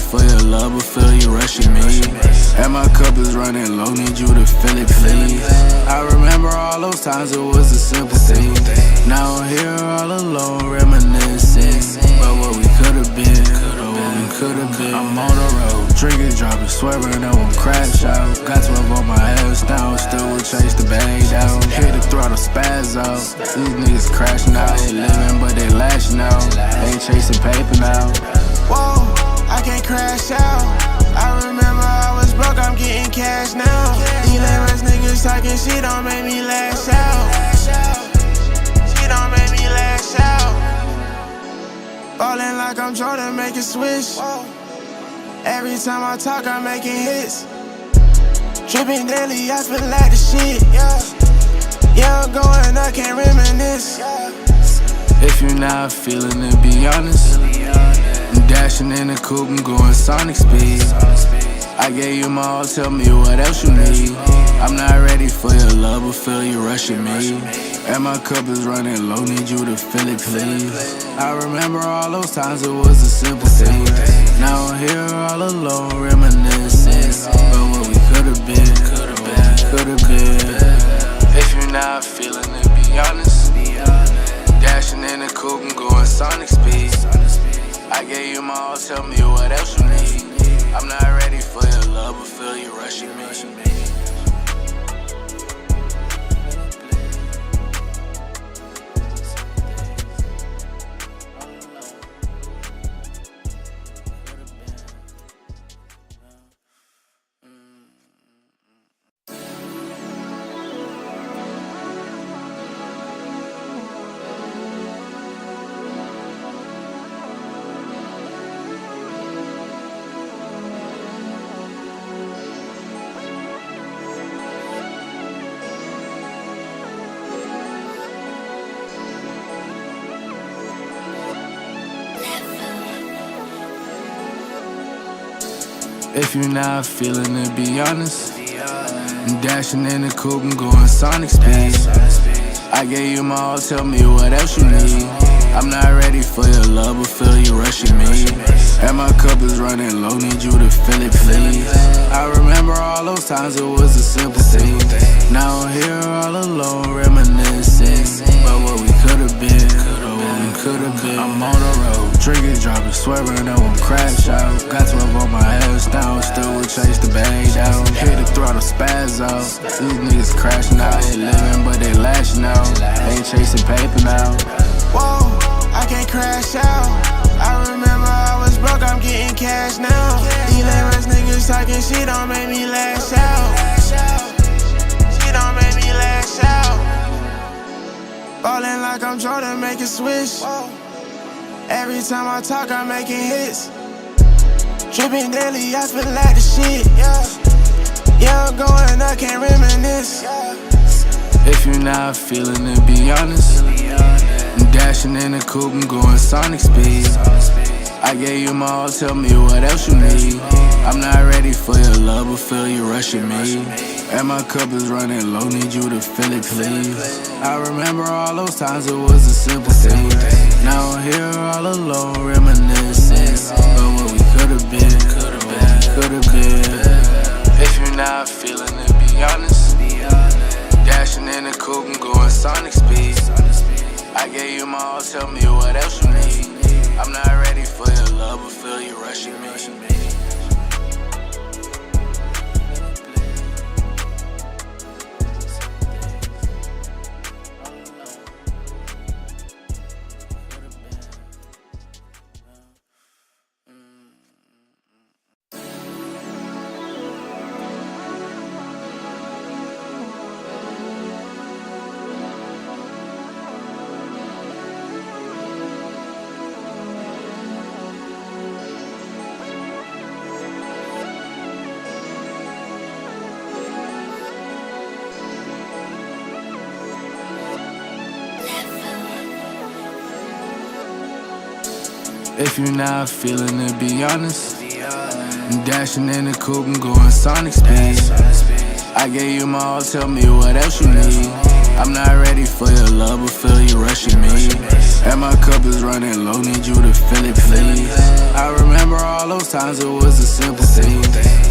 for your love, but feel you rushing me. And my cup is running low, need you to fill it, please. I remember all those times it was a simple thing. Now I'm here all alone, reminiscing about what we could've been, I'm on the road, drinking, dropping, swerving, I won't crash out. Got 12 on my ass down, still will chase the bag down. Hit the throttle, spaz out. These niggas crashing out, they living but they lashing out. Ain't chasing paper now. Whoa, I can't crash out. I remember I was broke, I'm getting cash now. These lame-ass niggas talking shit don't make me lash out. Shit don't make me lash out. Ballin' like I'm Jordan, make a switch. Every time I talk, I'm making hits. Tripping daily, I feel like the shit. Yeah, I'm going, I can't reminisce. If you're not feeling it, be honest. I'm dashing in the coupe, I'm going sonic speed. I gave you my all, tell me what else you need. I'm not ready for your love, but feel you rushing me. And my cup is running low, need you to fill it, please. I remember all those times it was a simple thing. Now I'm here all alone, reminiscing about what we could've been. If you're not feeling it, be honest. Dashing in the coupe, I'm going sonic speed. I gave you my all, tell me what else you need. I'm not ready for your love, but feel you rushing me. If you're not feeling it, be honest. I'm dashing in the coupe, I'm going sonic speed. I gave you my all, tell me what else you need. I'm not ready for your love, but feel you rushing me. And my cup is running low, need you to fill it, please. I remember all those times it was a simple thing. Now I'm here all alone, reminiscing about what we could've been. I'm on the road, drinking, dropping, swerving, I won't crash out. Got 12 on my ass down, still will chase the bag down. Hit the throttle, spaz out. These niggas crashing out, they living but they lashing out. Ain't chasing paper now. Whoa, I can't crash out. I remember I was broke, I'm getting cash now. These lame-ass niggas talking shit don't make me lash out. Shit don't make me lash out. Ballin' like I'm Jordan, make a switch. Every time I talk, I'm making hits. Tripping daily, I feel like the shit. Yeah, I'm going, I can't reminisce. If you're not feeling it, be honest. I'm dashing in the coupe, I'm going sonic speed. I gave you my all, tell me what else you need. I'm not ready for your love, but feel you rushing me. And my cup is running low, need you to fill it, please. I remember all those times it was a simple thing. Now I'm here all alone, reminiscing about what we could've been. If you're not feeling it, be honest. Dashing in the coupe, I'm going sonic speed. I gave you my all, tell me what else you need. I'm not ready for your love, but feel you rushing me. If you're not feeling it, be honest. I'm dashing in the coupe, I'm going sonic speed. I gave you my all, tell me what else you need. I'm not ready for your love, but feel you rushing me. And my cup is running low, need you to fill it, please. I remember all those times it was a simple thing.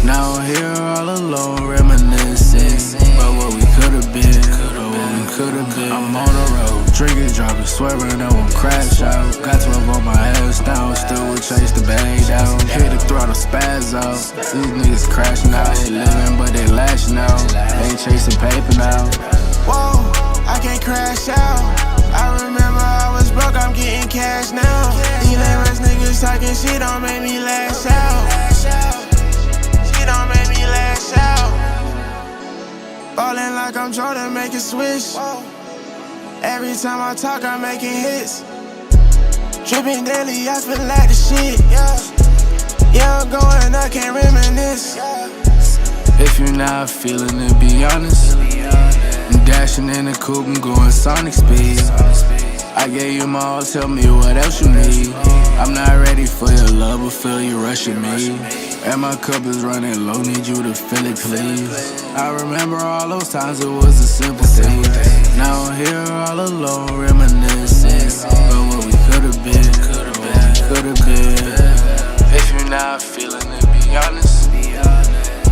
Now I'm here all alone, reminiscing about what we could've been, I'm on the road, drinking, dropping, swerving, I won't crash out. Got 12 on my ass down, still would chase the bag down. Hit the throttle, spaz out. These niggas crashing out, they living but they lashing out. Ain't chasing paper now. Whoa, I can't crash out. I remember I was broke, I'm getting cash now. These lame ass niggas talking shit don't make me lash out. Shit don't make me lash out. Ballin' like I'm Jordan, make a switch. Every time I talk, I'm making hits. Dripping daily, I feel like the shit. Yeah, I'm going, I can't reminisce. If you're not feeling it, be honest. I'm dashing in the coupe, I'm going sonic speed. I gave you my all, tell me what else you need. I'm not ready for your love, but feel you rushing me. And my cup is running low, need you to fill it, please. I remember all those times it was a simple thing. Now I'm here all alone, reminiscing about what we could've been, If you're not feeling it, be honest.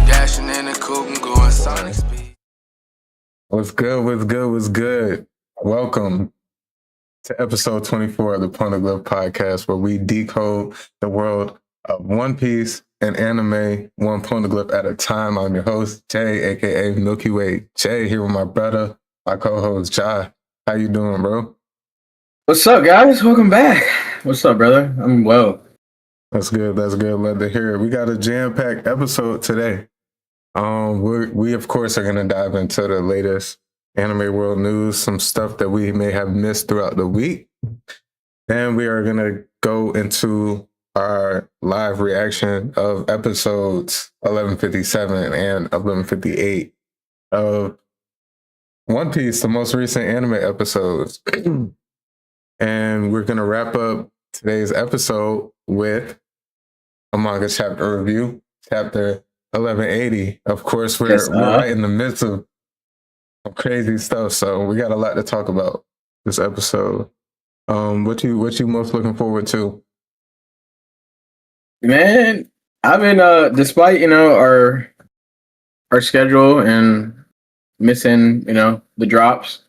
Dashing in the coupe, I'm going sonic speed. What's good? Welcome to episode 24 of the Poneglyph Podcast, where we decode the world of One Piece and anime one Poneglyph at a time. I'm your host, Jay, aka Milky Way Jay, here with my brother, my co-host, Jai. How you doing, bro? What's up, guys? Welcome back. What's up, brother? I'm well. That's good. Glad to hear it. We got a jam-packed episode today. We of course are gonna dive into the latest anime world news, some stuff that we may have missed throughout the week. Then we are gonna go into our live reaction of episodes 1157 and 1158 of One Piece, the most recent anime episodes. And we're gonna wrap up today's episode with a manga chapter review, chapter 1180. Of course, we're right in the midst of crazy stuff, so we got a lot to talk about this episode. What you most looking forward to? Man, I've been despite our schedule and missing the drops,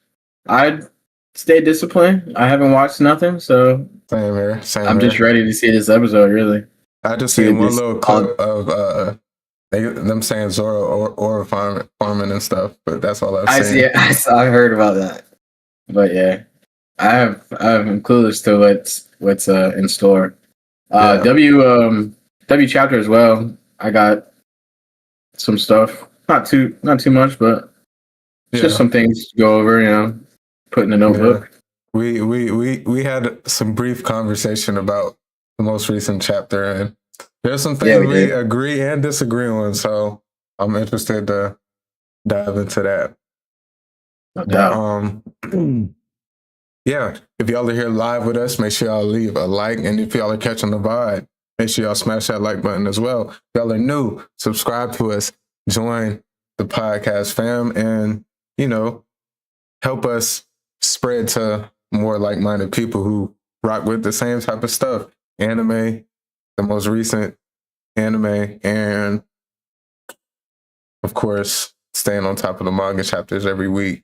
I'd stay disciplined. I haven't watched nothing, so Same here. I'm just ready to see this episode. Really, I just seen one little clip of them saying Zoro or farming and stuff, but that's all I've seen. I heard about that, but yeah, I'm clueless to what's in store. W chapter as well. I got some stuff, not too much, but just some things to go over. Put in the notebook. Yeah. We had some brief conversation about the most recent chapter, and there's some things we agree and disagree on, so I'm interested to dive into that. No doubt. Yeah, if y'all are here live with us, make sure y'all leave a like, and if y'all are catching the vibe, make sure y'all smash that like button as well. If y'all are new, subscribe to us, join the podcast fam, and help us spread to more like-minded people who rock with the same type of stuff. Anime, the most recent anime, and of course, staying on top of the manga chapters every week.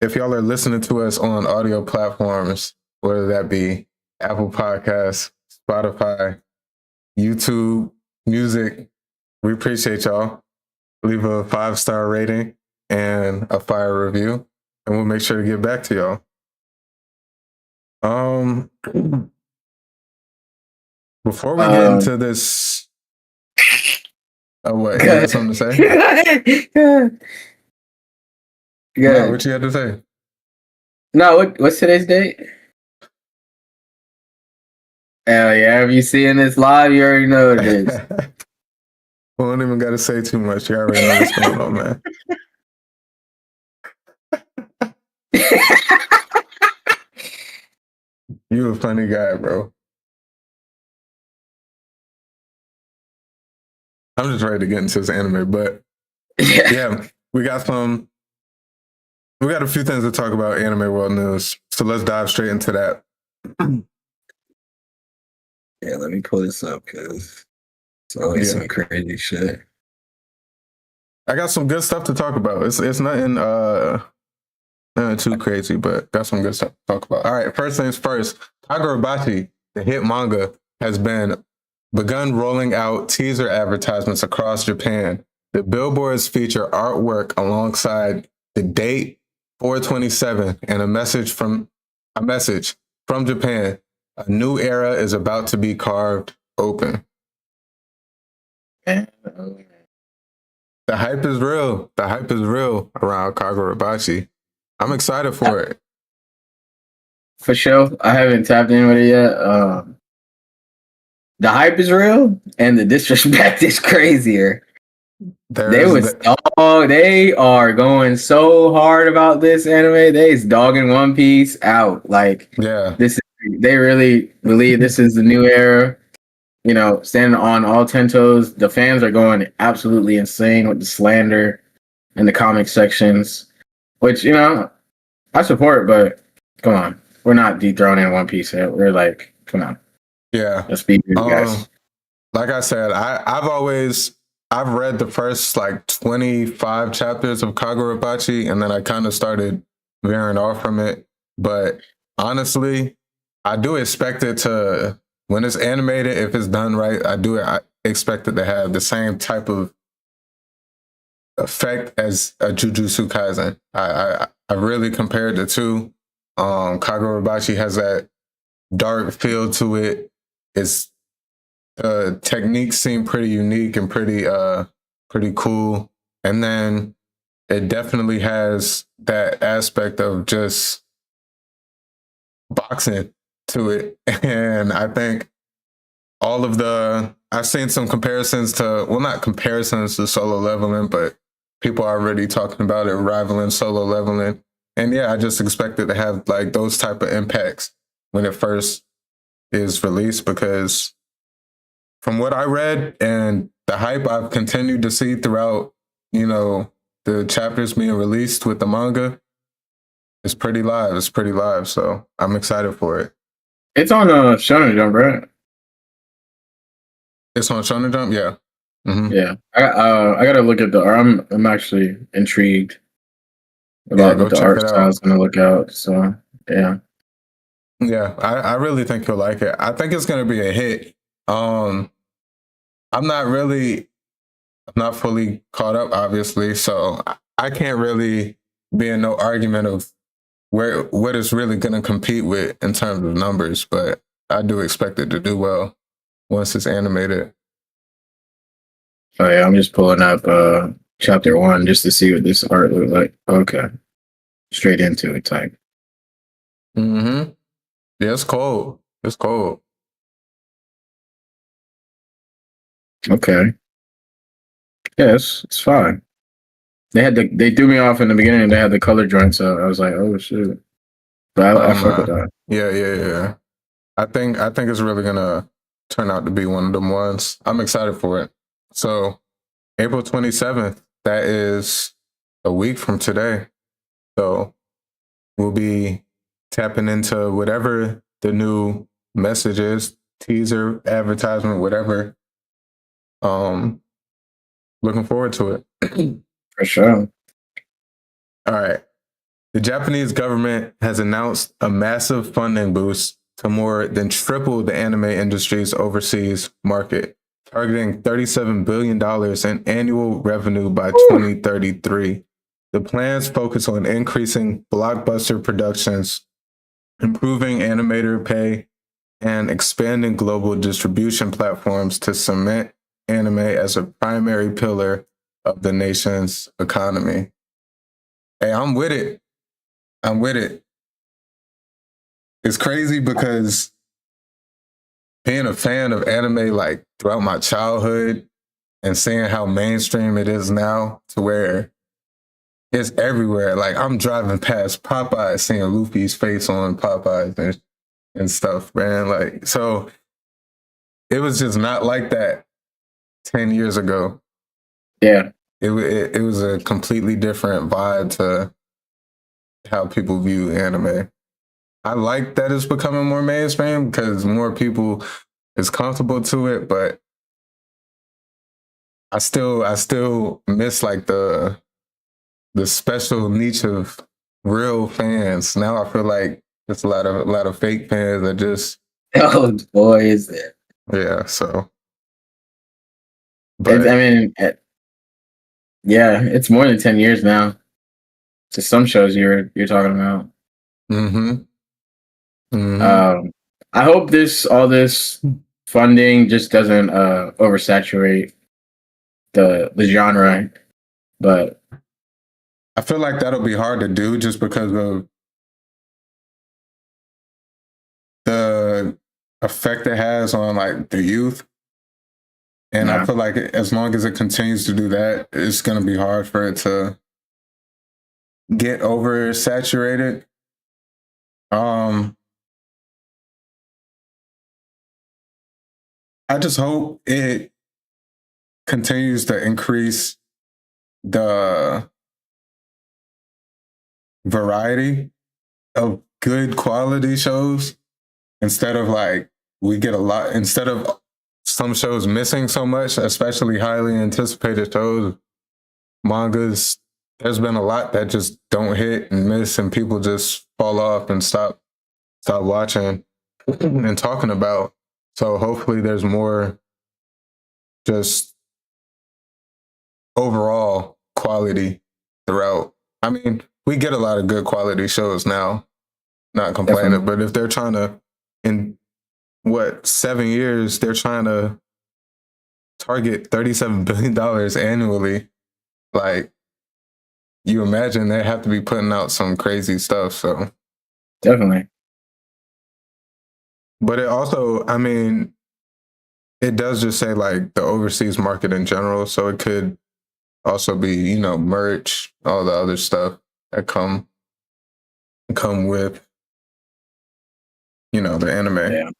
If y'all are listening to us on audio platforms, whether that be Apple Podcasts, Spotify, YouTube, music, we appreciate y'all. Leave a 5-star rating and a fire review, and we'll make sure to get back to y'all. Before we get into this, what? You got something to say? No, what you had to say? No, what's today's date? Hell yeah! If you seeing this live, you already know what it is. We don't even got to say too much. You already know what's going on, man. You a funny guy, bro. I'm just ready to get into this anime, but yeah, we got some We got a few things to talk about anime world news, so let's dive straight into that. Yeah, let me pull this up because it's always some crazy shit. I got some good stuff to talk about. It's nothing too crazy, but got some good stuff to talk about. All right, first things first. Kagurabachi, the hit manga, has begun rolling out teaser advertisements across Japan. The billboards feature artwork alongside the date 4/27 and a message from Japan. A new era is about to be carved open. The hype is real. The hype is real around Kagurabachi. I'm excited for it. For sure. I haven't tapped in with it yet. The hype is real and the disrespect is crazier. They are going so hard about this anime. They's dogging One Piece out. Like, yeah, they really believe this is the new era. You know, standing on all 10 toes. The fans are going absolutely insane with the slander in the comic sections, which, you know, I support, but come on. We're not dethroning One Piece yet. We're like, come on. Yeah. Let's be good, guys. Like I said, I've read the first like 25 chapters of Kagurabachi, and then I kind of started veering off from it. But honestly, I do expect it to, when it's animated, if it's done right, I expect it to have the same type of effect as a Jujutsu Kaisen. I really compared the two. Kagurabachi has that dark feel to it. Its techniques seem pretty unique and pretty cool. And then it definitely has that aspect of just boxing to it. And I think I've seen some comparisons to, well, not comparisons to Solo Leveling, but people are already talking about it rivaling Solo Leveling. And yeah, I just expect it to have like those type of impacts when it first is released, because from what I read and the hype I've continued to see throughout, you know, the chapters being released with the manga, it's pretty live. It's pretty live. So I'm excited for it. It's on Shonen Jump, right? It's on Shonen Jump? Yeah. Mm-hmm. Yeah. I gotta look at I'm actually intrigued about what the art style is gonna look out. So yeah. Yeah, I really think you'll like it. I think it's gonna be a hit. I'm not fully caught up, obviously, so I can't really be in no argument of what it's really gonna compete with in terms of numbers, but I do expect it to do well once it's animated. Oh yeah, I'm just pulling up chapter 1 just to see what this art looks like. Okay. Straight into it type. Mm-hmm. Yeah, it's cold. It's cold. Okay. Yes, it's fine. They threw me off in the beginning. They had the color joint, so I was like, oh shit. But I fuck with that. Yeah. I think it's really gonna turn out to be one of them ones. I'm excited for it. So April 27th, that is a week from today. So we'll be tapping into whatever the new message is, teaser, advertisement, whatever. Looking forward to it. For sure. All right. The Japanese government has announced a massive funding boost to more than triple the anime industry's overseas market, targeting $37 billion in annual revenue by 2033. The plans focus on increasing blockbuster productions, improving animator pay, and expanding global distribution platforms to cement anime as a primary pillar of the nation's economy. Hey, I'm with it. It's crazy because being a fan of anime like throughout my childhood and seeing how mainstream it is now to where it's everywhere. Like I'm driving past Popeyes, seeing Luffy's face on Popeyes and stuff, man. Like, so it was just not like that 10 years ago. Yeah. It was a completely different vibe to how people view anime. I like that it's becoming more mainstream because more people is comfortable to it, but I still miss like the special niche of real fans. Now I feel like there's a lot of fake fans that just Oh boy, is it? yeah. So, I but mean, yeah, it's more than 10 years now. To some shows you're talking about. mm-hmm, mm-hmm. I hope all this funding just doesn't oversaturate the genre, but I feel like that'll be hard to do just because of the effect it has on like the youth. And I yeah. feel like as long as it continues to do that, it's going to be hard for it to get oversaturated. I just hope it continues to increase the variety of good quality shows instead of like instead of some shows missing so much, especially highly anticipated shows, mangas. There's been a lot that just don't hit and miss, and people just fall off and stop watching and talking about. So hopefully, there's more just overall quality throughout. I mean, we get a lot of good quality shows now. Not complaining, Definitely. but if they're trying to, in 7 years, they're trying to target $37 billion annually. Like, you imagine they have to be putting out some crazy stuff. So Definitely. but it also, I mean, it does just say like the overseas market in general. So it could also be, merch, all the other stuff that come with, the anime. Yeah.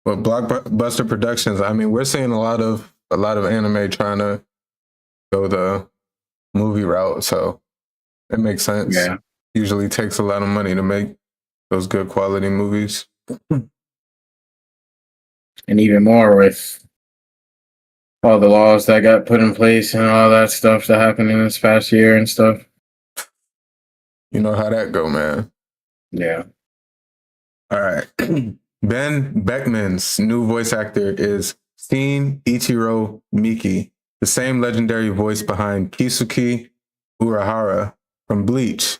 But Blockbuster Productions, I mean, we're seeing a lot of anime trying to go the movie route, so it makes sense. Yeah. Usually takes a lot of money to make those good quality movies. And even more with all the laws that got put in place and all that stuff that happened in this past year and stuff. You know how that go, man. Yeah. All right. Ben Beckman's new voice actor is Shin Ichiro Miki, the same legendary voice behind Kisuke Urahara from Bleach.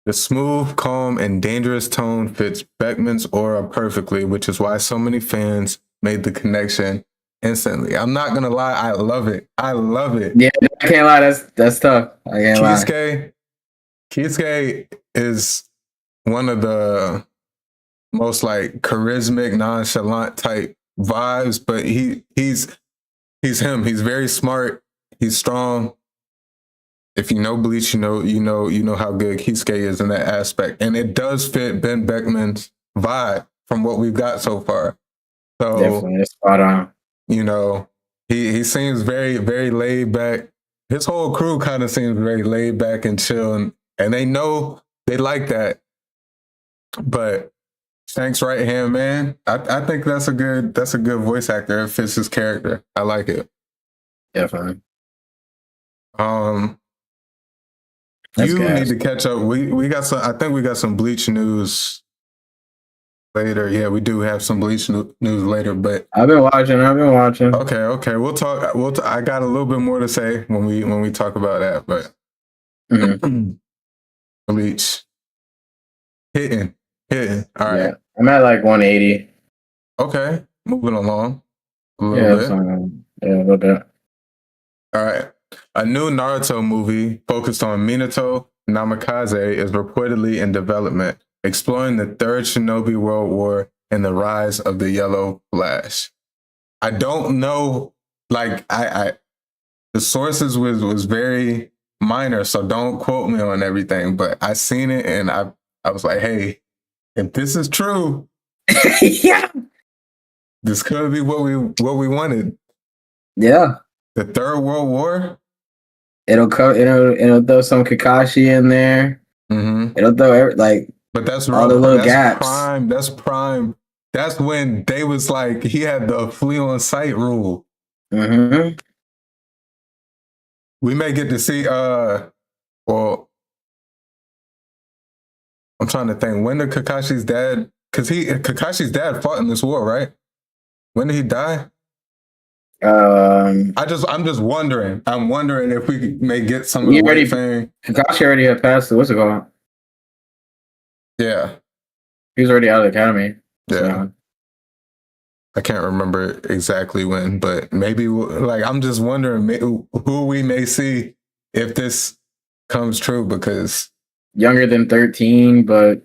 The smooth, calm, and dangerous tone fits Beckman's aura perfectly, which is why so many fans made the connection instantly. I'm not gonna lie, I love it. Yeah, I can't lie. That's tough. I can't lie. Kisuke is one of the most like charismatic, nonchalant type vibes, but he's him. He's very smart. He's strong. If you know Bleach, you know how good Kisuke is in that aspect, and it does fit Ben Beckman's vibe from what we've got so far. So Definitely, it's spot on. He seems very, very laid back. His whole crew kind of seems very laid back and chill, and they know they like that. But Shank's right hand man, I think that's a good voice actor. It fits his character. I like it. Definitely. Need to catch up. We got some. I think we got some Bleach news later. Yeah, we do have some Bleach news later. But I've been watching. Okay. We'll talk. I got a little bit more to say when we talk about that. But Bleach hitting. All right. Yeah, I'm at like 180. Okay, moving along a Yeah, little bit. a little bit. All right. A new Naruto movie focused on Minato Namikaze is reportedly in development, exploring the Third Shinobi World War and the rise of the Yellow Flash. I don't know, like I the sources was very minor, so don't quote me on everything, but I seen it and I was like, hey, if this is true, Yeah. this could be what we wanted. Yeah. The Third World War? it'll throw some Kakashi in there. Mm-hmm. It'll throw but that's all the little gaps. Prime. That's prime. That's when they was like he had the flee on sight rule. Mm-hmm. We may get to see. Well, I'm trying to think. When did Kakashi's dad? Because Kakashi's dad fought in this war, right? When did he die? I'm just wondering. I'm wondering if we may get some of the white thing. Kakashi already had passed. What's it called? Yeah, he was already out of the academy. Yeah, so. I can't remember exactly when, but maybe like I'm just wondering who we may see if this comes true. Because younger than 13, but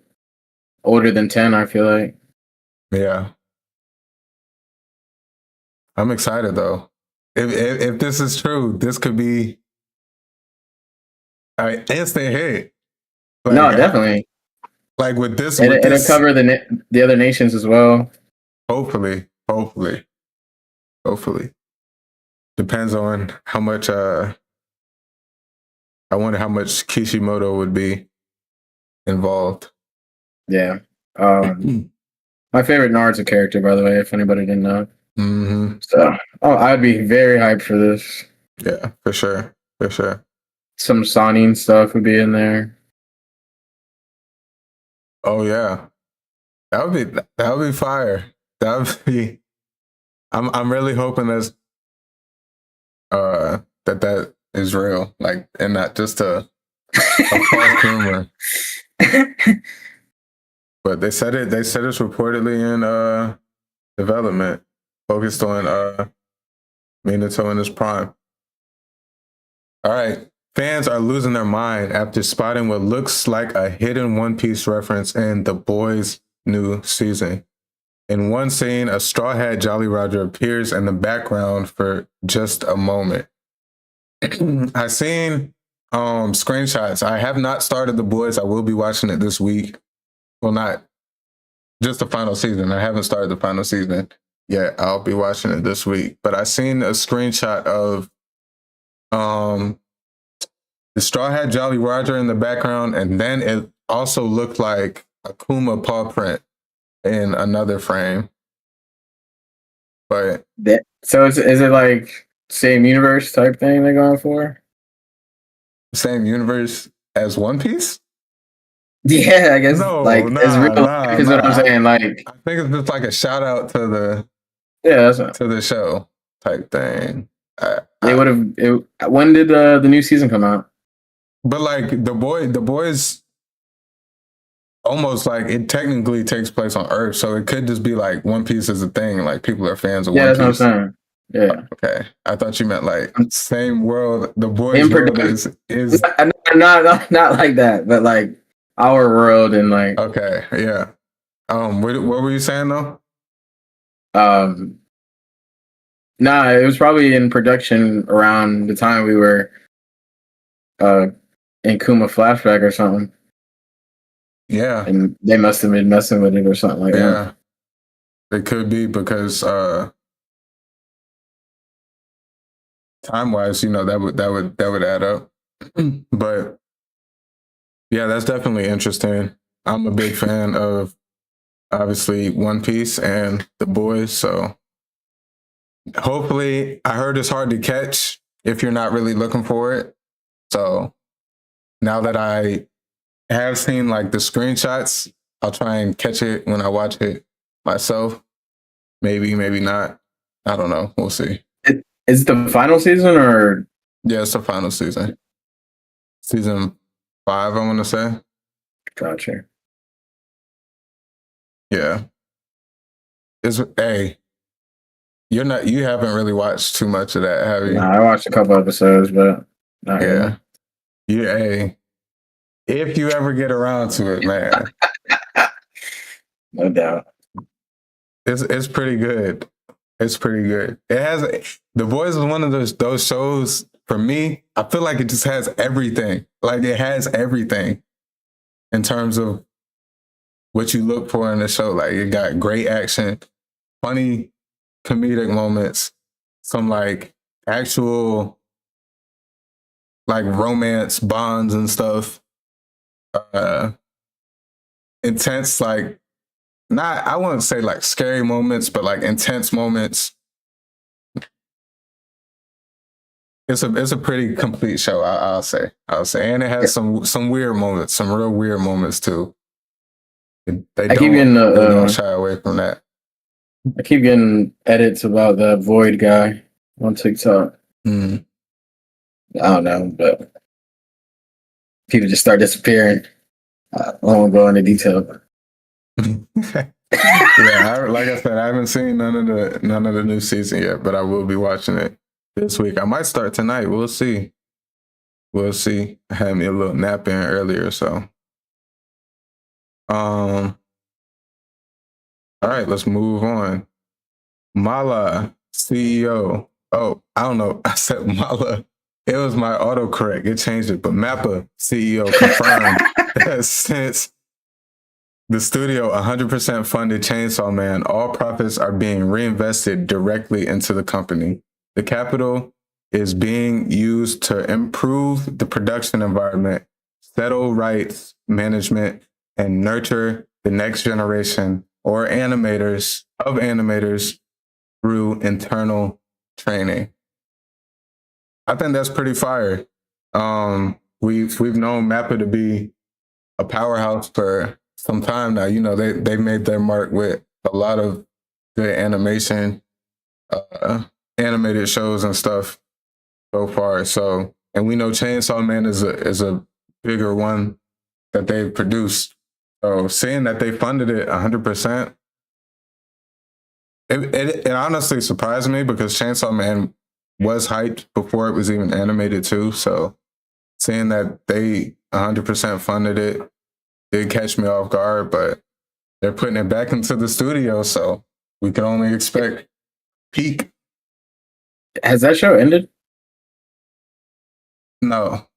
older than 10. I feel like. Yeah. I'm excited though. If this is true, this could be an instant hit. Like, no, definitely. Like with this, it'll cover the other nations as well. Hopefully. Depends on how much. I wonder how much Kishimoto would be involved. Yeah. My favorite Naruto character, by the way, if anybody didn't know. Mm-hmm. So, I'd be very hyped for this. Yeah, for sure. Some Sanin stuff would be in there. Oh yeah, that would be fire. That would be. I'm really hoping that is real, like, and not just a false rumor. But they said it's reportedly in development, focused on Minato in his prime. All right. Fans are losing their mind after spotting what looks like a hidden One Piece reference in The Boys' new season. In one scene, a Straw Hat Jolly Roger appears in the background for just a moment. I've seen screenshots. I have not started The Boys. I will be watching it this week. Well, not just the final season. I haven't started the final season yet. I'll be watching it this week. But I seen a screenshot of the Straw Hat Jolly Roger in the background, and then it also looked like a Kuma paw print in another frame. But so is it like same universe type thing they're going for? Same universe as One Piece? Yeah, I guess. No, is what I'm saying. Like, I think it's just like a shout out to the to the show type thing. They would have. When did the new season come out? But like the boys, almost like it technically takes place on Earth, so it could just be like One Piece is a thing. Like people are fans of One Piece. Yeah, that's what I'm saying. Yeah. Okay, I thought you meant like same world. The boys' world is not like that, but like our world and like. Okay, yeah. What were you saying though? Nah, it was probably in production around the time we were in Kuma flashback or something. Yeah. And they must have been messing with it or something like that. Yeah. It could be because time wise, that would add up. But yeah, that's definitely interesting. I'm a big fan of obviously One Piece and The Boys, so hopefully, I heard it's hard to catch if you're not really looking for it. So now that I have seen like the screenshots, I'll try and catch it when I watch it myself. Maybe not. I don't know. We'll see. Is it the final season or? Yeah, it's the final season. Season 5, I want to say. Gotcha. Yeah. You haven't really watched too much of that, have you? Nah, I watched a couple episodes, but not really. Yeah. If you ever get around to it, man. No doubt. It's pretty good. It's pretty good. It has The Boys is one of those shows for me. I feel like it just has everything. Like it has everything in terms of what you look for in a show. Like it got great action, funny comedic moments, some like actual like romance bonds and stuff. Intense, like not, I wouldn't say like scary moments, but like intense moments. It's a pretty complete show. I'll say, and it has some weird moments, some real weird moments too. They don't shy away from that. I keep getting edits about the Void guy on TikTok. Mm. I don't know, but people just start disappearing. I won't go into detail. Yeah, like I said, I haven't seen none of the new season yet, but I will be watching it this week. I might start tonight. We'll see. I had me a little nap in earlier, so. All right, let's move on. Mala, CEO. Oh, I don't know. I said Mala. It was my autocorrect. It changed it. But Mappa, CEO, confirmed that since the studio 100% funded Chainsaw Man, all profits are being reinvested directly into the company. The capital is being used to improve the production environment, settle rights management, and nurture the next generation or animators through internal training. I think that's pretty fire. We've known Mappa to be a powerhouse for some time now. You know, they made their mark with a lot of good animation, animated shows and stuff so far. So, and we know Chainsaw Man is a bigger one that they've produced. So seeing that they funded it 100%, it honestly surprised me because Chainsaw Man was hyped before it was even animated too. So seeing that they 100% funded it did catch me off guard, but they're putting it back into the studio, so we can only expect peak. Has that show ended? No.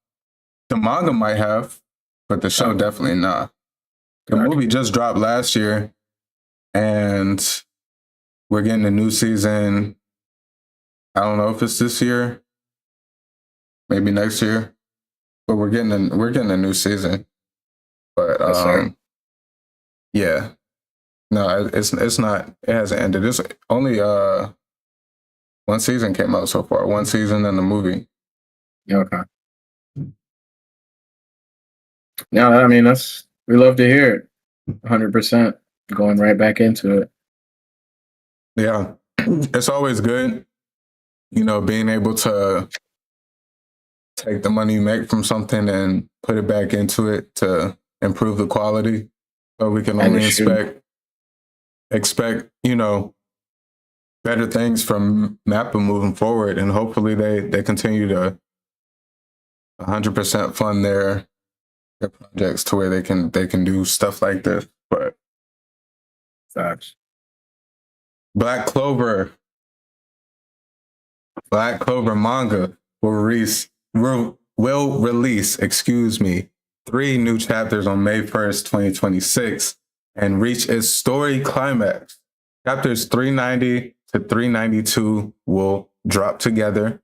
The manga might have, but the show definitely not. The movie just dropped last year, and we're getting a new season. I don't know if it's this year, maybe next year, but we're getting a new season. But yeah, no, it's not. It hasn't ended. It's only one season came out so far. One season and the movie. Okay. No, I mean we love to hear it. 100% going right back into it. Yeah, it's always good, you know, being able to take the money you make from something and put it back into it to improve the quality. So we can only expect, you know, better things from Mappa moving forward, and hopefully they continue to 100% fund their projects to where they can do stuff like this. But Facts. Black Clover manga will release 3 new chapters on May 1st, 2026, and reach its story climax. Chapters 390 to 392 will drop together.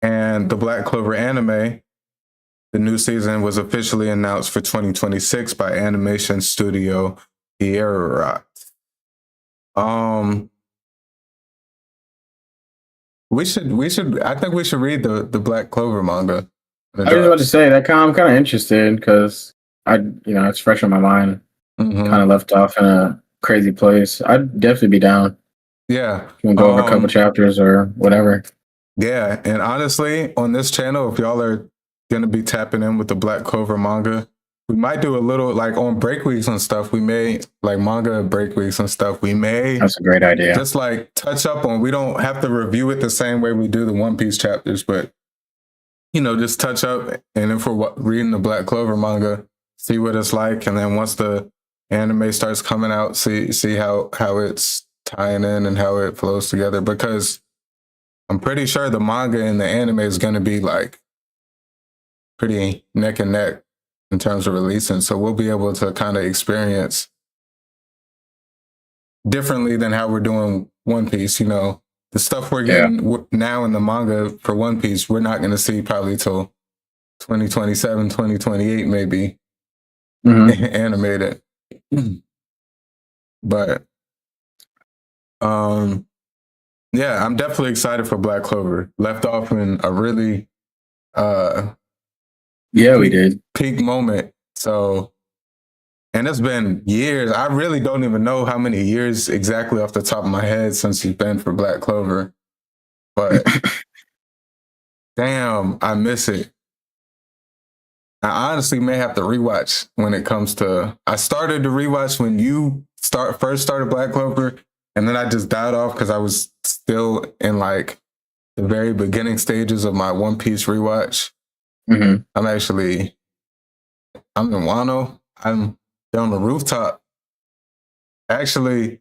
And the Black Clover anime, the new season was officially announced for 2026 by animation studio Pierrot. I think we should read the Black Clover manga. I was about to say that I'm kind of interested because it's fresh on my mind. Mm-hmm. Kind of left off in a crazy place. I'd definitely be down. Yeah, you can go over a couple chapters or whatever. Yeah, and honestly, on this channel, if y'all are gonna be tapping in with the Black Clover manga, we might do a little like on break weeks and stuff. We may like manga break weeks and stuff. We may. That's a great idea. Just like touch up on. We don't have to review it the same way we do the One Piece chapters, but you know, just touch up. And if we're reading the Black Clover manga, see what it's like, and then once the anime starts coming out, see how it's tying in and how it flows together. Because I'm pretty sure the manga and the anime is going to be like pretty neck and neck in terms of releasing. So we'll be able to kind of experience differently than how we're doing One Piece. You know, the stuff we're getting now in the manga for One Piece, we're not going to see probably till 2027, 2028 maybe animated. But yeah, I'm definitely excited for Black Clover. Left off in a really we did. peak moment. So, and it's been years. I really don't even know how many years exactly off the top of my head since he's been for Black Clover. But damn, I miss it. I honestly may have to rewatch when it comes to. I started to rewatch when you first started Black Clover, and then I just died off because I was still in like the very beginning stages of my One Piece rewatch. I'm in Wano. I'm on the rooftop. Actually,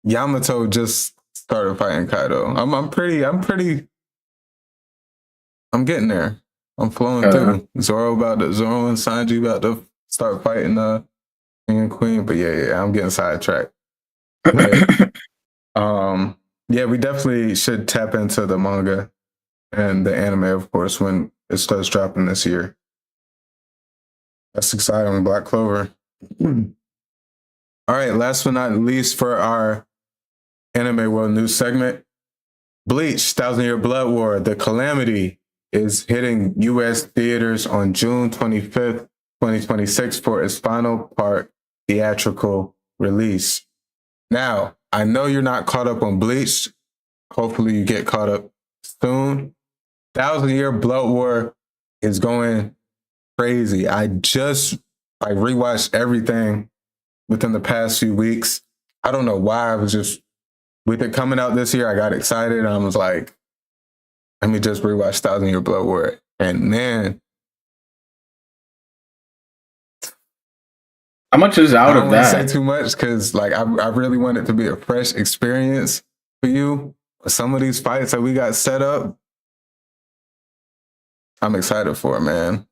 Yamato just started fighting Kaido. I'm getting there. I'm flowing through. Zoro and Sanji about to start fighting King and Queen. But yeah, I'm getting sidetracked. But, yeah, we definitely should tap into the manga and the anime, of course, when it starts dropping this year. That's exciting, Black Clover. All right, last but not least for our Anime World News segment, Bleach, 1,000 Year Blood War, The Calamity is hitting U.S. theaters on June 25th, 2026 for its final part theatrical release. Now, I know you're not caught up on Bleach. Hopefully you get caught up soon. 1,000 Year Blood War is going crazy. I just rewatched everything within the past few weeks. I don't know why. With it coming out this year, I got excited. And I was like, let me just rewatch 1,000 Year Blood War. And man, how much is out of that? I don't want to say too much because I really want it to be a fresh experience for you. Some of these fights that we got set up, I'm excited for, man.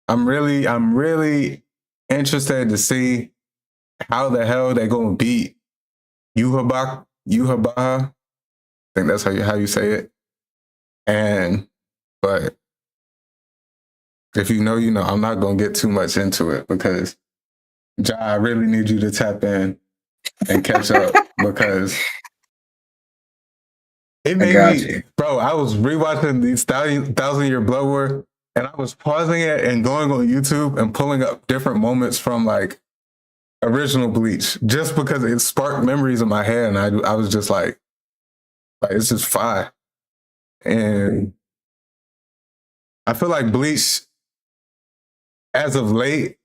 I'm really interested to see how the hell they gonna beat Yuhabaha. I think that's how you say it. But if you know, I'm not gonna get too much into it because Ja, I really need you to tap in and catch up because it made me, bro. I was rewatching these 1,000 Year Blood War, and I was pausing it and going on YouTube and pulling up different moments from original Bleach, just because it sparked memories in my head, and I was just like it's just fire. And I feel like Bleach, as of late,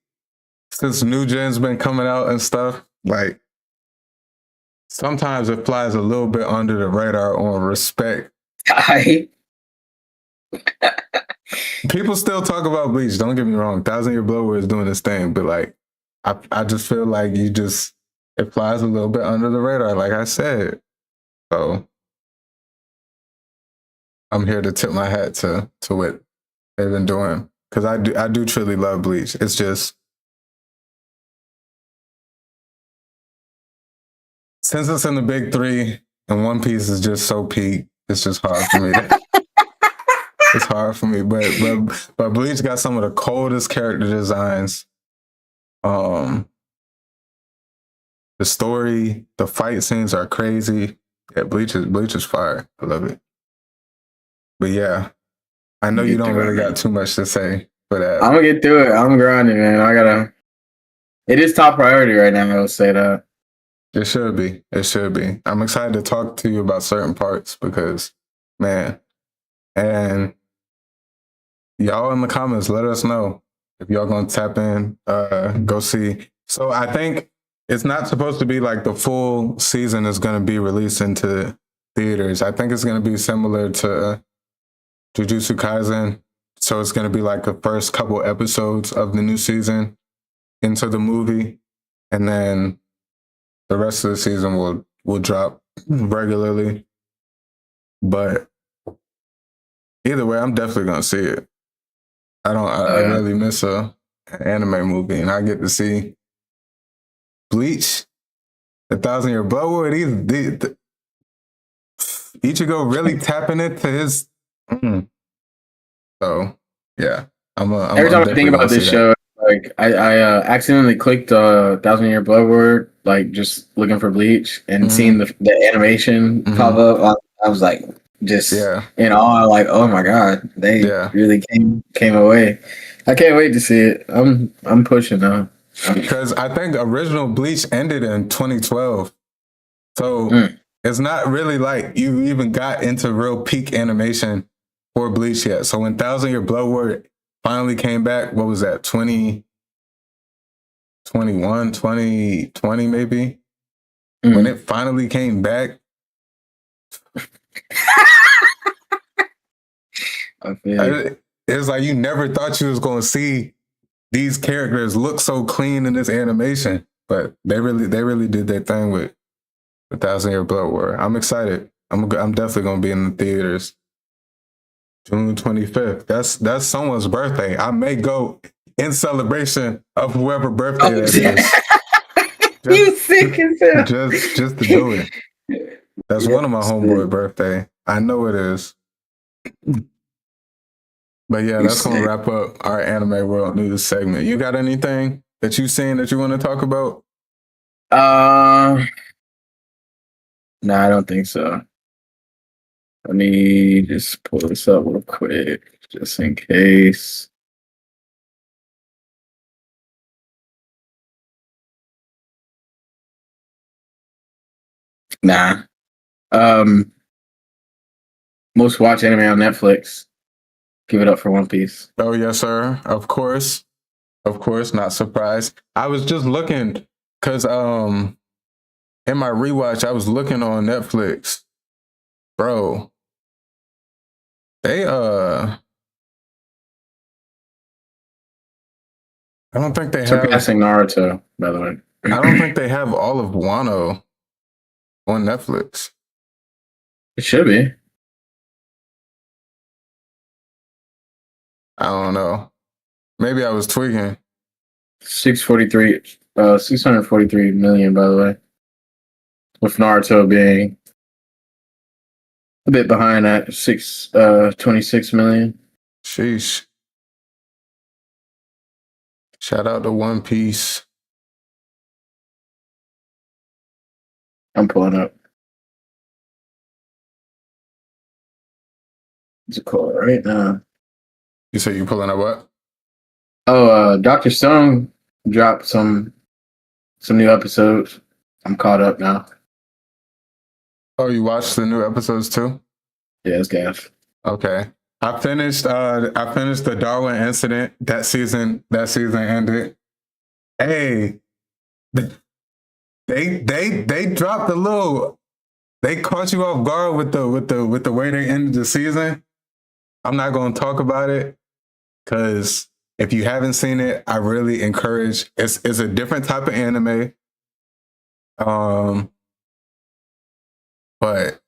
since New Gen's been coming out and stuff, sometimes it flies a little bit under the radar on respect. People still talk about Bleach, don't get me wrong. 1,000 Year Blood War is doing this thing, but I just feel like it flies a little bit under the radar, like I said. So I'm here to tip my hat to what they've been doing, because I do truly love Bleach. It's just, since it's in the big three and One Piece is just so peak, it's just hard for me. It's hard for me, but Bleach got some of the coldest character designs. The story, the fight scenes are crazy. Yeah, Bleach is fire. I love it. But yeah, I know you don't really got too much to say for that. I'm gonna get through it. I'm grinding, man. It is top priority right now. I would say that. It should be. It should be. I'm excited to talk to you about certain parts because, man, and y'all in the comments, let us know if y'all gonna tap in, go see. So I think it's not supposed to be like the full season is gonna be released into theaters. I think it's gonna be similar to Jujutsu Kaisen. So it's gonna be like the first couple episodes of the new season into the movie, and then the rest of the season will drop regularly. But either way, I'm definitely gonna see it. I really miss an anime movie, and I get to see Bleach, 1,000 Year Blood War. Ichigo really tapping it to his. So yeah, Every time I think definitely gonna about this see that. show, like I accidentally clicked Thousand Year Blood Word, like just looking for Bleach and Mhm. seeing the animation pop up. I was like, just Yeah. in awe, like, oh my god, they Yeah. really came away. I can't wait to see it. I'm pushing now. Because I think original Bleach ended in 2012. So it's not really like you even got into real peak animation for Bleach yet. So when Thousand Year Blood Word finally came back, what was that, 2021, 2020 maybe? When it finally came back, it's like you never thought you was going to see these characters look so clean in this animation. But they really did their thing with the Thousand Year Blood War. I'm excited. I'm definitely gonna be in the theaters. June 25th. That's someone's birthday. I may go in celebration of whoever birthday that is. You sick as hell. Just to do it. That's one of my homeboy birthday. I know it is. But yeah, that's gonna wrap up our anime world news segment. You got anything that you've seen that you want to talk about? No, I don't think so. Let me just pull this up real quick, just in case. Nah. Most watched anime on Netflix. Give it up for One Piece. Oh yes, sir. Of course, not surprised. I was just looking because in my rewatch, I was looking on Netflix, bro. They I don't think they have surpassing Naruto, by the way. I don't think they have all of Wano on Netflix. It should be. I don't know. Maybe I was tweaking. 643 million, by the way. With Naruto being a bit behind at 26 million. Sheesh. Shout out to One Piece. I'm pulling up. What's it called right now? You say you pulling up what? Oh, Dr. Stone dropped some new episodes. I'm caught up now. Oh, you watched the new episodes too? Yeah, it's gas. Okay. I finished the Darwin incident. That season ended. Hey, they dropped a little, they caught you off guard with the way they ended the season. I'm not gonna talk about it because if you haven't seen it, I really encourage it's a different type of anime. But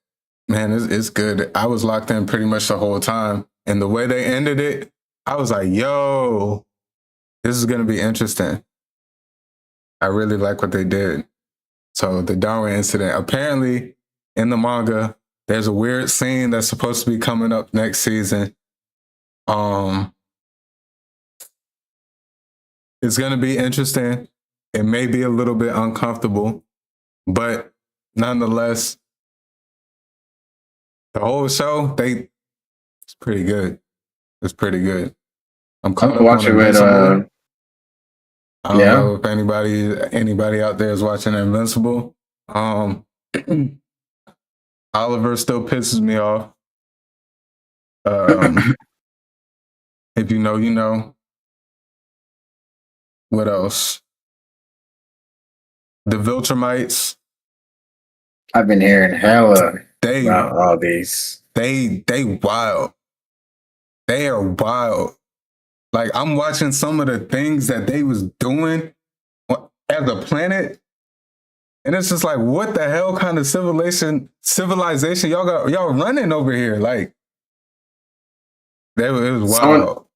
man, it's good. I was locked in pretty much the whole time. And the way they ended it, I was like, yo, this is going to be interesting. I really like what they did. So the Darwin incident, apparently in the manga, there's a weird scene that's supposed to be coming up next season. It's going to be interesting. It may be a little bit uncomfortable, but nonetheless, the whole show, it's pretty good. It's pretty good. I'm gonna watch it with I don't know if anybody out there is watching Invincible. Oliver still pisses me off. If you know, you know. What else? The Viltrumites. I've been hearing hella about all these. They wild. They are wild. Like I'm watching some of the things that they was doing as a planet, and it's just like, what the hell kind of civilization y'all running over here? Like, it was wild.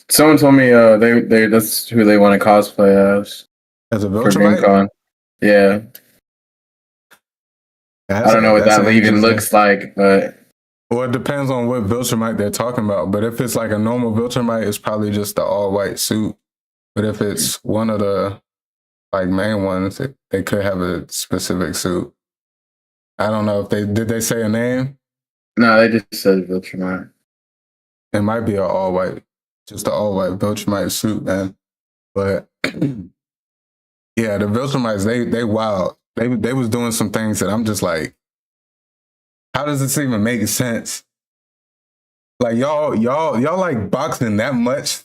Someone told me they that's who they want to cosplay as a for Viltrumite. DreamCon. Yeah, I don't know what that even looks like, but Well, it depends on what Viltrumite they're talking about. But if it's like a normal Viltrumite, it's probably just the all white suit. But if it's one of the like main ones, they could have a specific suit. I don't know if did they say a name? No, they just said Viltrumite. It might be just an all white Viltrumite suit, man. But yeah, the Viltrumites, they wild. They was doing some things that I'm just like, how does this even make sense? Like y'all like boxing that much?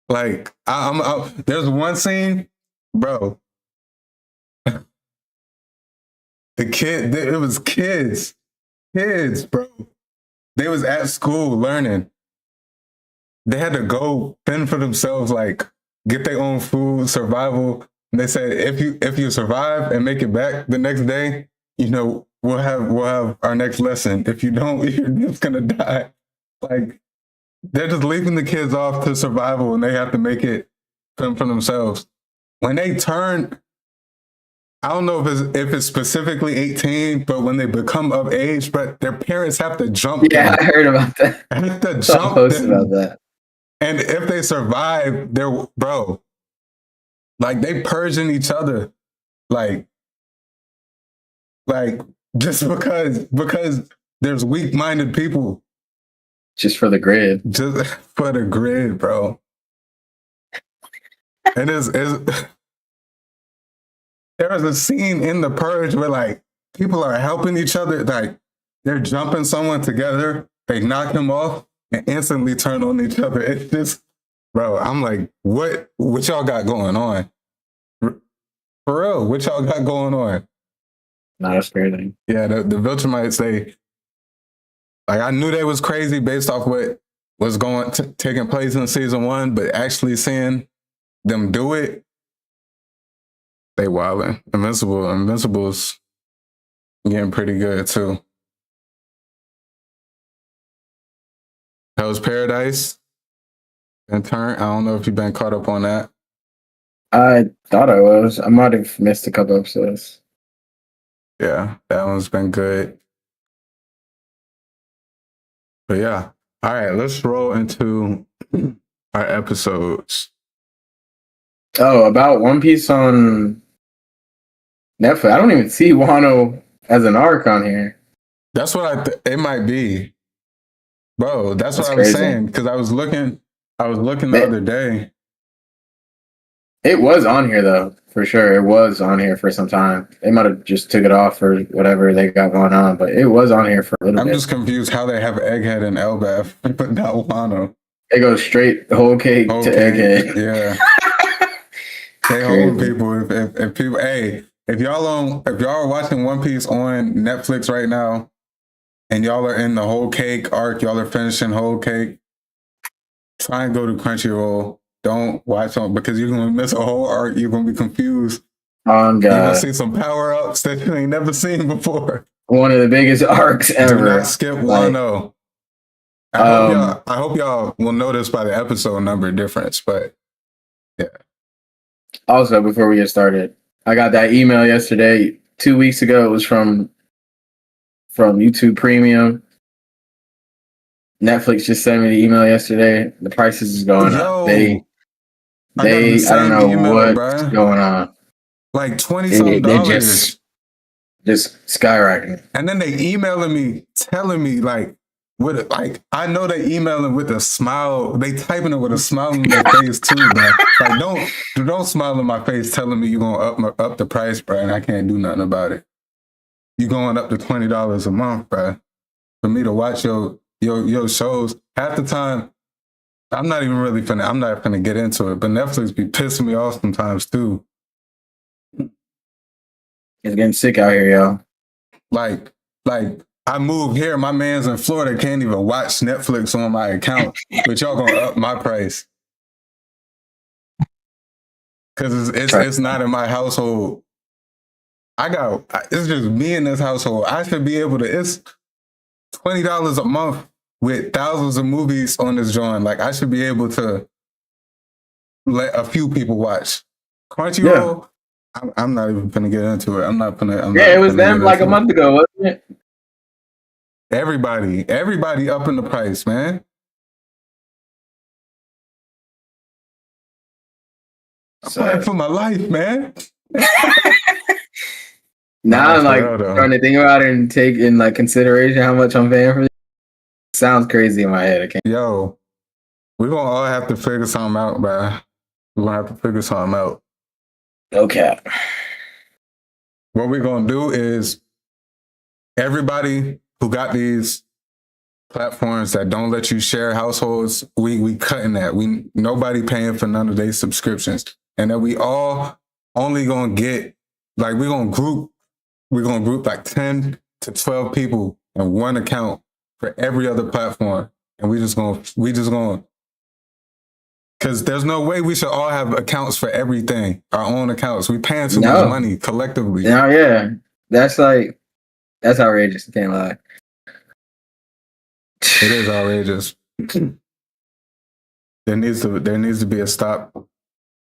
Like I'm there's one scene, bro. It was kids, bro. They was at school learning. They had to go fend for themselves, like get their own food, survival. And they said if you survive and make it back the next day, you know, we'll have our next lesson. If you don't, you're just gonna die. Like they're just leaving the kids off to survival, and they have to make it fend for themselves. When they turn, I don't know if it's specifically 18, but when they become of age, but their parents have to jump. Yeah, I heard about that. Have to jump them. About that. And if they survive, they're bro. Like they purging each other, like just because there's weak-minded people. Just for the grid. Just for the grid, bro. And there was a scene in The Purge where like people are helping each other, like they're jumping someone together, they knock them off and instantly turn on each other. It's just, bro, I'm like, what y'all got going on? For real, what y'all got going on? Not a scary thing. Yeah, the Viltrumites, like I knew they was crazy based off what was taking place in season 1, but actually seeing them do it, they wildin'. Invincible's getting pretty good too. Hell's Paradise and Turn. I don't know if you've been caught up on that. I thought I was. I might have missed a couple episodes. Yeah, that one's been good. But yeah, all right, let's roll into our episodes. Oh, about One Piece on Netflix. I don't even see Wano as an arc on here. That's what it might be, bro. That's what I was crazy. saying, because I was looking the other day. It was on here though, for sure. It was on here for some time. They might have just took it off for whatever they got going on, but it was on here for a little bit. I'm just confused how they have Egghead and Elbaph, but not Wano. It goes straight whole cake to Egghead. Yeah. They hold people. If people, hey, if y'all are watching One Piece on Netflix right now, and y'all are in the Whole Cake arc, y'all are finishing Whole Cake, try and go to Crunchyroll. Don't watch on, because you're gonna miss a whole arc. You're gonna be confused. Oh God! You're gonna see some power ups that you ain't never seen before. One of the biggest arcs ever. Do not skip Wano. I hope y'all will notice by the episode number difference, but yeah. Also, before we get started, I got that email yesterday. 2 weeks ago, it was from YouTube Premium. Netflix just sent me the email yesterday. The prices is going up. I don't know what's going on. Like $20 They just skyrocketing. And then they emailing me, telling me like, I know they emailing with a smile. They typing it with a smile on their face too, bro. Like don't smile in my face telling me you're gonna up the price, bro, and I can't do nothing about it. You going up to $20 a month, bro, for me to watch your shows. Half the time, I'm not finna get into it, but Netflix be pissing me off sometimes too. It's getting sick out here, y'all. Like I moved here, my man's in Florida can't even watch Netflix on my account, but y'all gonna up my price. Cause it's not in my household. It's just me in this household. I should be able to, it's $20 a month with thousands of movies on this joint. Like I should be able to let a few people watch. Crunchyroll, I'm not even gonna get into it. I'm not Yeah, not it was finna them get like a into it. month ago, wasn't it? Everybody up in the price, man. I'm fighting for my life, man. Now I'm for like real, though. trying to think about it and take in like consideration how much I'm paying for this. Sounds crazy in my head. I can't. Yo, we're gonna all have to figure something out, bro. We're gonna have to figure something out. Okay. What we're gonna do is everybody who got these platforms that don't let you share households, we cutting that. Nobody paying for none of their subscriptions. And then we all only gonna get like we're gonna group like 10 to 12 people in one account for every other platform. And we just gonna because there's no way we should all have accounts for everything, our own accounts. We paying too much money collectively. No, yeah. That's outrageous. I can't lie. It is outrageous. There needs to be a stop.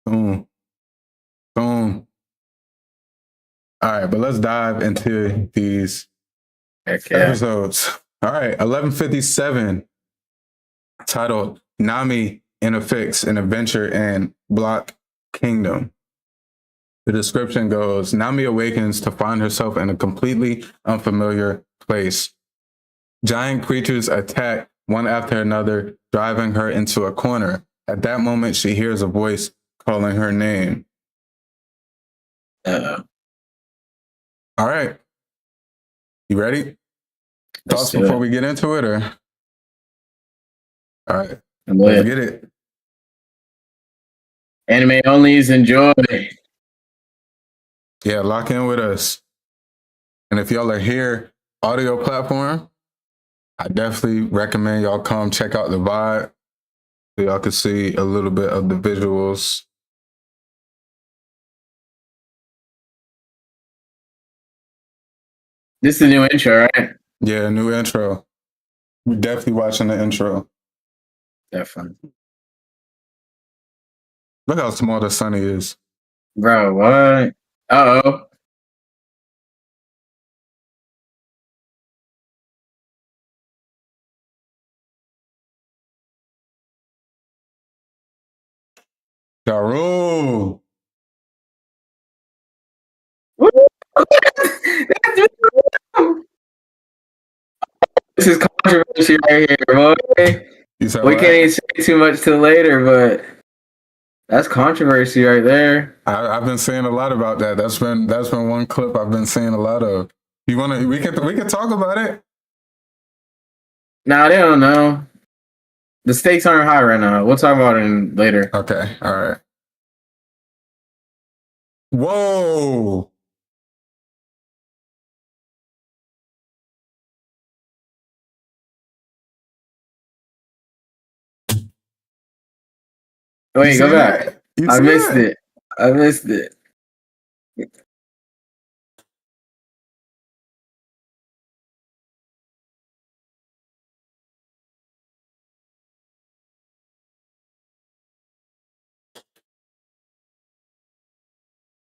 Boom. All right, but let's dive into these episodes. All right, 1157, titled Nami in a Fix, an Adventure in Block Kingdom. The description goes, Nami awakens to find herself in a completely unfamiliar place. Giant creatures attack one after another, driving her into a corner. At that moment, she hears a voice calling her name. Uh-oh. All right. You ready? Thoughts before we get into it, or? All right. Let's get it. Anime onlys, enjoy. Yeah, lock in with us. And if y'all are here, audio platform, I definitely recommend y'all come check out the vibe so y'all can see a little bit of the visuals. This is the new intro, right? Yeah, new intro. We're definitely watching the intro. Definitely. Look how small the Sunny is. Bro, what? Uh-oh. Daru. This is controversy right here, boy. We can't even say too much till later, but that's controversy right there. I've been saying a lot about that. That's been one clip I've been saying a lot of. You wanna? We can talk about it. Nah, they don't know. The stakes aren't high right now. We'll talk about it later. Okay. All right. Whoa. Wait, go back. I missed it. I missed it.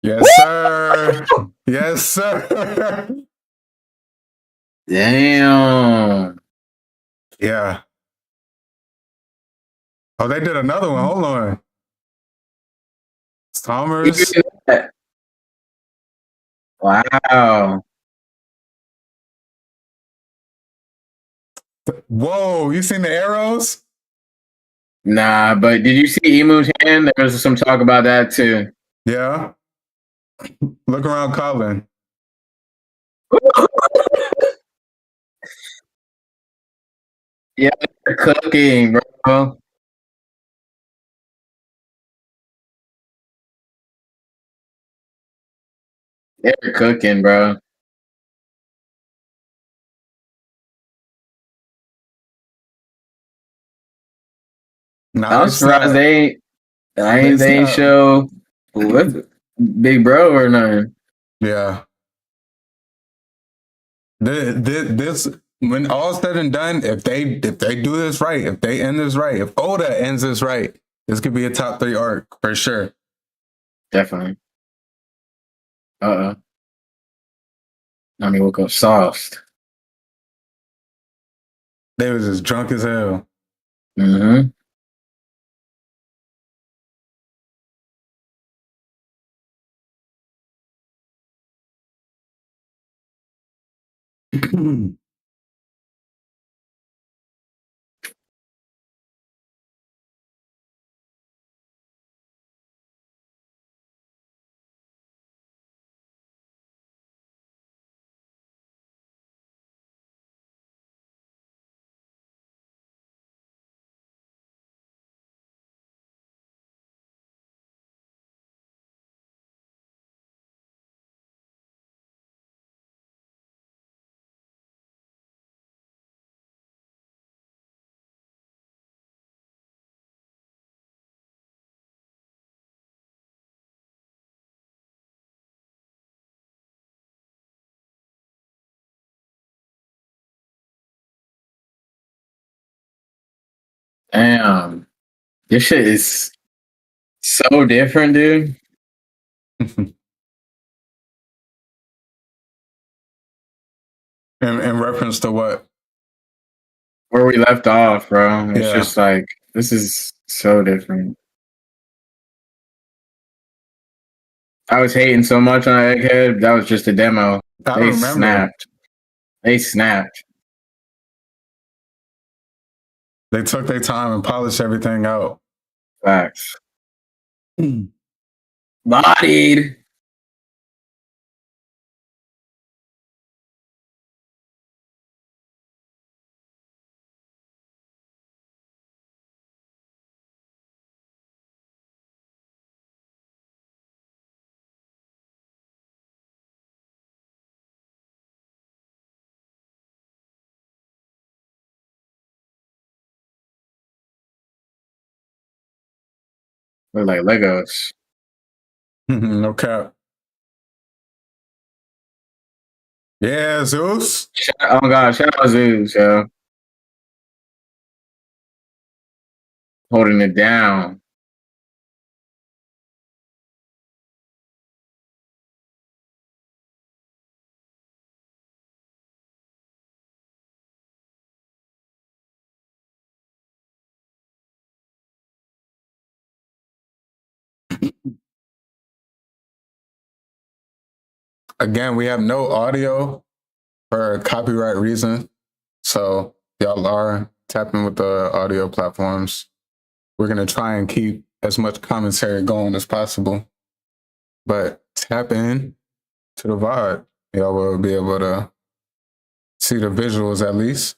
Yes, sir. Yes, sir. Damn. Yeah. Oh, they did another one. Hold on. Summers. Wow. Whoa, you seen the arrows? Nah, but did you see Emu's hand? There was some talk about that too. Yeah. Look around Colin. Yeah, they're cooking, bro. They're cooking, bro. I'm surprised they ain't show Big Bro or nothing. Yeah. This when all's said and done, if they do this right, if they end this right, if Oda ends this right, this could be a top 3 arc for sure. Definitely. Uh-uh. Nami woke up sauced. They was as drunk as hell. Mm-hmm. Damn. This shit is so different, dude. in reference to what? Where we left off, bro. It's Yeah. just like, this is so different. I was hating so much on Egghead. That was just a demo. I They remember. snapped. They snapped. They took their time and polished everything out. Facts. Bodied. Look like Legos. No cap. Yeah, Zeus. Oh my god, shout out Zeus, yo. Holding it down. Again, we have no audio for copyright reason. So y'all are tapping with the audio platforms. We're going to try and keep as much commentary going as possible. But tap in to the VOD. Y'all will be able to see the visuals at least.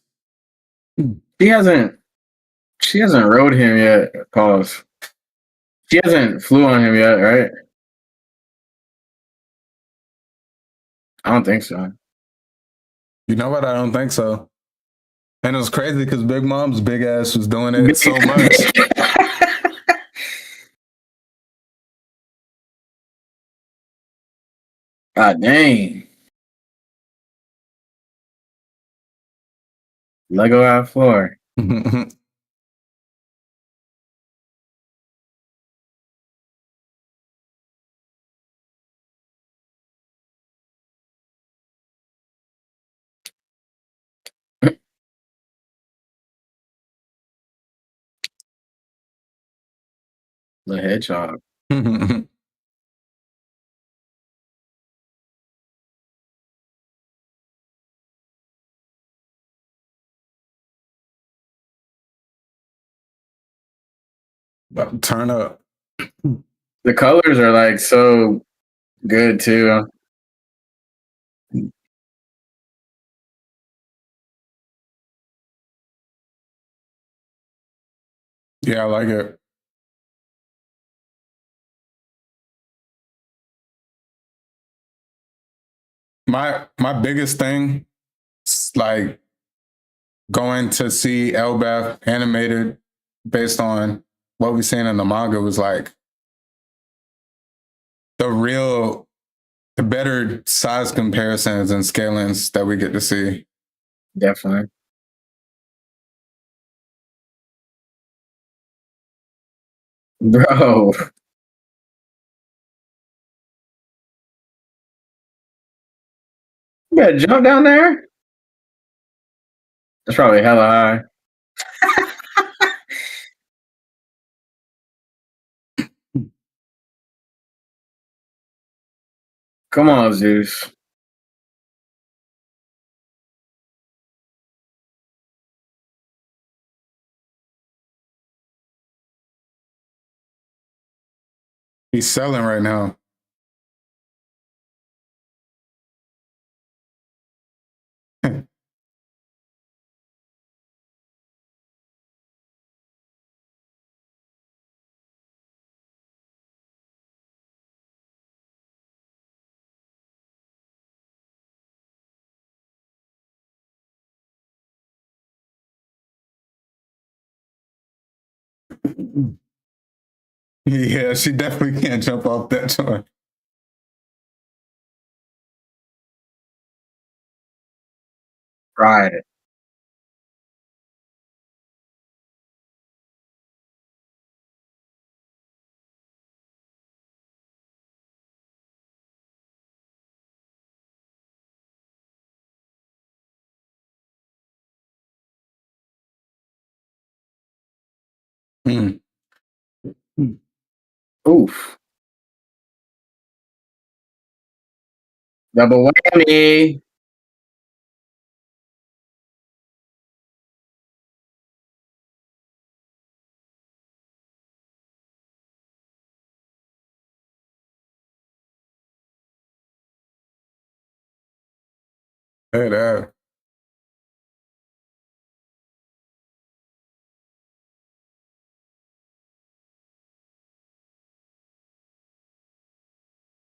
She hasn't rode him yet, pause. She hasn't flew on him yet, right? I don't think so. You know what? I don't think so. And it was crazy because Big Mom's big ass was doing it so much. God dang. Lego out floor. The hedgehog. About to turn up. The colors are like so good too. Yeah, I like it. My biggest thing, like going to see Elbaph animated based on what we've seen in the manga, was like the better size comparisons and scalings that we get to see. Definitely. Bro. You gotta jump down there. That's probably hella high. Come on, Zeus. He's selling right now. Yeah, she definitely can't jump off that joint. Right. Mm. Oof. Double whammy. Hey, that.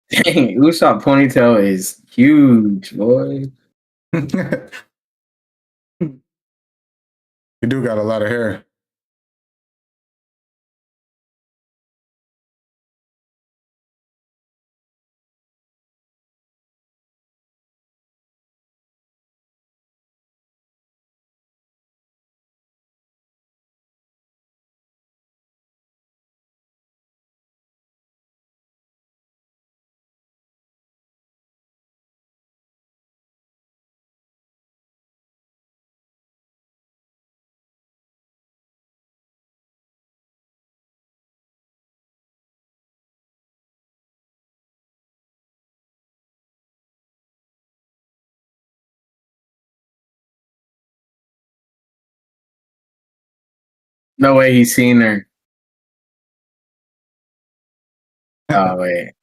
Dang, Usopp ponytail is huge, boy. You do got a lot of hair. No way he's seen her. Oh wait.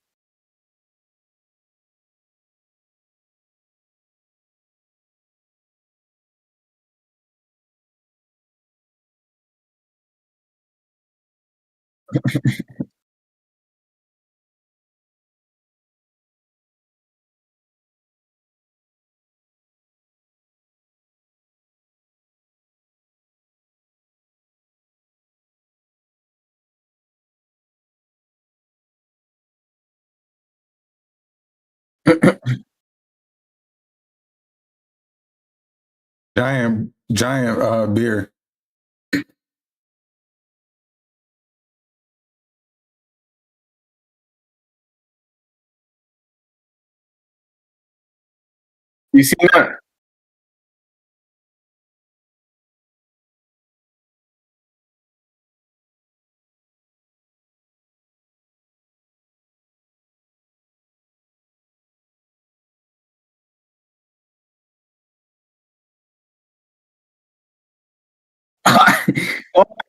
Giant beer. You seen that?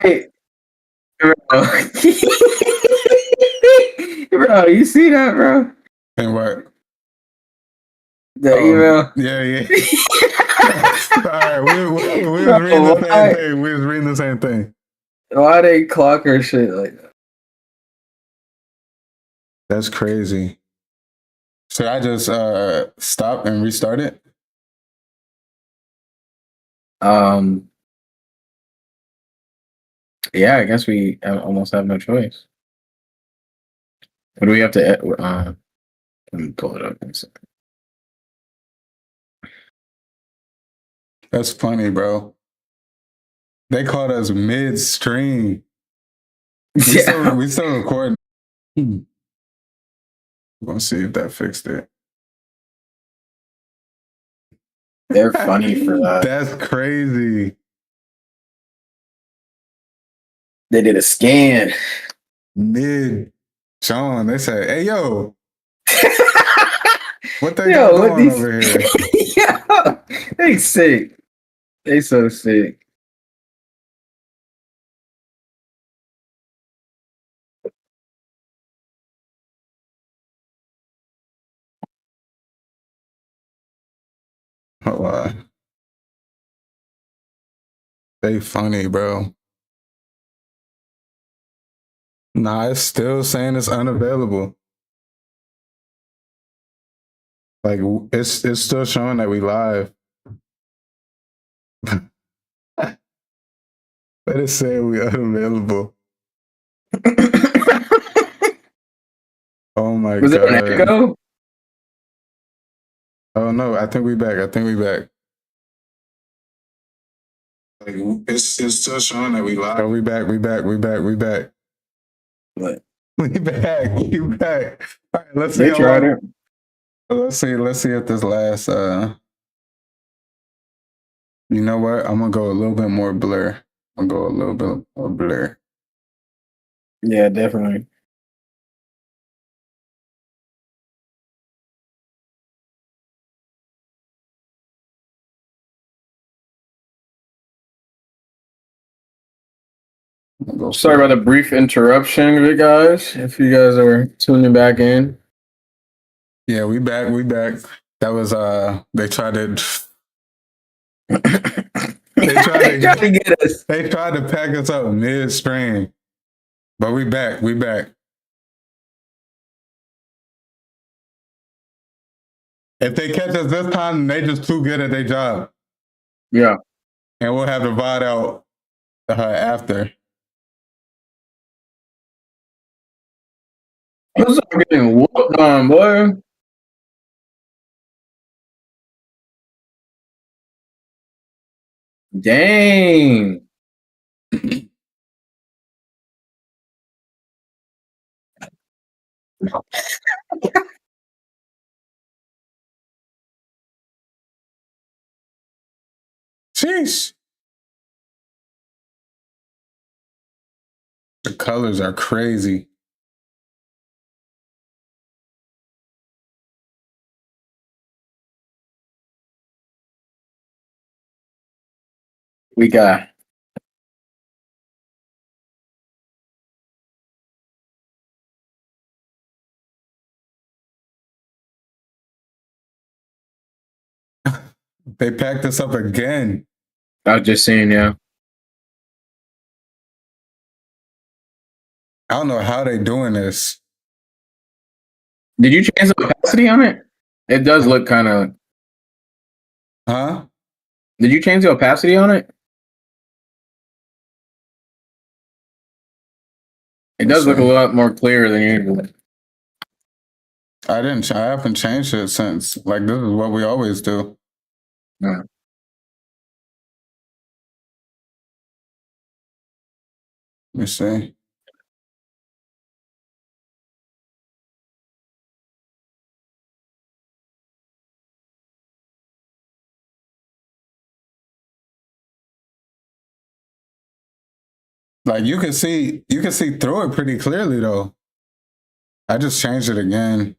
Wait, bro. Bro, you see that, bro? And what? The email. Yeah, yeah. All right, we was Bro, reading the same why? thing. We was reading the same thing. Why they clock her shit like that? That's crazy. Should I just stop and restart it? Yeah, I guess we almost have no choice. What do we have to? Let me pull it up. That's funny, bro. They called us midstream. Yeah. We still recording. We'll see if that fixed it. They're funny for that. That's crazy. They did a scan. Mid John, they say, "Hey yo, what they Yo, got what going these? over here?" Yo, they sick. They so sick. Oh, they funny, bro. Nah, it's still saying it's unavailable. Like it's still showing that we live. But it's saying we unavailable. Oh my Was it an god. echo? Oh no, I think we back. Like it's still showing that we live. Oh, we back. What? We back. You back. All right, let's see They how tried long. it. Let's see if this lasts. You know what? I'm gonna go a little bit more blur. I'm gonna go a little bit more blur. Yeah, definitely. Sorry about the brief interruption, guys. If you guys are tuning back in. Yeah, we back. That was they tried to They tried to get us. they tried to pack us up midstream. But we back. If they catch us this time, they just too good at their job. Yeah. And we'll have the VOD out after. Who's getting whooped on, boy? Dang. Sheesh. The colors are crazy. We got. They packed us up again. I was just saying, yeah. I don't know how they doing this. Did you change the opacity on it? It does look kind of. Huh? Did you change the opacity on it? It does look a lot more clear than usual. I haven't changed it since. Like, this is what we always do. Yeah. Let me see. Like you can see through it pretty clearly though. I just changed it again.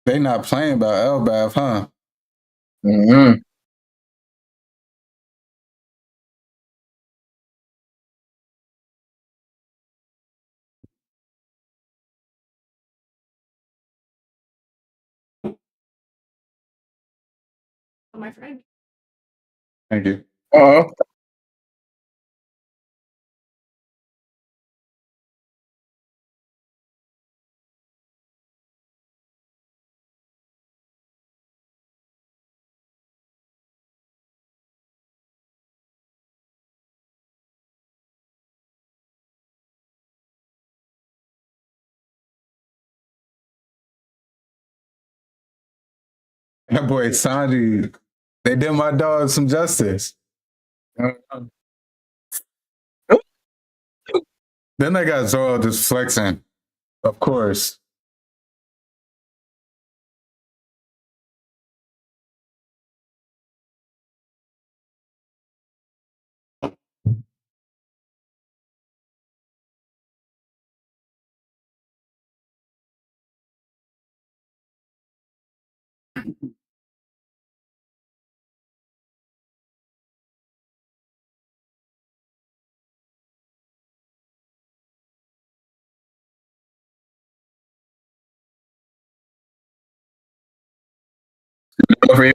They not playing about Elbaph, huh? Mm-hmm. My friend. Thank you. Oh. that boy Sanji. They did my dog some justice. Then they got Zoro just flexing. Of course. Go for you.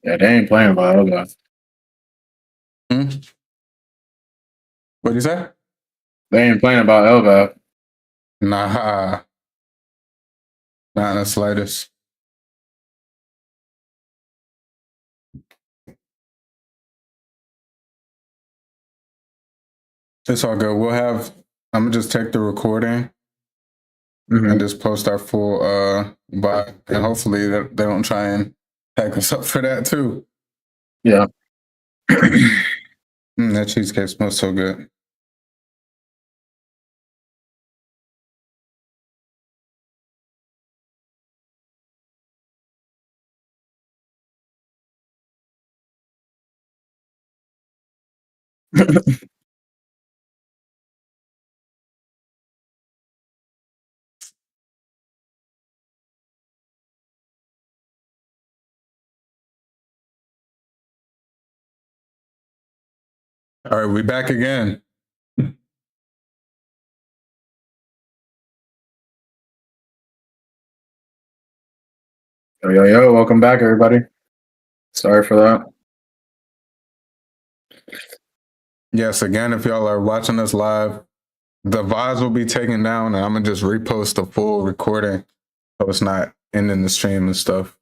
Yeah, they ain't playing about Elbaph. Hmm? What'd you say? They ain't playing about Elbaph. Nah. Not in the slightest. It's all good. I'm gonna just take the recording and just post our full vibe. And hopefully they don't try and hack us up for that too. Yeah. That cheesecake smells so good. All right, we back again. Yo, welcome back, everybody. Sorry for that. Yes, again, if y'all are watching us live, the VODs will be taken down and I'm gonna just repost the full recording so it's not ending the stream and stuff.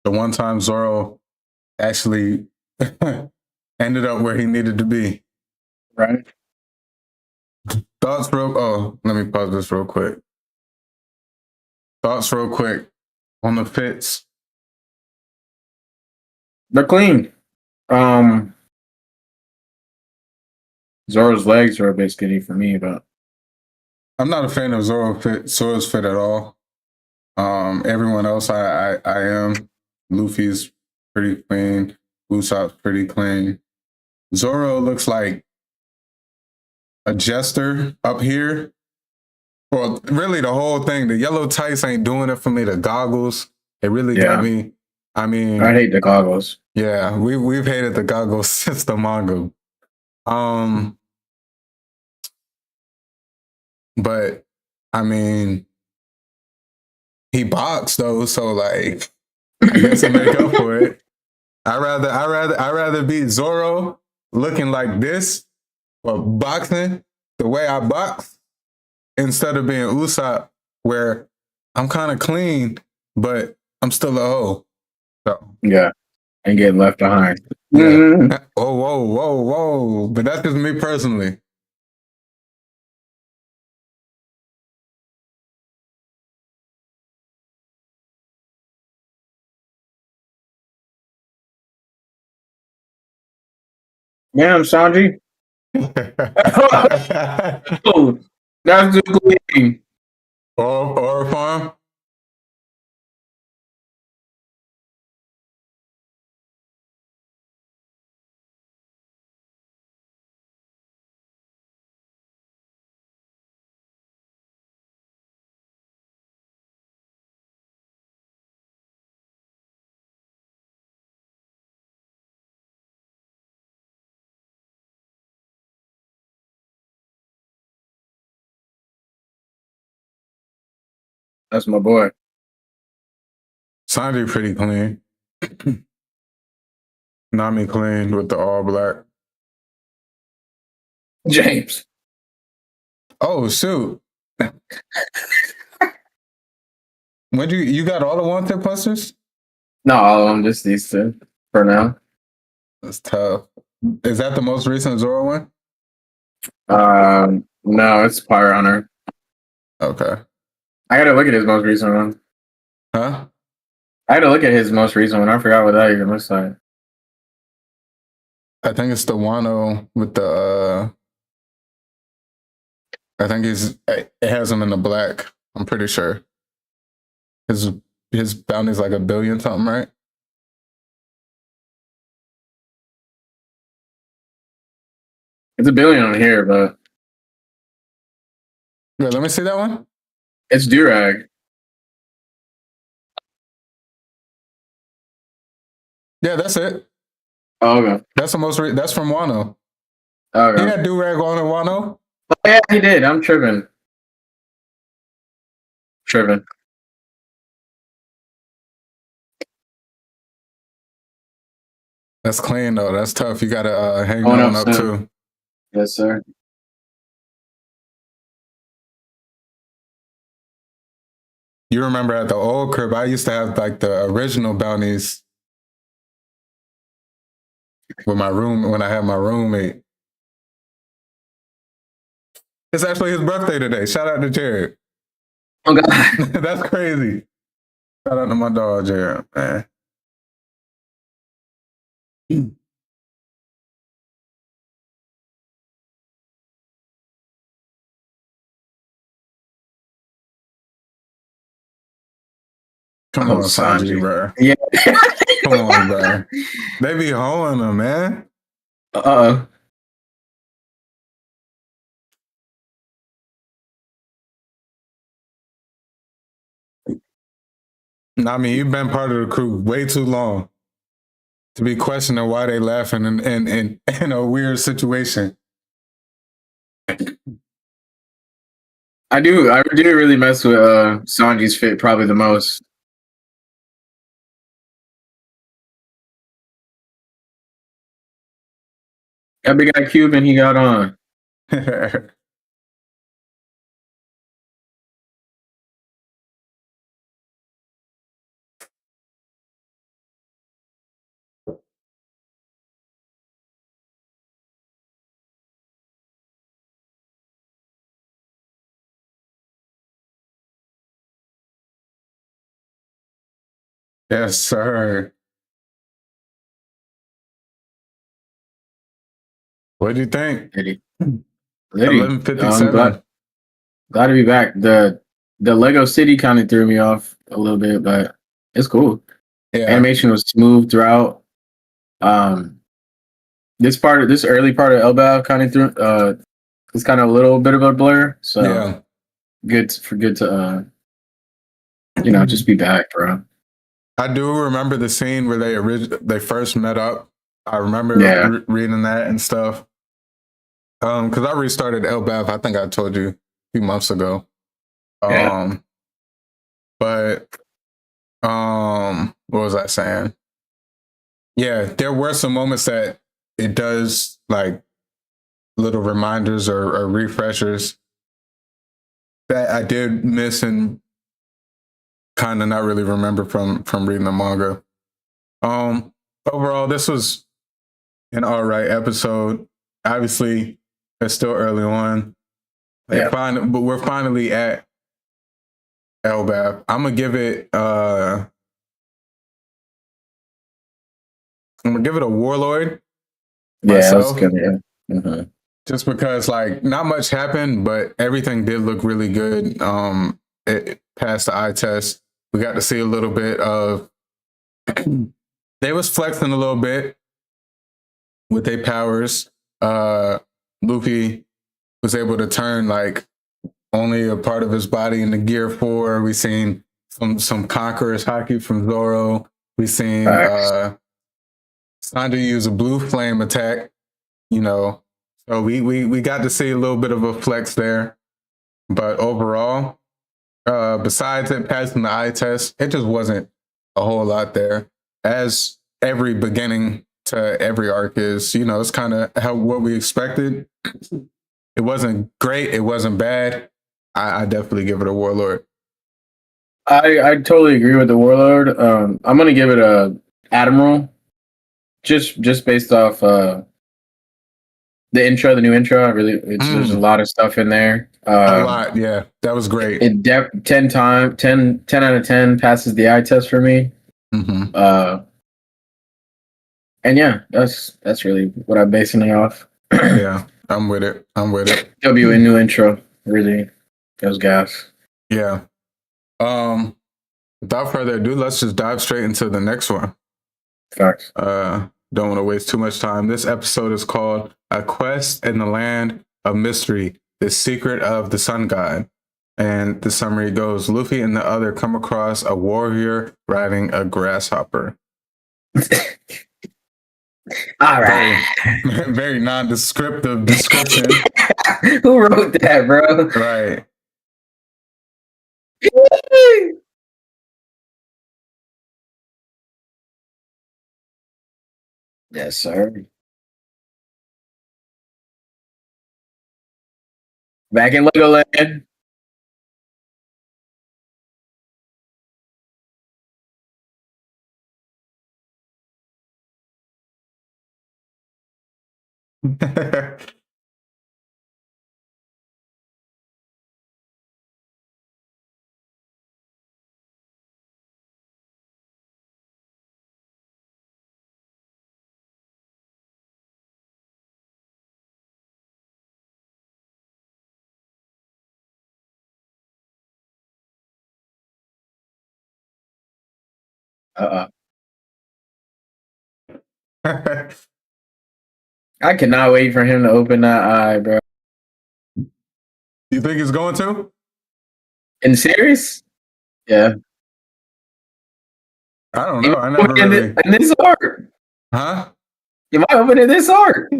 The one time Zoro actually ended up where he needed to be. Right. Thoughts let me pause this real quick. Thoughts real quick on the fits. They're clean. Zoro's legs are a bit skinny for me, but I'm not a fan of Zoro's fit at all. Everyone else I am. Luffy's pretty clean. Usopp's pretty clean. Zoro looks like a jester up here. Well, really the whole thing. The yellow tights ain't doing it for me. The goggles, it really got me. I mean, I hate the goggles. Yeah, we've hated the goggles since the manga. But I mean, he boxed though, so like I guess I make up for it. I rather beat Zoro looking like this or boxing the way I box instead of being Usopp where I'm kind of clean, but I'm still a hoe. So Yeah, and get left behind. yeah. Oh, whoa. But that's just me personally. Damn, Sanji. Oh, that's too clean. or farm. That's my boy. Sanji pretty clean. Nami clean with the all black. James. Oh shoot! When you got all the wanted posters? No, all of them, just these two for now. That's tough. Is that the most recent Zoro one? No, it's Pyre Hunter. Okay. I gotta look at his most recent one. Huh? I gotta look at his most recent one. I forgot what that even looks like. I think it's the Wano with the. I think it has him in the black. I'm pretty sure. His bounty's like 1 billion something, right? It's 1 billion on here, but Yeah, let me see that one. it's Durag. Yeah, that's it. Oh, okay. That's the most. That's from Wano. Okay. He had do-rag on in Wano. Oh, yeah, he did. I'm tripping. That's clean though. That's tough. You gotta hang Going that up one up soon. too. Yes, sir. You remember at the old crib, I used to have like the original bounties with my room when I had my roommate. It's actually his birthday today. Shout out to Jared. Oh, God. That's crazy. Shout out to my dog, Jared, man. Come on, Sanji, bro. Yeah. Come on, bro. They be hoeing him, man. Uh-oh. I mean, you've been part of the crew way too long to be questioning why they laughing in a weird situation. I do really mess with Sanji's fit probably the most. That big guy Cuban he got on. Yes, sir. What do you think? Liddy. 11:57. Glad to be back. The Lego City kind of threw me off a little bit, but it's cool. Yeah. Animation was smooth throughout. This early part of Elbaph kind of threw. It's kind of a little bit of a blur. So Yeah. good to just be back, bro. I do remember the scene where they first met up. I remember reading that and stuff. Because I restarted Elbaph, I think I told you a few months ago. But what was I saying? Yeah, there were some moments that it does like little reminders or refreshers that I did miss and kind of not really remember from reading the manga. Overall, this was an all right episode. Obviously, it's still early on. But we're finally at Elbaph. I'm gonna give it a Warlord. Yeah, myself. that's good. Yeah. Mm-hmm. Just because like not much happened, but everything did look really good. It passed the eye test. We got to see a little bit of they was flexing a little bit with their powers. Luffy was able to turn like only a part of his body into Gear 4. We seen some Conqueror's Haki from Zoro. We seen Sanji use a blue flame attack, So we got to see a little bit of a flex there. But overall, Besides it passing the eye test, it just wasn't a whole lot there. As every beginning to every arc is, it's kind of how what we expected. It wasn't great. It wasn't bad. I definitely give it a Warlord. I totally agree with the Warlord. I'm gonna give it a Admiral, just based off the new intro. There's a lot of stuff in there. A lot, yeah, that was great. 10 out of 10 passes the eye test for me. Mm-hmm. And yeah, that's really what I'm basing it off. Yeah, I'm with it. W new intro really goes gas. Yeah. Without further ado, let's just dive straight into the next one. Facts. Don't want to waste too much time. This episode is called A Quest in the Land of Mystery, The Secret of the Sun God. And the summary goes, Luffy and the other come across a warrior riding a grasshopper. All right. Very non-descriptive description. Who wrote that, bro? Right. Yes, sir. Back in Legoland. I cannot wait for him to open that eye, bro. You think he's going to? In series? Yeah. I don't know. I never really... In this art. Huh? You might open in this art.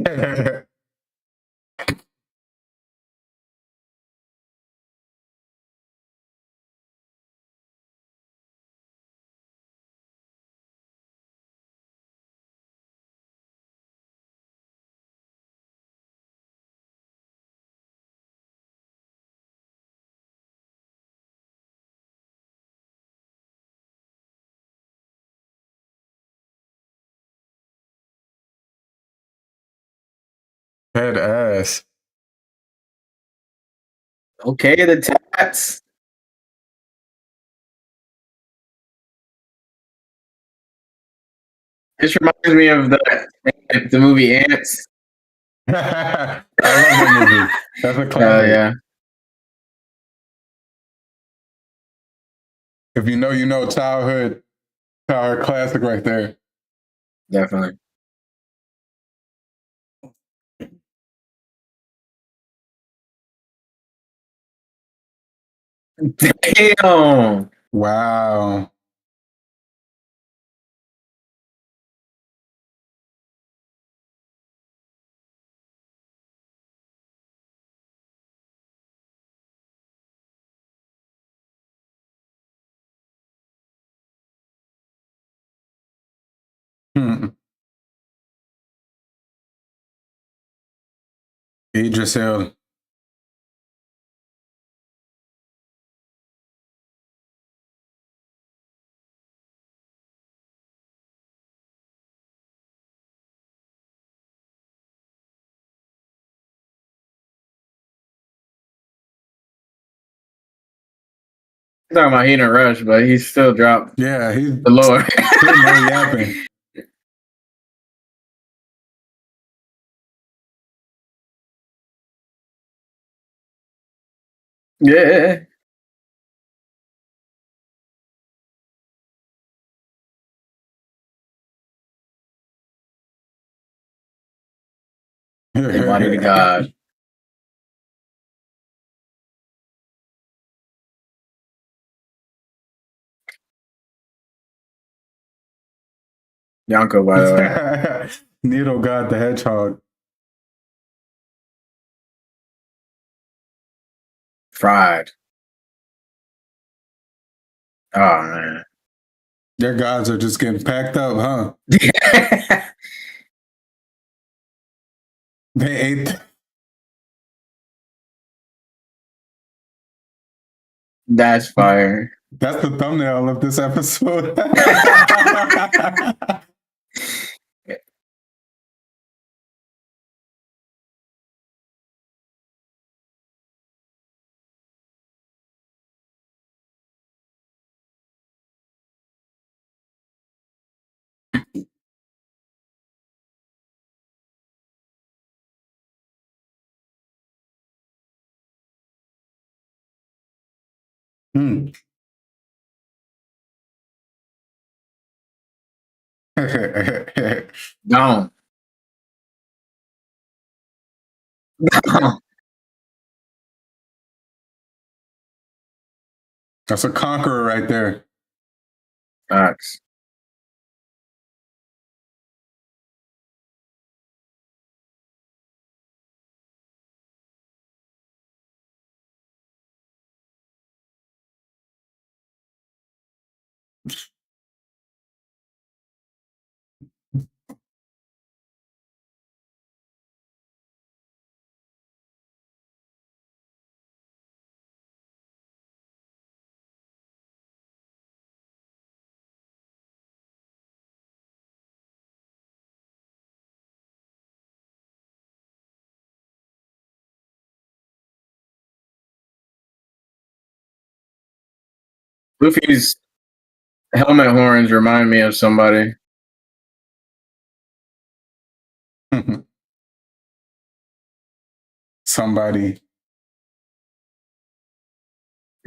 Head ass. Okay, the tats. This reminds me of the movie Ants. I love that movie. That's a classic. Yeah. If you know, childhood classic right there. Definitely. Damn. Wow. Idris Elba. Talking about he in a rush, but he still dropped. Yeah, he's the lower. still yapping. Yeah. Body to God. Yonko, by the way. Needle God the Hedgehog. Fried. Oh man. Their gods are just getting packed up, huh? They ate. That's fire. That's the thumbnail of this episode. Hmm. Gone. That's a conqueror right there. Facts. Luffy's helmet horns remind me of somebody. Somebody.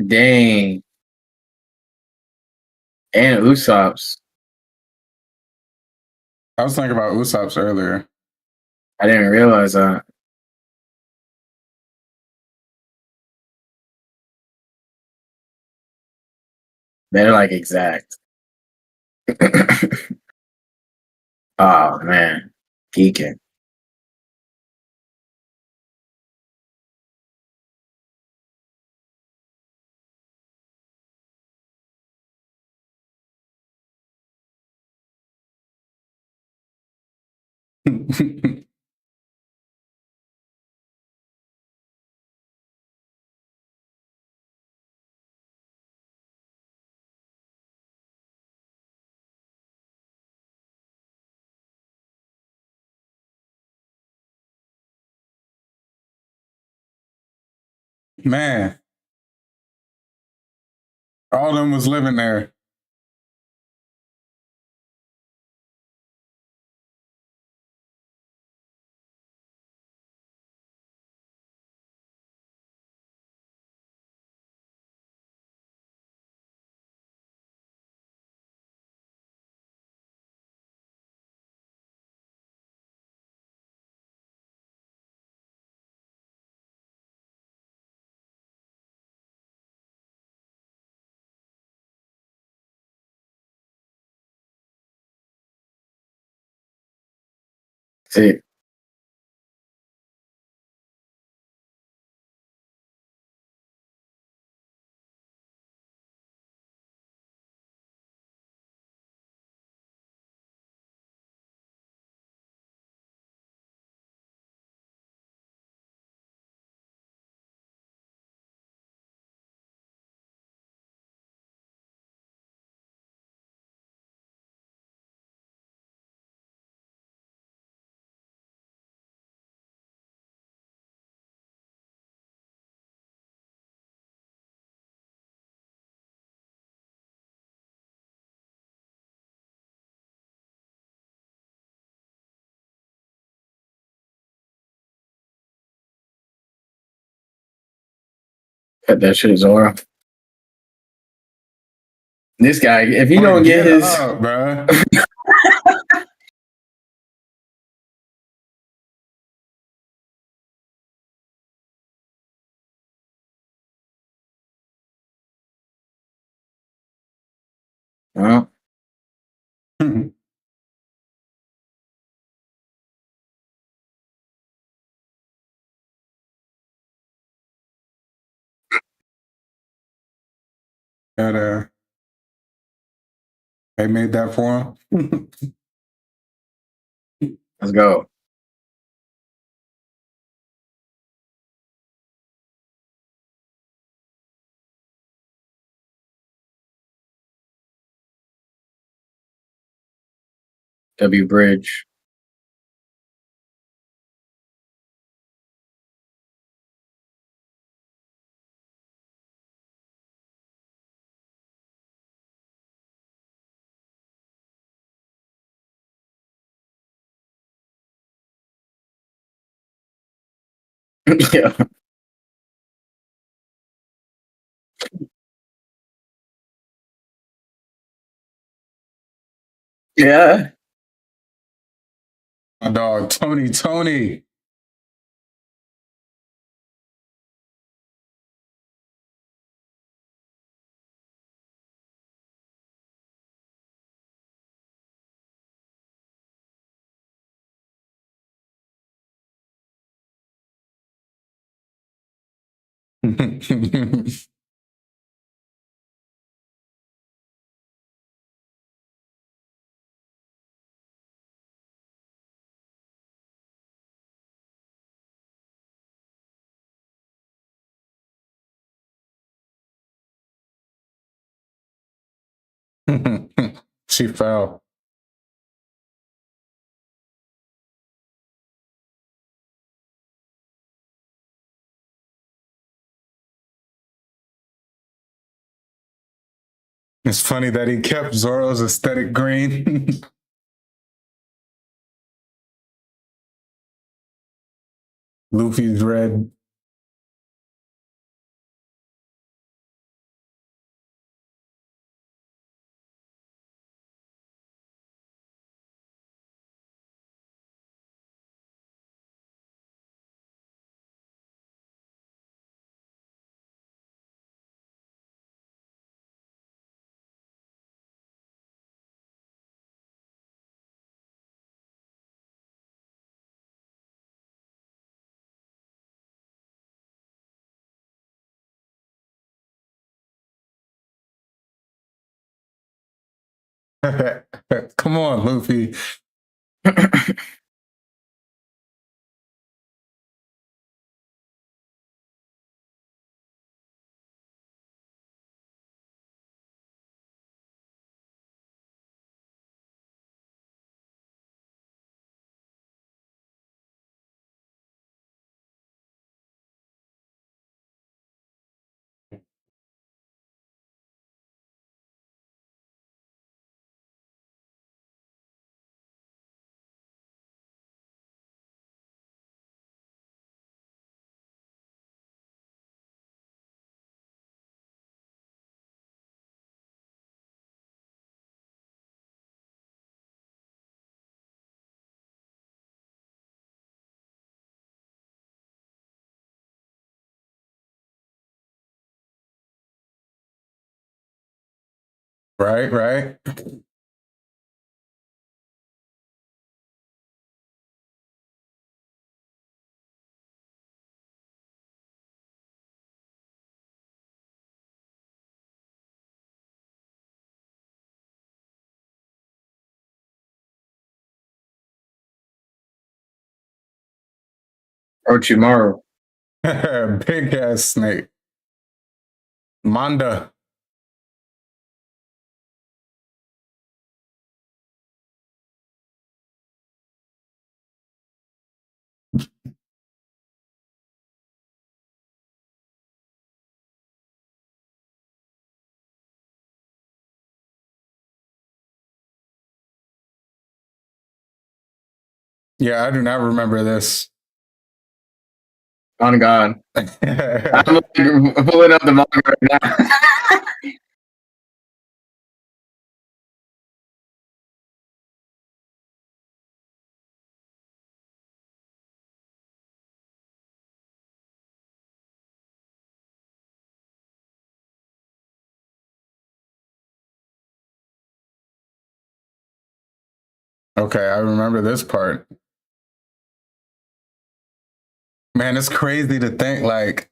Dang. And Usopp's. I was thinking about Usopp's earlier. I didn't realize that. They're like exact. Oh man. Geeking. Man, all of them was living there. See, cut that shit, Zora. This guy, if he don't get his, up, bro. well, Got They made that for him. Let's go. W Bridge. Yeah. Yeah. My dog, Tony. She fell. It's funny that he kept Zoro's aesthetic green. Luffy's red. Come on, Luffy. Right. Orochimaru. Big ass snake. Manda. Yeah, I do not remember this. On God. I'm pulling up the manga right now. Okay, I remember this part. Man, it's crazy to think like,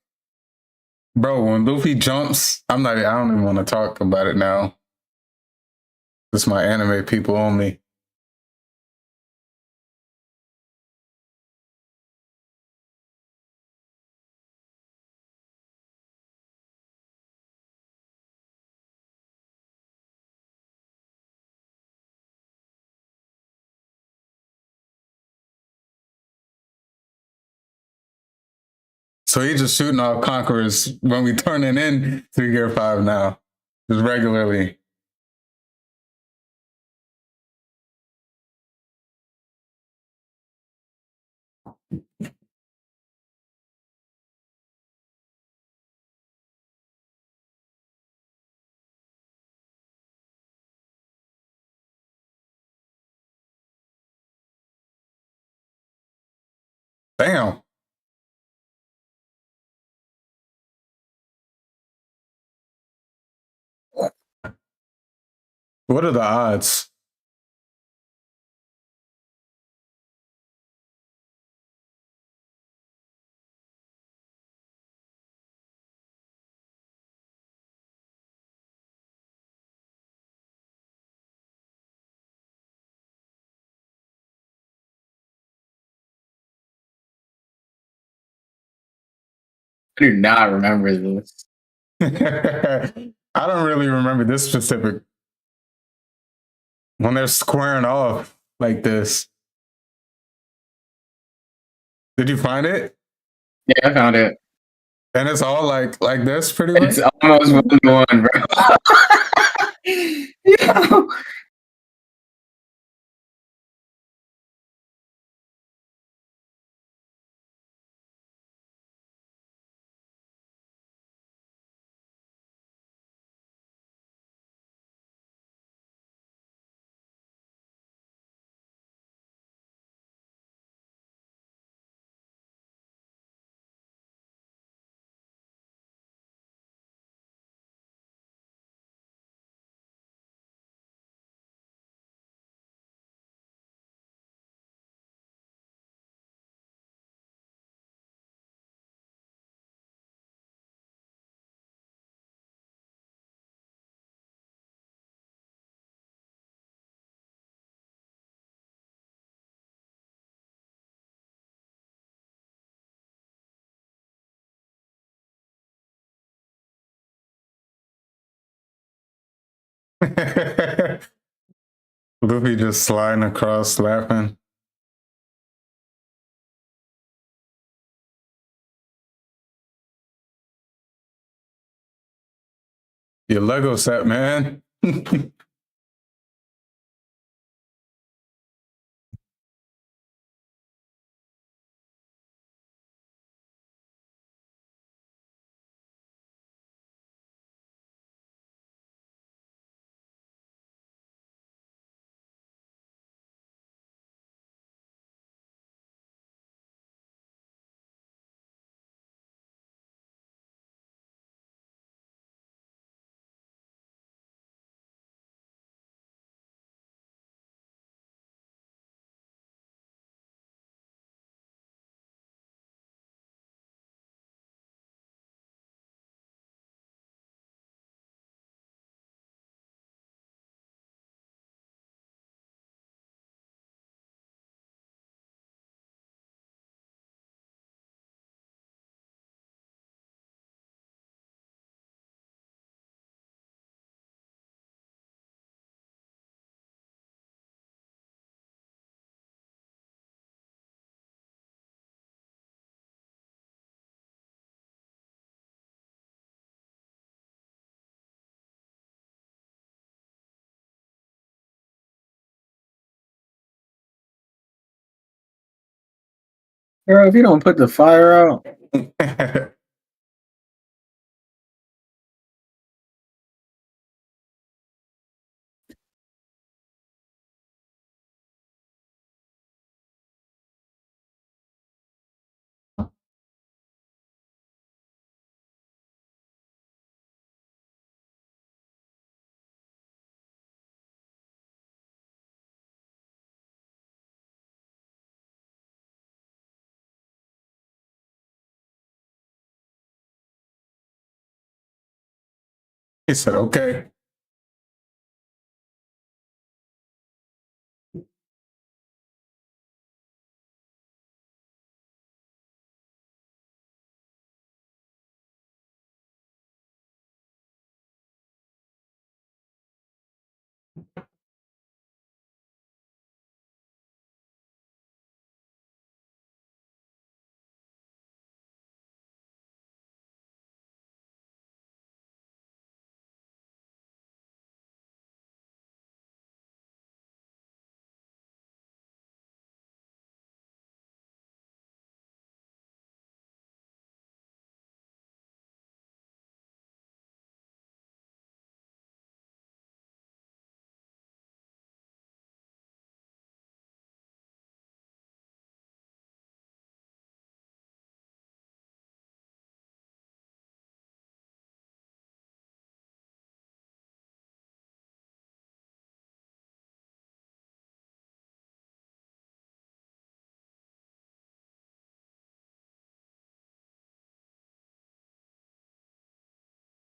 bro, when Luffy jumps, I don't even want to talk about it now. This is my anime people only. So he's just shooting off conquerors when we turning in to Gear 5 now. Just regularly. Damn. What are the odds? I do not remember this. I don't really remember this specific. When they're squaring off like this. Did you find it? Yeah, I found it. And it's all like this pretty much? It's almost 1-1, bro. Yo. Luffy just sliding across laughing. Your Lego set, man. Bro, if you don't put the fire out. He said, okay.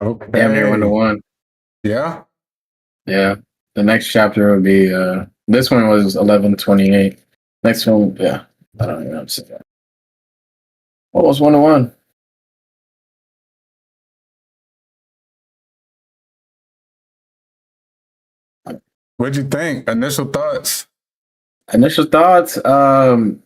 Okay. Damn near 1-1. Yeah. Yeah. The next chapter would be this one was 11:28. Next one, yeah. I don't even know what to say that. What was 1-1? What'd you think? Initial thoughts? Initial thoughts. W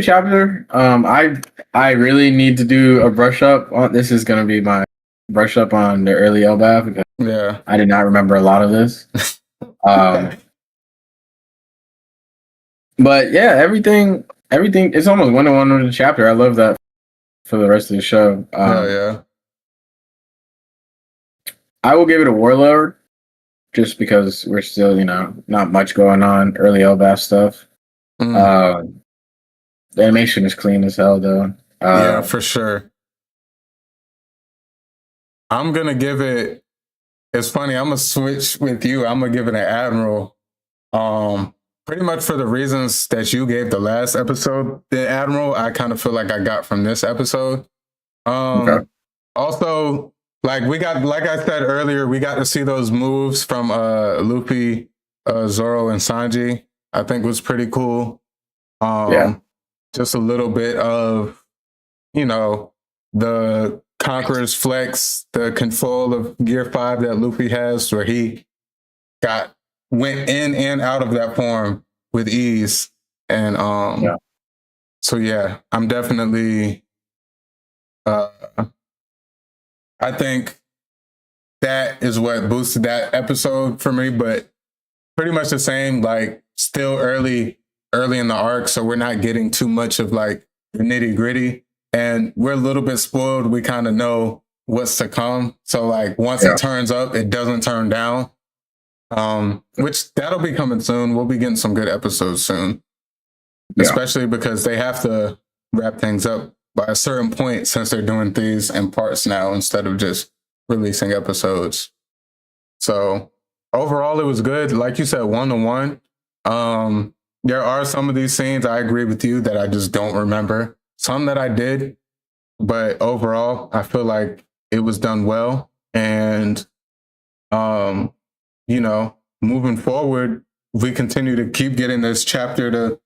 chapter. I really need to do a brush up on this. Is gonna be my brush up on the early Elbaph because Yeah. I did not remember a lot of this. But yeah, everything. It's almost 1-1 with the chapter. I love that for the rest of the show. Yeah. I will give it a Warlord, just because we're still, not much going on. Early Elbaph stuff. The animation is clean as hell, though. Yeah, for sure. I'm gonna give it. It's funny. I'm gonna switch with you. I'm gonna give it an Admiral. Pretty much for the reasons that you gave the last episode. The Admiral, I kind of feel like I got from this episode. Okay. Also, like I said earlier, we got to see those moves from Luffy, Zoro, and Sanji. I think was pretty cool. Just a little bit of, the Conqueror's Flex, the control of Gear 5 that Luffy has, where he went in and out of that form with ease. And so yeah, I'm definitely I think that is what boosted that episode for me, but pretty much the same, like still early in the arc, so we're not getting too much of like the nitty-gritty, and we're a little bit spoiled. We kind of know what's to come, so like once it turns up, it doesn't turn down. Which that'll be coming soon. We'll be getting some good episodes soon, especially because they have to wrap things up by a certain point since they're doing these in parts now instead of just releasing episodes. So overall, it was good. Like you said, 1-1. There are some of these scenes I agree with you that I just don't remember. Some that I did, but overall, I feel like it was done well. And moving forward, we continue to keep getting this chapter to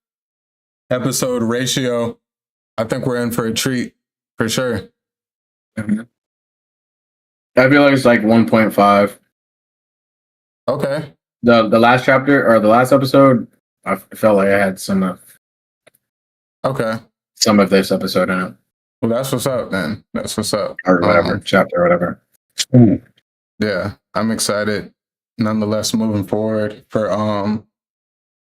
episode ratio. I think we're in for a treat for sure. Mm-hmm. I feel like it's like 1.5. Okay. The last chapter or the last episode, I felt like I had some of this episode in it. Well, that's what's up, then. That's what's up. Or whatever, chapter or whatever. Yeah, I'm excited. Nonetheless, moving forward for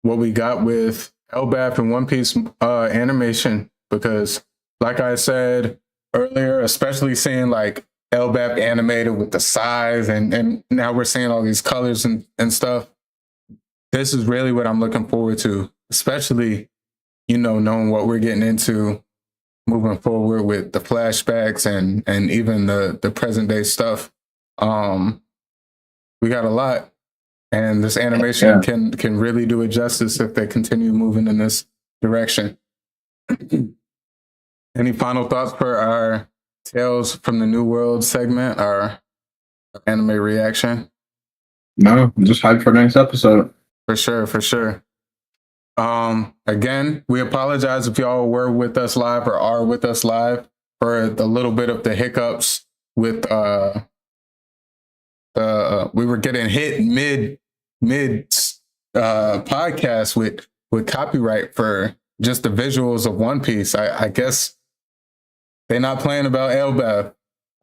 what we got with Elbaph and One Piece animation, because like I said earlier, especially seeing like Elbaph animated with the size and now we're seeing all these colors and stuff. This is really what I'm looking forward to, especially, knowing what we're getting into moving forward with the flashbacks and even the present day stuff. We got a lot, and this animation can really do it justice if they continue moving in this direction. Any final thoughts for our Tales from the New World segment, our anime reaction? No, I'm just hyped for the next episode. For sure. Again, we apologize if y'all were with us live or are with us live for the little bit of the hiccups with we were getting hit mid podcast with copyright for just the visuals of One Piece. I guess they're not playing about Elbaph.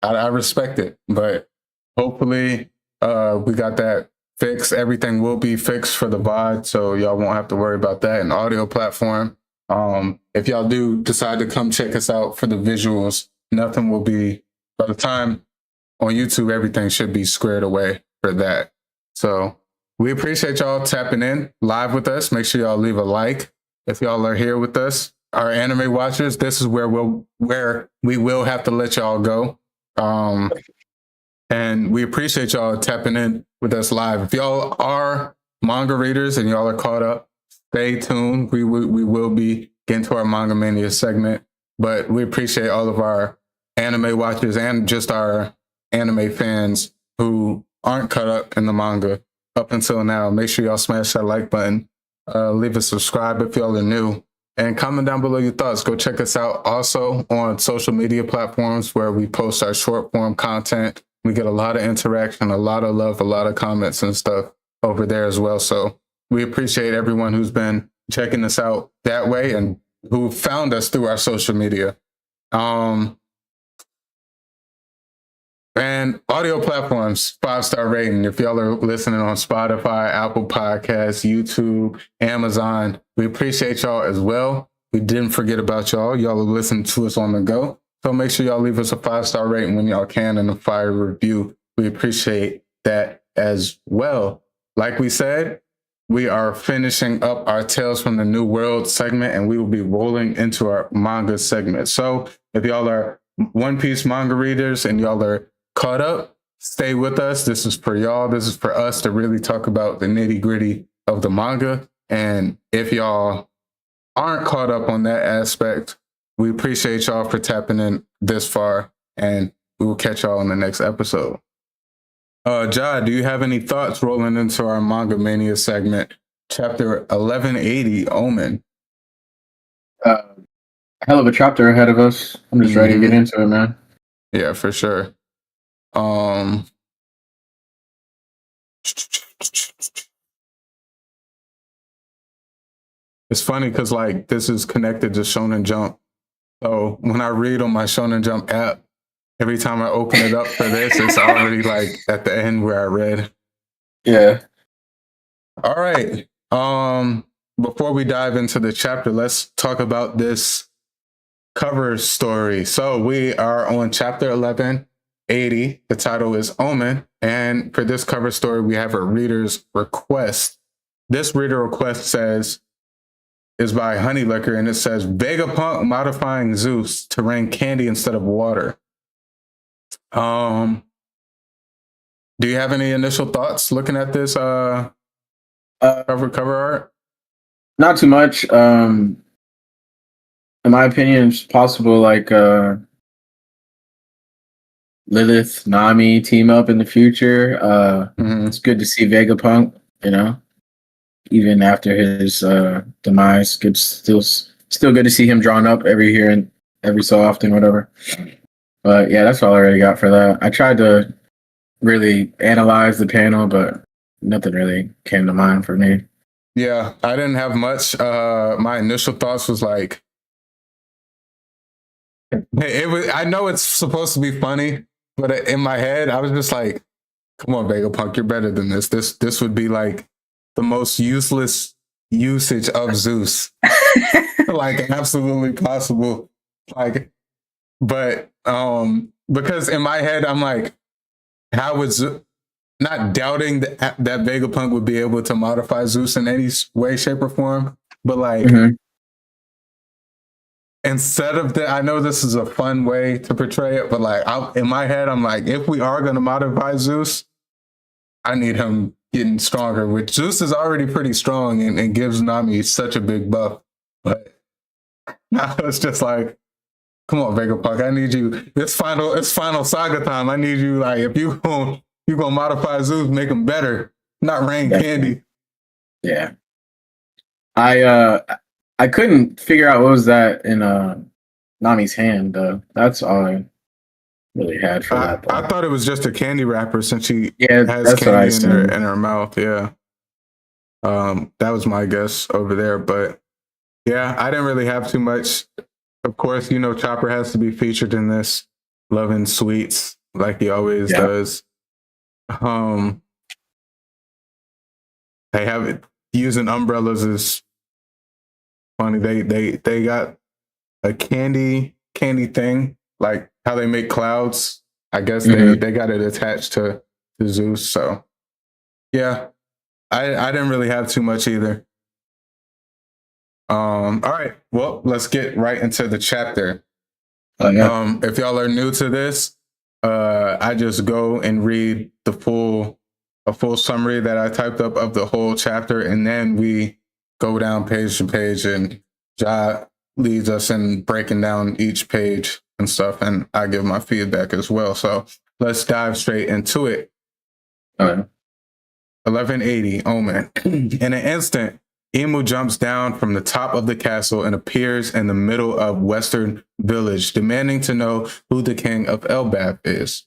I respect it, but hopefully we got that fixed. Everything will be fixed for the VOD, so y'all won't have to worry about that in audio platform. If y'all do decide to come check us out for the visuals, nothing will be, by the time on YouTube, everything should be squared away for that. So we appreciate y'all tapping in live with us. Make sure y'all leave a like if y'all are here with us. Our anime watchers, this is where we will have to let y'all go. And we appreciate y'all tapping in with us live. If y'all are manga readers and y'all are caught up, stay tuned. We will be getting to our Manga Mania segment, but we appreciate all of our anime watchers and just our anime fans who aren't caught up in the manga up until now, make sure y'all smash that like button. Leave a subscribe if y'all are new. And comment down below your thoughts. Go check us out also on social media platforms where we post our short form content. We get a lot of interaction, a lot of love, a lot of comments and stuff over there as well. So we appreciate everyone who's been checking us out that way and who found us through our social media. And audio platforms, 5-star rating. If y'all are listening on Spotify, Apple Podcasts, YouTube, Amazon, we appreciate y'all as well. We didn't forget about y'all. Y'all are listening to us on the go. So make sure y'all leave us a 5-star rating when y'all can and a fire review. We appreciate that as well. Like we said, we are finishing up our Tales from the New World segment, and we will be rolling into our manga segment. So if y'all are One Piece manga readers and y'all are caught up, stay with us. This is for y'all. This is for us to really talk about the nitty gritty of the manga. And if y'all aren't caught up on that aspect, we appreciate y'all for tapping in this far, and we will catch y'all in the next episode. Ja, do you have any thoughts rolling into our Manga Mania segment, chapter 1180, Omen? Hell of a chapter ahead of us. I'm just ready to get into it, man. Yeah, for sure. It's funny because like this is connected to Shonen Jump. So when I read on my Shonen Jump app, every time I open it up for this, it's already like at the end where I read. Yeah. All right. Before we dive into the chapter, let's talk about this cover story. So we are on chapter 1180. The title is Omen. And for this cover story, we have a reader's request. This reader request is by Honey Liquor, and it says Vegapunk modifying Zeus to rain candy instead of water. Do you have any initial thoughts looking at this cover art? Not too much. In my opinion, it's possible like Lilith, Nami team up in the future. It's good to see Vegapunk, even after his demise. Still good to see him drawn up every so often, whatever. But yeah, that's all I already got for that. I tried to really analyze the panel, but nothing really came to mind for me. Yeah, I didn't have much. My initial thoughts was like, I know it's supposed to be funny, but in my head, I was just like, come on, Vegapunk, you're better than this. This would be like the most useless usage of Zeus. Like absolutely possible. Like, but because in my head, I'm like, how would not doubting that Vegapunk would be able to modify Zeus in any way, shape, or form, but like instead of that, I know this is a fun way to portray it, but like in my head, I'm like, if we are going to modify Zeus, I need him getting stronger, which Zeus is already pretty strong and gives Nami such a big buff. But now it's just like, come on, Vegapunk, I need you. It's final saga time. I need you. Like, if you gonna modify Zeus, make him better, not rain candy. Yeah. I couldn't figure out what was that in Nami's hand, though. That's all I really had for that. I thought it was just a candy wrapper since she has candy in her mouth. Yeah. That was my guess over there. But yeah, I didn't really have too much. Of course, Chopper has to be featured in this, loving sweets like he always does. They have it using umbrellas is funny. They got a candy thing, like how they make clouds. I guess they got it attached to Zeus. So yeah, I didn't really have too much either. All right, well, let's get right into the chapter. If y'all are new to this, I just go and read a full summary that I typed up of the whole chapter, and then we go down page to page, and Ja leads us in breaking down each page and stuff, and I give my feedback as well. So let's dive straight into it. All right. 1180 Omen. In an instant, Imu jumps down from the top of the castle and appears in the middle of Western Village, demanding to know who the king of Elbaph is.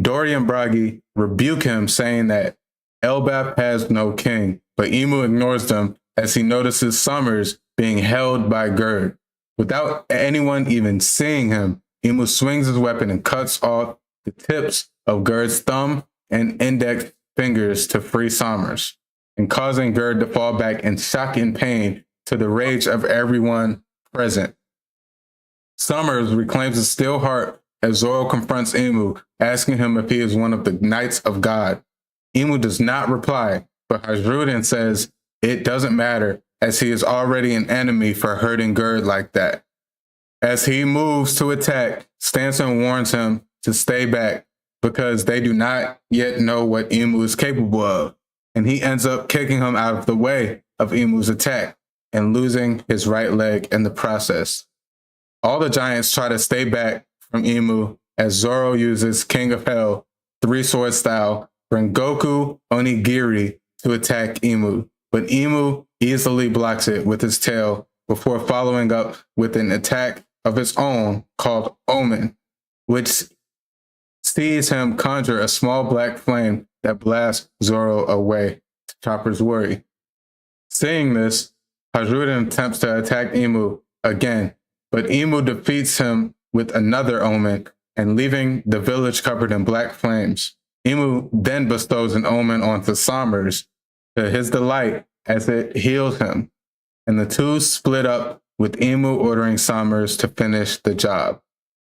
Dory and Bragi rebuke him, saying that Elbaph has no king, but Imu ignores them as he notices Summers being held by Gerd. Without anyone even seeing him, Imu swings his weapon and cuts off the tips of Gerd's thumb and index fingers to free Summers, and causing Gerd to fall back in shock and pain to the rage of everyone present. Summers reclaims his steel heart as Zoro confronts Imu, asking him if he is one of the Knights of God. Imu does not reply, but Hajrudin says it doesn't matter, as he is already an enemy for hurting Gerd like that. As he moves to attack, Stanson warns him to stay back because they do not yet know what Imu is capable of, and he ends up kicking him out of the way of Imu's attack and losing his right leg in the process. All the giants try to stay back from Imu as Zoro uses King of Hell 3-sword style Rengoku Onigiri to attack Imu, but Imu easily blocks it with his tail before following up with an attack of his own called Omen, which sees him conjure a small black flame that blasts Zoro away to Chopper's worry. Seeing this, Hajrudin attempts to attack Imu again, but Imu defeats him with another Omen and leaving the village covered in black flames. Imu then bestows an Omen onto Summers to his delight as it heals him, and the two split up with Imu ordering Summers to finish the job.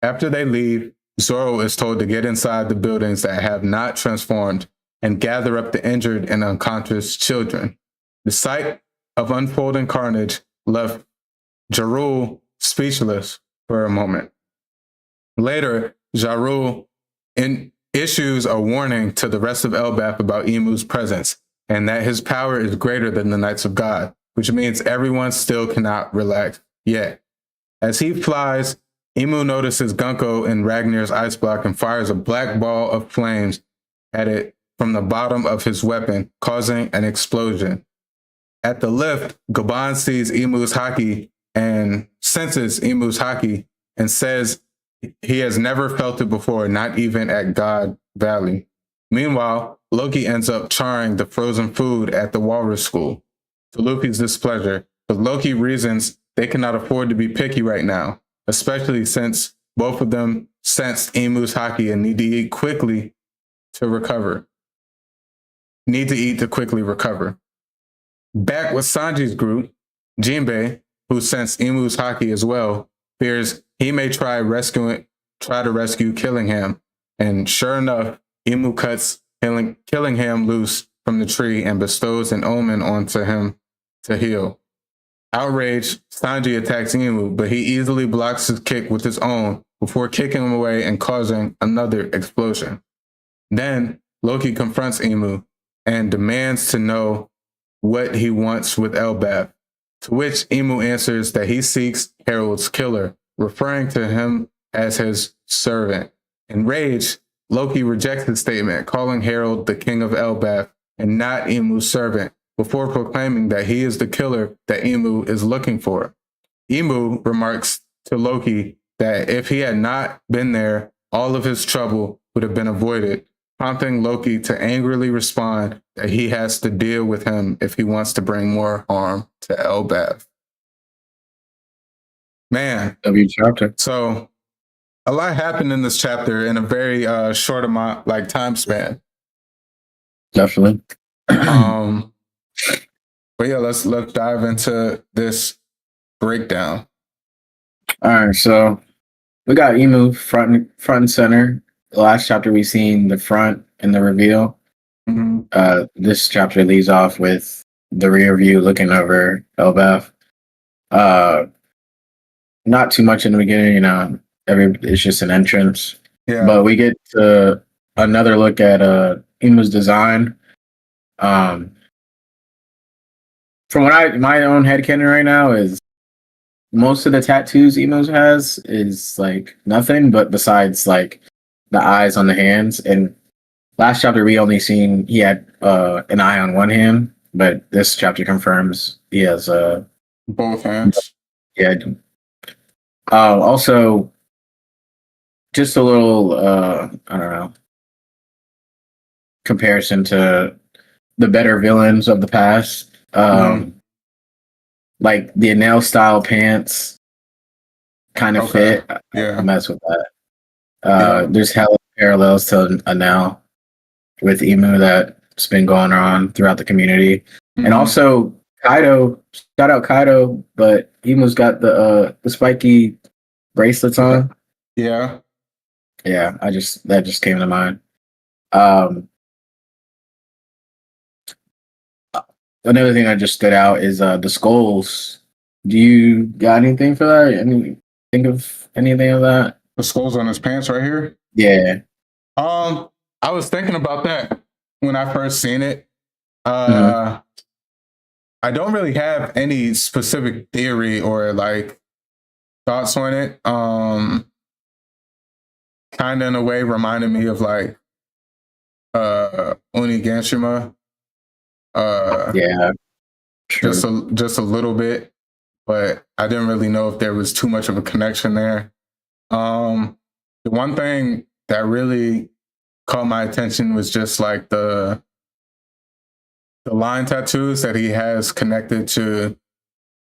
After they leave, Zoro is told to get inside the buildings that have not transformed and gather up the injured and unconscious children. The sight of unfolding carnage left Jarul speechless for a moment. Later, Jarul issues a warning to the rest of Elbaph about Imu's presence and that his power is greater than the Knights of God, which means everyone still cannot relax yet. As he flies, Imu notices Gunko in Ragnar's ice block and fires a black ball of flames at it from the bottom of his weapon, causing an explosion. At the lift, Gaban sees Imu's haki and senses Imu's haki and says he has never felt it before, not even at God Valley. Meanwhile, Loki ends up charring the frozen food at the Walrus School, to Luffy's displeasure, but Loki reasons they cannot afford to be picky right now, especially since both of them sensed Imu's haki and need to eat to quickly recover. Back with Sanji's group, Jinbei, who sensed Imu's haki as well, fears he may try to rescue Killingham, and sure enough, Imu cuts Killingham loose from the tree and bestows an omen onto him to heal. Outraged, Sanji attacks Imu, but he easily blocks his kick with his own before kicking him away and causing another explosion. Then Loki confronts Imu and demands to know what he wants with Elbaph, to which Imu answers that he seeks Harold's killer, referring to him as his servant. Enraged, Loki rejects his statement, calling Harold the king of Elbaph and not Imu's servant, before proclaiming that he is the killer that Imu is looking for. Imu remarks to Loki that if he had not been there, all of his trouble would have been avoided, prompting Loki to angrily respond that he has to deal with him if he wants to bring more harm to Elbaph. Man. Chapter. So a lot happened in this chapter in a very short amount, like time span. Definitely. But yeah, let's dive into this breakdown. All right, so we got Imu front and center. The last chapter we seen the front and the reveal. Mm-hmm. This chapter leads off with the rear view looking over Elbaph. Not too much in the beginning, it's just an entrance. Yeah. But we get another look at Imu's design. From what my own headcanon right now is most of the tattoos Emos has is like nothing, but besides like the eyes on the hands. And last chapter we only seen he had an eye on one hand, but this chapter confirms he has Both hands. yeah. Also, just a little I don't know, comparison to the better villains of the past. Like the Anel style pants kind of fit. Yeah. I mess with that. There's hella parallels to Anel with Emu that's been going on throughout the community. And also Kaido, shout out Kaido, but Emu's got the spiky bracelets on. Yeah. Yeah, that just came to mind. Another thing that just stood out is the skulls. Do you got anything for that? Think of anything of that? The skulls on his pants right here. Yeah. I was thinking about that when I first seen it. I don't really have any specific theory or like thoughts on it. Kind of in a way reminded me of like Oniganshima. Yeah. True. Just a little bit, but I didn't really know if there was too much of a connection there. The one thing that really caught my attention was just like the line tattoos that he has connected to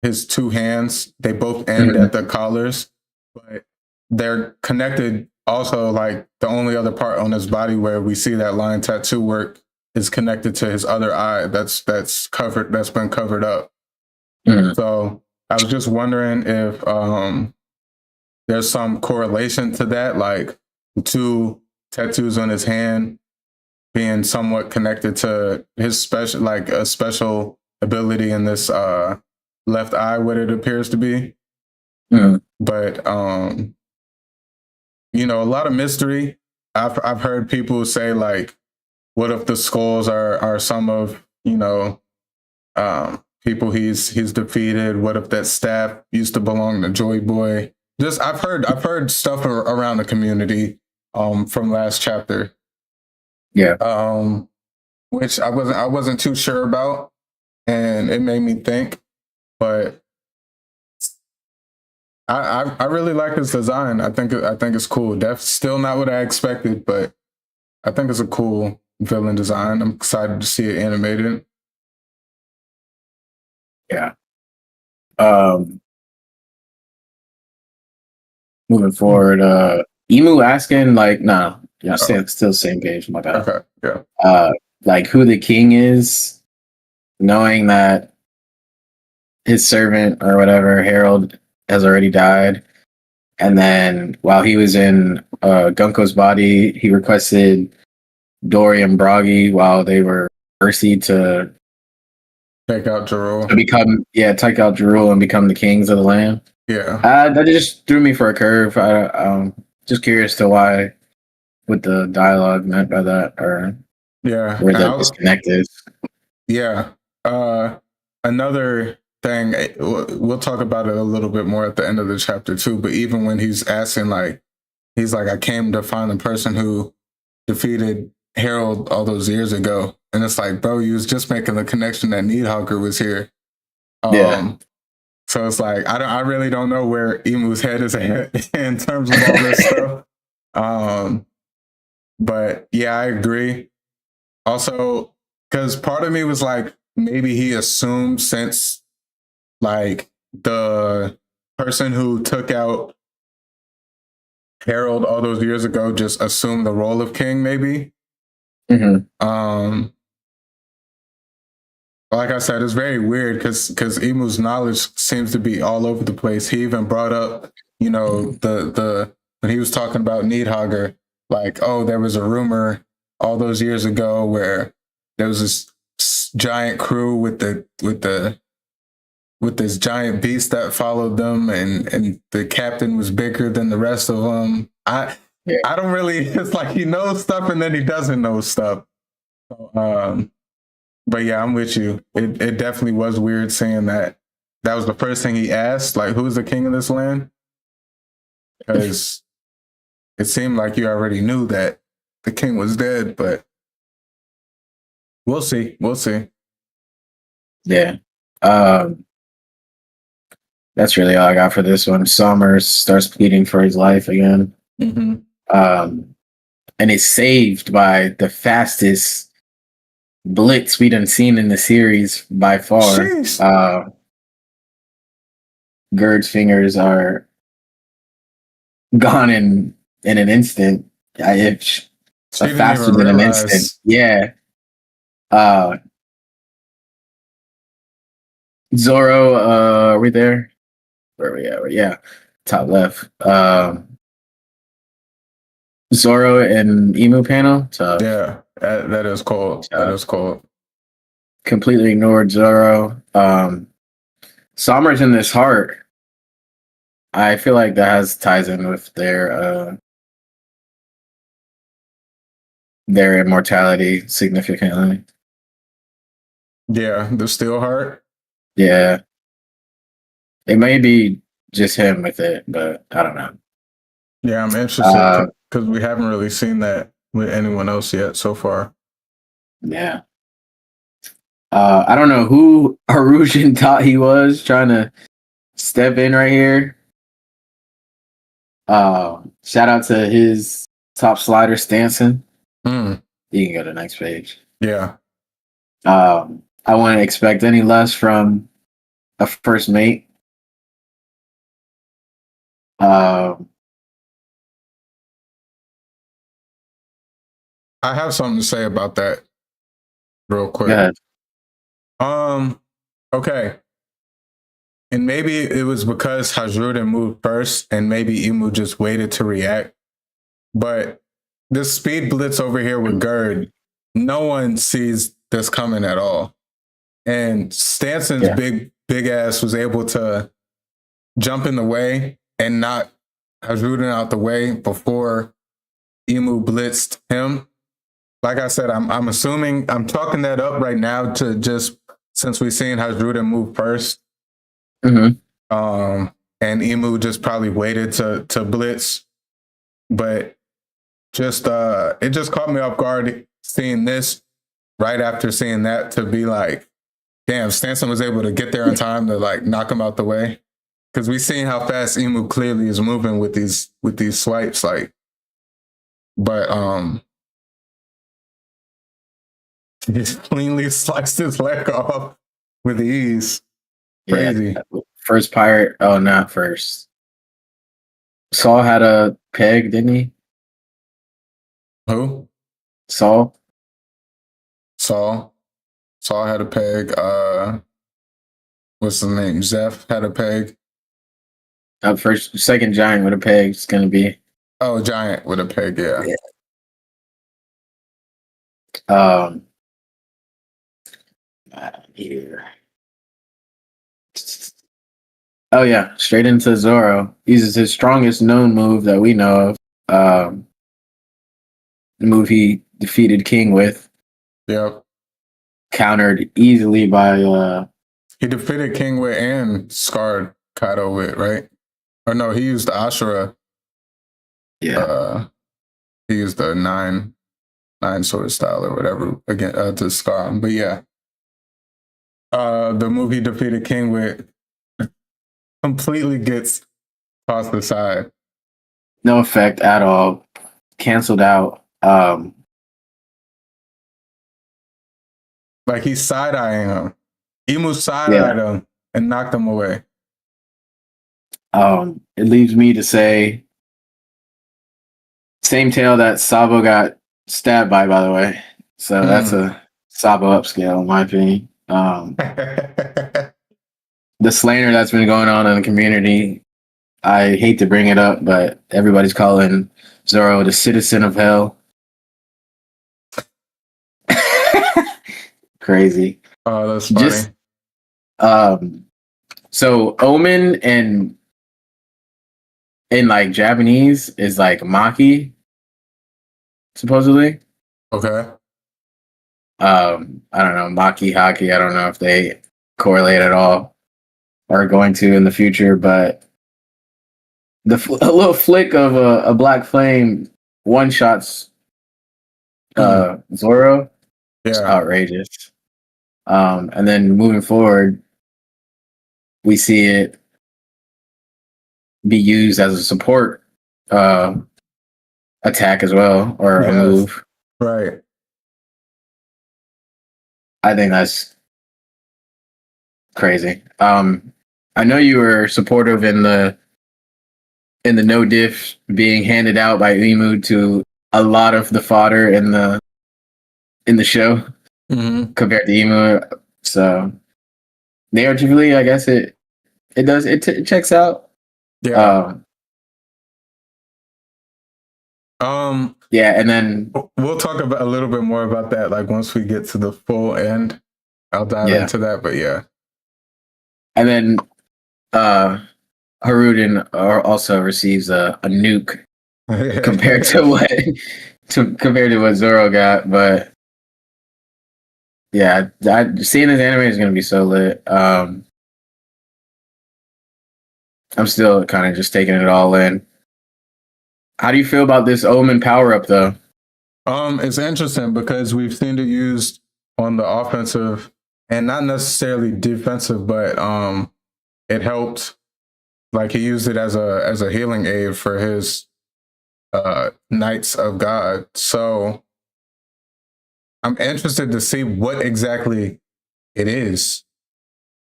his two hands. They both end at the collars, but they're connected also. Like the only other part on his body where we see that line tattoo work is connected to his other eye that's been covered up. So I was just wondering if there's some correlation to that, like the two tattoos on his hand being somewhat connected to his special ability in this left eye, what it appears to be. But a lot of mystery. I've heard people say like, what if the skulls are some of people he's defeated? What if that staff used to belong to Joy Boy? Just I've heard stuff around the community from last chapter. Yeah. Which I wasn't too sure about, and it made me think. But I really like his design. I think it's cool. That's still not what I expected, but I think it's a cool villain design. I'm excited to see it animated. Yeah. Moving forward, Emu asking like, nah, yeah, still same page. My bad. Okay. Yeah. Like who the king is, knowing that his servant or whatever, Harold, has already died. And then while he was in Gunko's body, he requested Dory and Bragi while they were mercy to take out Jarul. Take out Jarul and become the kings of the land. Yeah. That just threw me for a curve. I'm just curious to what the dialogue meant by that, or where the disconnect is. Yeah. Another thing, we'll talk about it a little bit more at the end of the chapter too, but even when he's asking, like, he's like, I came to find the person who defeated Harold all those years ago. And it's like, bro, you was just making the connection that Needhawker was here. So it's like, I really don't know where Emu's head is at in terms of all this stuff. But yeah, I agree. Also, because part of me was like, maybe he assumed since like the person who took out Harold all those years ago just assumed the role of king, maybe. Like I said, it's very weird because Emu's knowledge seems to be all over the place. He even brought up, the when he was talking about Needhogger, like, oh, there was a rumor all those years ago where there was this giant crew with this giant beast that followed them, and the captain was bigger than the rest of them. I don't really. It's like he knows stuff and then he doesn't know stuff. So, but yeah, I'm with you. It definitely was weird seeing that that was the first thing he asked, like, who's the king of this land? Because it seemed like you already knew that the king was dead, but we'll see. We'll see. Yeah. That's really all I got for this one. Summers starts pleading for his life again. Mm-hmm. And is saved by the fastest blitz we done seen in the series by far. Gerd's fingers are gone in an instant. If faster than an instant. Yeah. Zoro, are we there? Where are we at? Yeah. Top left. Zoro and Emu panel. So Yeah, that is cool. That is cool. Completely ignored Zoro. Sommer's in this heart. I feel like that ties in with their immortality significantly. Yeah, the steel heart. Yeah. It may be just him with it, but I don't know. Yeah, I'm interested because we haven't really seen that with anyone else yet so far. Yeah. I don't know who Harujan thought he was trying to step in right here. Shout out to his top slider, Stanson. You can go to the next page. Yeah. I wouldn't expect any less from a first mate. I have something to say about that real quick. Go ahead. Okay. And maybe it was because Hajruden moved first and maybe Imu just waited to react. But this speed blitz over here with Gerd, no one sees this coming at all. And Stanson's big ass was able to jump in the way and knock Hajruden out the way before Imu blitzed him. Like I said, I'm assuming, I'm chalking that up right now to just since we've seen Hajruden move first. Mm-hmm. And Imu just probably waited to blitz. But just it just caught me off guard seeing this right after seeing that to be like, damn, Stanson was able to get there in time to like knock him out the way. Because we've seen how fast Imu clearly is moving with these swipes, like, but he just cleanly sliced his leg off with ease. Crazy. Yeah. First pirate. Oh, not first. Saul had a peg, didn't he? Who? Saul. Saul had a peg. What's his name? Zeph had a peg. Second giant with a peg is gonna be. Oh, giant with a peg, yeah. Here. Oh yeah, straight into Zoro. Uses his strongest known move that we know of. The move he defeated King with. Yep. Countered easily by he defeated King with and scarred Kaido with, right? Or no, he used the Ashura. Yeah. He used the nine sword style or whatever again to scar him. But yeah. The move he defeated King with completely gets tossed aside. No effect at all. Canceled out. Like he's side-eyeing him. Imu side-eyed him and knocked him away. It leaves me to say same tail that Sabo got stabbed by the way. So that's a Sabo upscale in my opinion. The slander that's been going on in the community, I hate to bring it up, but everybody's calling Zoro the citizen of hell. Crazy. Oh, that's funny. Just, so Omen in like Japanese is like Maki, supposedly. Okay. I don't know, Maki, Haki, I don't know if they correlate at all. are going to in the future, but a little flick of a black flame one shots Zoro. It's Yeah. outrageous. And then moving forward, we see it be used as a support attack as well, or a move. Right. I think that's crazy. I know you were supportive in the no diff being handed out by Imu to a lot of the fodder in the show compared to Imu. So narratively, I guess it checks out. Yeah. Yeah, and then we'll talk about a little bit more about that. Like once we get to the full end, I'll dive into that. But yeah, and then Haruden also receives a nuke compared to what Zoro got. But yeah, seeing this anime is gonna be so lit. I'm still kind of just taking it all in. How do you feel about this Omen power up though? It's interesting because we've seen it used on the offensive and not necessarily defensive, but it helped. Like he used it as a healing aid for his Knights of God. So I'm interested to see what exactly it is.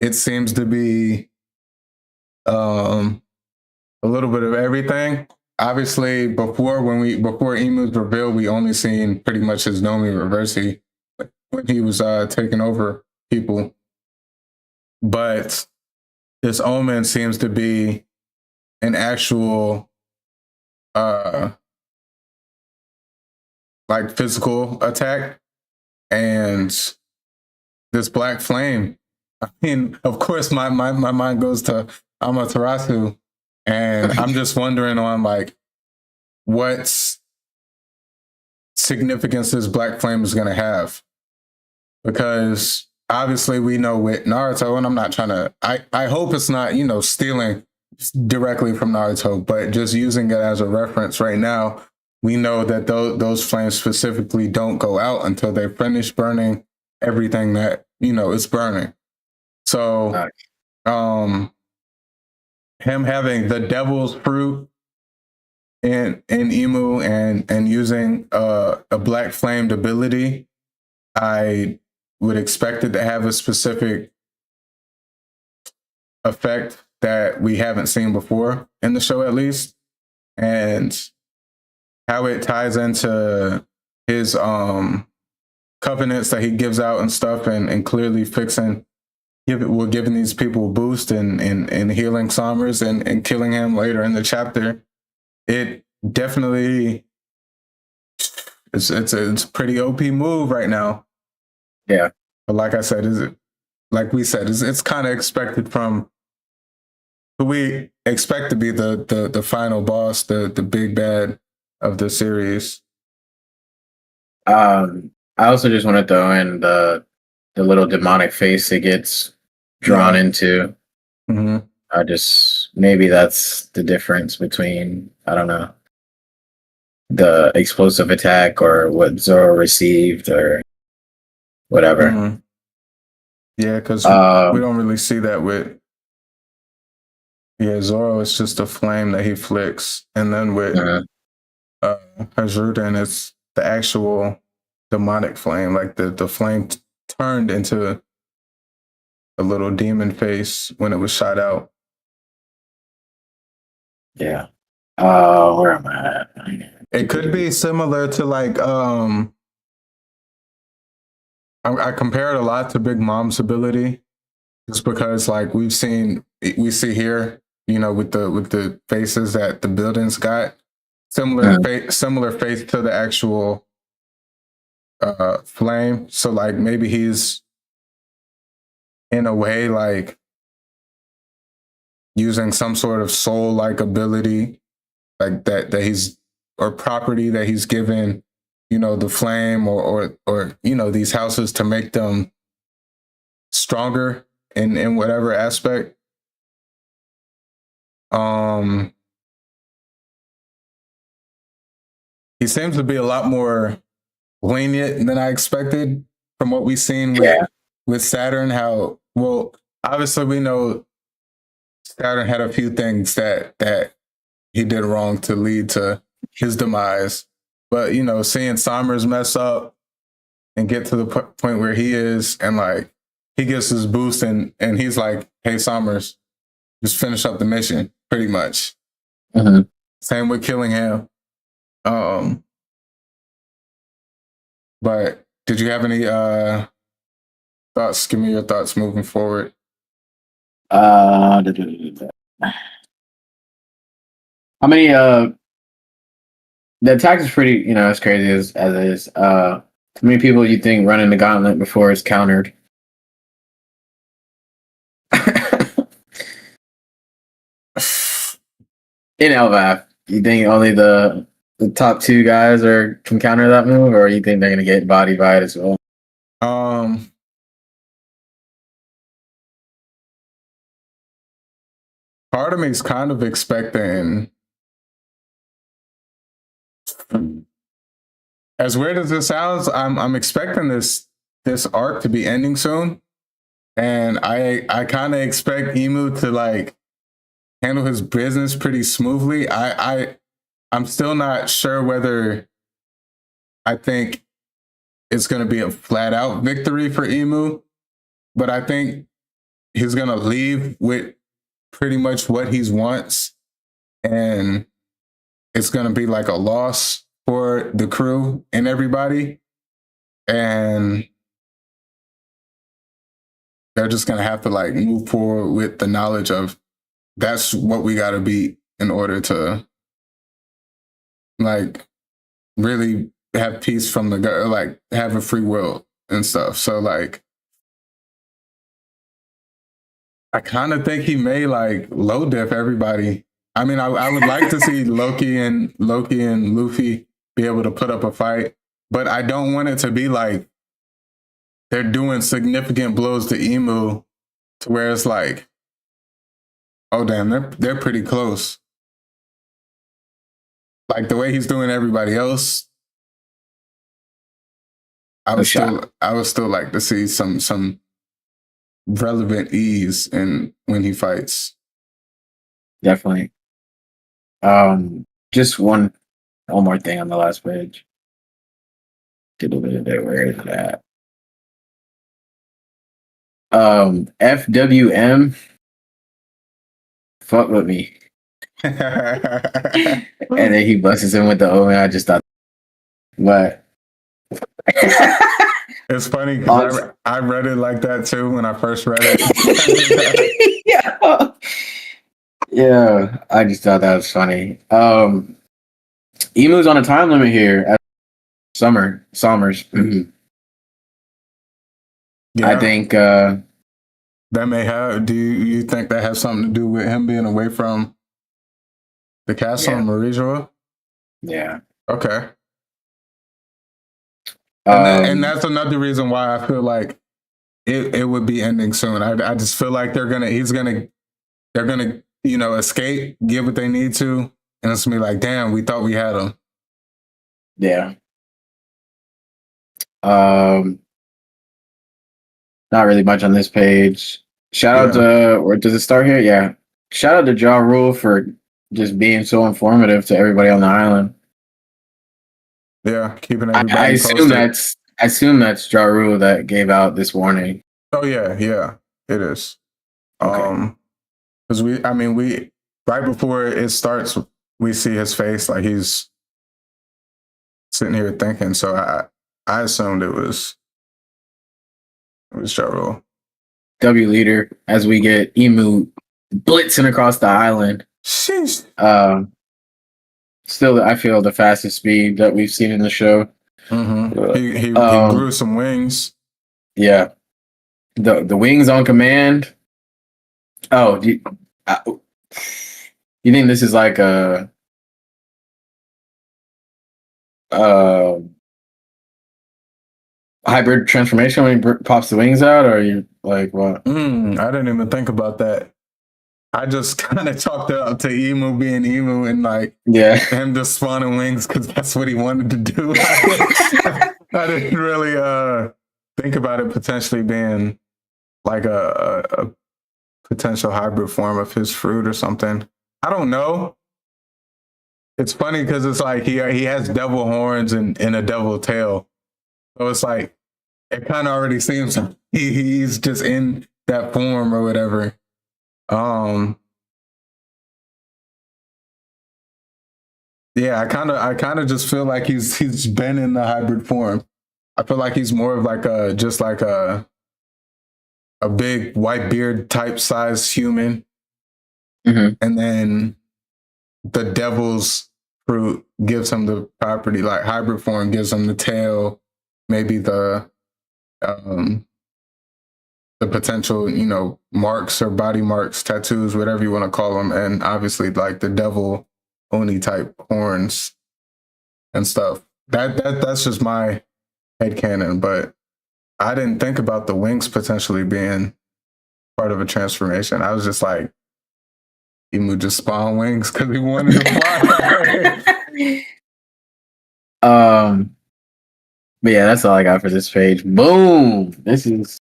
It seems to be a little bit of everything. Obviously, before Emu's reveal, we only seen pretty much his Nomi Reversi when he was taking over people. But this Omen seems to be an actual like physical attack. And this black flame, I mean, of course my mind goes to Amaterasu. And I'm just wondering on like what significance this black flame is going to have, because obviously we know with Naruto, and I'm not trying to, I hope it's not, stealing directly from Naruto, but just using it as a reference right now, we know that those flames specifically don't go out until they finish burning everything that, is burning. So, him having the devil's fruit in Imu and using a black flamed ability, I would expect it to have a specific effect that we haven't seen before in the show, at least. And how it ties into his covenants that he gives out and stuff, and clearly giving these people a boost and healing Somers and killing him later in the chapter. It definitely it's a pretty OP move right now. Yeah. But like I said, it's kind of expected from who we expect to be the final boss, the big bad of the series. I also just want to throw in the little demonic face it gets drawn into. Maybe that's the difference between, I don't know, the explosive attack or what Zoro received or whatever. Yeah, because we don't really see that with Zoro. It's just a flame that he flicks, and then with Hazrudan, it's the actual demonic flame, like the flame turned into a little demon face when it was shot out. Yeah. Where am I at? It could be similar to like I compare it a lot to Big Mom's ability, just because like we see here, with the faces that the buildings got, similar face to the actual flame. So like maybe he's in a way like using some sort of soul like ability, like that he's, or property that he's given, the flame or these houses to make them stronger in whatever aspect. He seems to be a lot more lenient than I expected from what we've seen with Saturn. How well, obviously we know Saturn had a few things that he did wrong to lead to his demise. But you know, seeing Sommers mess up and get to the point where he is, and like he gets his boost, and he's like, "Hey, Sommers, just finish up the mission." Pretty much. Mm-hmm. Same with Killingham. But did you have any thoughts? Give me your thoughts moving forward. How many the attack is pretty, you know, as crazy as it is. How many people you think running the gauntlet before it's countered? In Elbaph, you think only the top two guys can counter that move, or you think they're gonna get bodied by it as well? Part of me is kind of expecting, as weird as this sounds, I'm expecting this arc to be ending soon, and I kind of expect Emu to like handle his business pretty smoothly. I'm still not sure whether I think it's going to be a flat out victory for Emu, but I think he's going to leave with pretty much what he wants, and it's going to be like a loss for the crew and everybody, and they're just going to have to like move forward with the knowledge of that's what we got to beat in order to like really have peace from the gut, like have a free will and stuff. So like I kind of think he may like low diff everybody. I mean, I would like to see Loki and Luffy be able to put up a fight, but I don't want it to be like they're doing significant blows to Emu to where it's like, oh damn, they're pretty close. Like the way he's doing everybody else, I would still like to see some relevant ease in when he fights. Definitely. Just one more thing on the last page. Get a little bit where is that? FWM. Fuck with me. And then he busts him with the O, and I just thought, what? It's funny because I read it like that too when I first read it. Yeah, I just thought that was funny. Emu's on a time limit here at Sommers. Mm-hmm. Yeah. I think that may have. Do you think that has something to do with him being away from the castle in Marijua? Yeah. Okay. And that's another reason why I feel like it would be ending soon. I just feel like they're gonna escape, get what they need to, and it's gonna be like, damn, we thought we had them. Yeah. Not really much on this page. Shout out to, or does it start here? Yeah. Shout out to Ja Rule for just being so informative to everybody on the island. Yeah, keeping everybody I assume that's Ja Rule that gave out this warning. Oh yeah, it is. Okay. Because we right before it starts, we see his face like he's sitting here thinking. So I assumed it was Ja Rule. W leader as we get Emu blitzing across the island. Sheesh. Still, I feel the fastest speed that we've seen in the show. Mm-hmm. He grew some wings. Yeah, the wings on command. Oh, do you think this is like a hybrid transformation when he pops the wings out, or are you like what? I didn't even think about that. I just kind of chalked it up to Emu being Emu and like Yeah. him just spawning wings because that's what he wanted to do. I didn't really think about it potentially being like a potential hybrid form of his fruit or something. I don't know. It's funny because it's like he has devil horns and a devil tail. So it's like it kind of already seems like he's just in that form or whatever. Yeah, I kind of just feel like he's been in the hybrid form. I feel like he's more of like a big white beard type size human, Mhm. and then the devil's fruit gives him the property, like hybrid form gives him the tail, maybe the potential, marks or body marks, tattoos, whatever you want to call them, and obviously like the devil oni type horns and stuff. That's just my headcanon, but I didn't think about the wings potentially being part of a transformation. I was just like, Emu just spawn wings because he wanted to fly. But yeah, that's all I got for this page. Boom! This is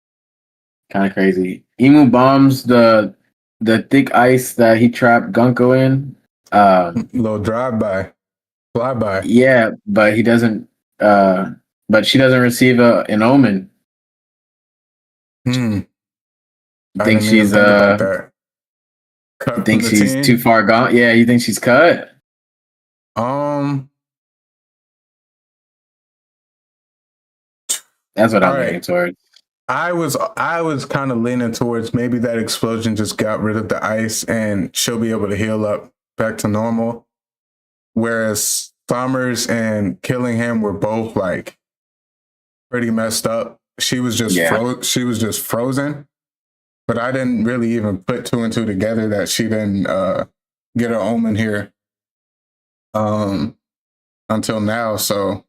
kind of crazy. Emu bombs the thick ice that he trapped Gunko in. Little drive-by, fly-by. Yeah, but he doesn't. But she doesn't receive an omen. I Think didn't even she's think about that. Cut you think from the she's team? too far gone? Yeah, you think she's cut? That's what I'm All right. leaning towards. I was kind of leaning towards maybe that explosion just got rid of the ice and she'll be able to heal up back to normal. Whereas Summers and Killingham were both like pretty messed up. She was just she was just frozen. But I didn't really even put two and two together that she didn't get her omen here until now. So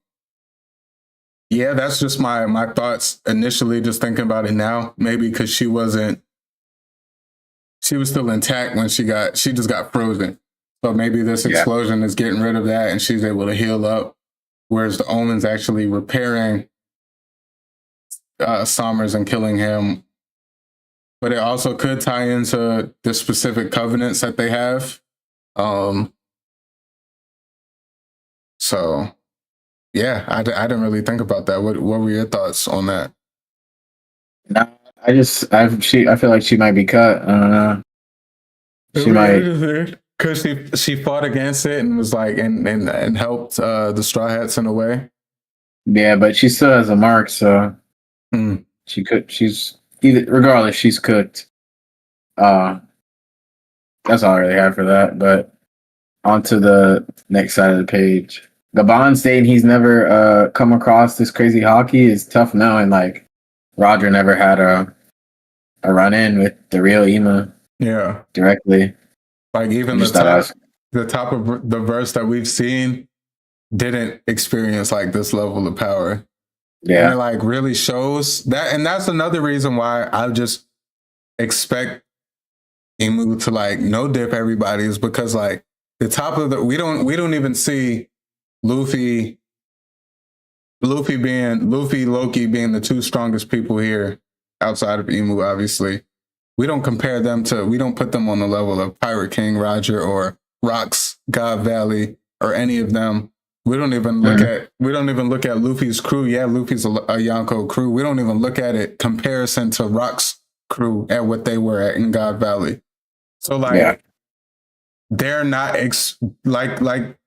yeah, that's just my thoughts initially, just thinking about it now. Maybe because she was still intact when she just got frozen. So maybe this explosion is getting rid of that and she's able to heal up. Whereas the omen's actually repairing Summers and Killingham. But it also could tie into the specific covenants that they have. So yeah, I didn't really think about that. What were your thoughts on that? No, I feel like she might be cut. I don't know. She might, because she fought against it and was like and helped the Straw Hats in a way. Yeah, but she still has a mark, so she's either regardless, she's cooked. That's all I really have for that. But on to the next side of the page. Gabon saying he's never come across this crazy hockey is tough knowing like Roger never had a run in with the real Ema. Yeah. Directly. Like even the top of the verse that we've seen didn't experience like this level of power. Yeah. And it like really shows that, and that's another reason why I just expect Emu to like no dip everybody, is because like the top of we don't even see Luffy, Loki being the two strongest people here outside of Emu, obviously. We don't compare them to, we don't put them on the level of Pirate King, Roger, or Rocks, God Valley, or any of them. We don't even look at Luffy's crew. Yeah, Luffy's a Yonko crew. We don't even look at it comparison to Rock's crew at what they were at in God Valley. So like, they're not like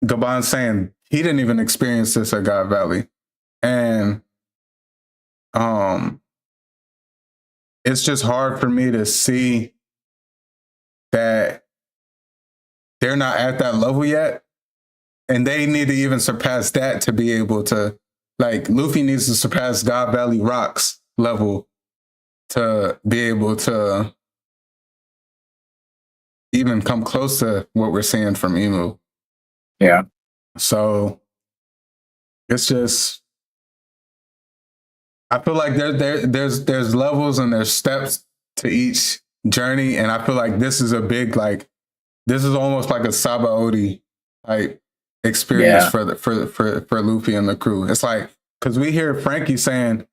Gabon's saying, he didn't even experience this at God Valley. And it's just hard for me to see that they're not at that level yet. And they need to even surpass that to be able to, like, Luffy needs to surpass God Valley Rocks level to be able to even come close to what we're seeing from Emu. Yeah. So it's just, I feel like there's levels and there's steps to each journey, and I feel like this is a big this is almost like a Sabaody type experience for Luffy and the crew. It's like because we hear Frankie saying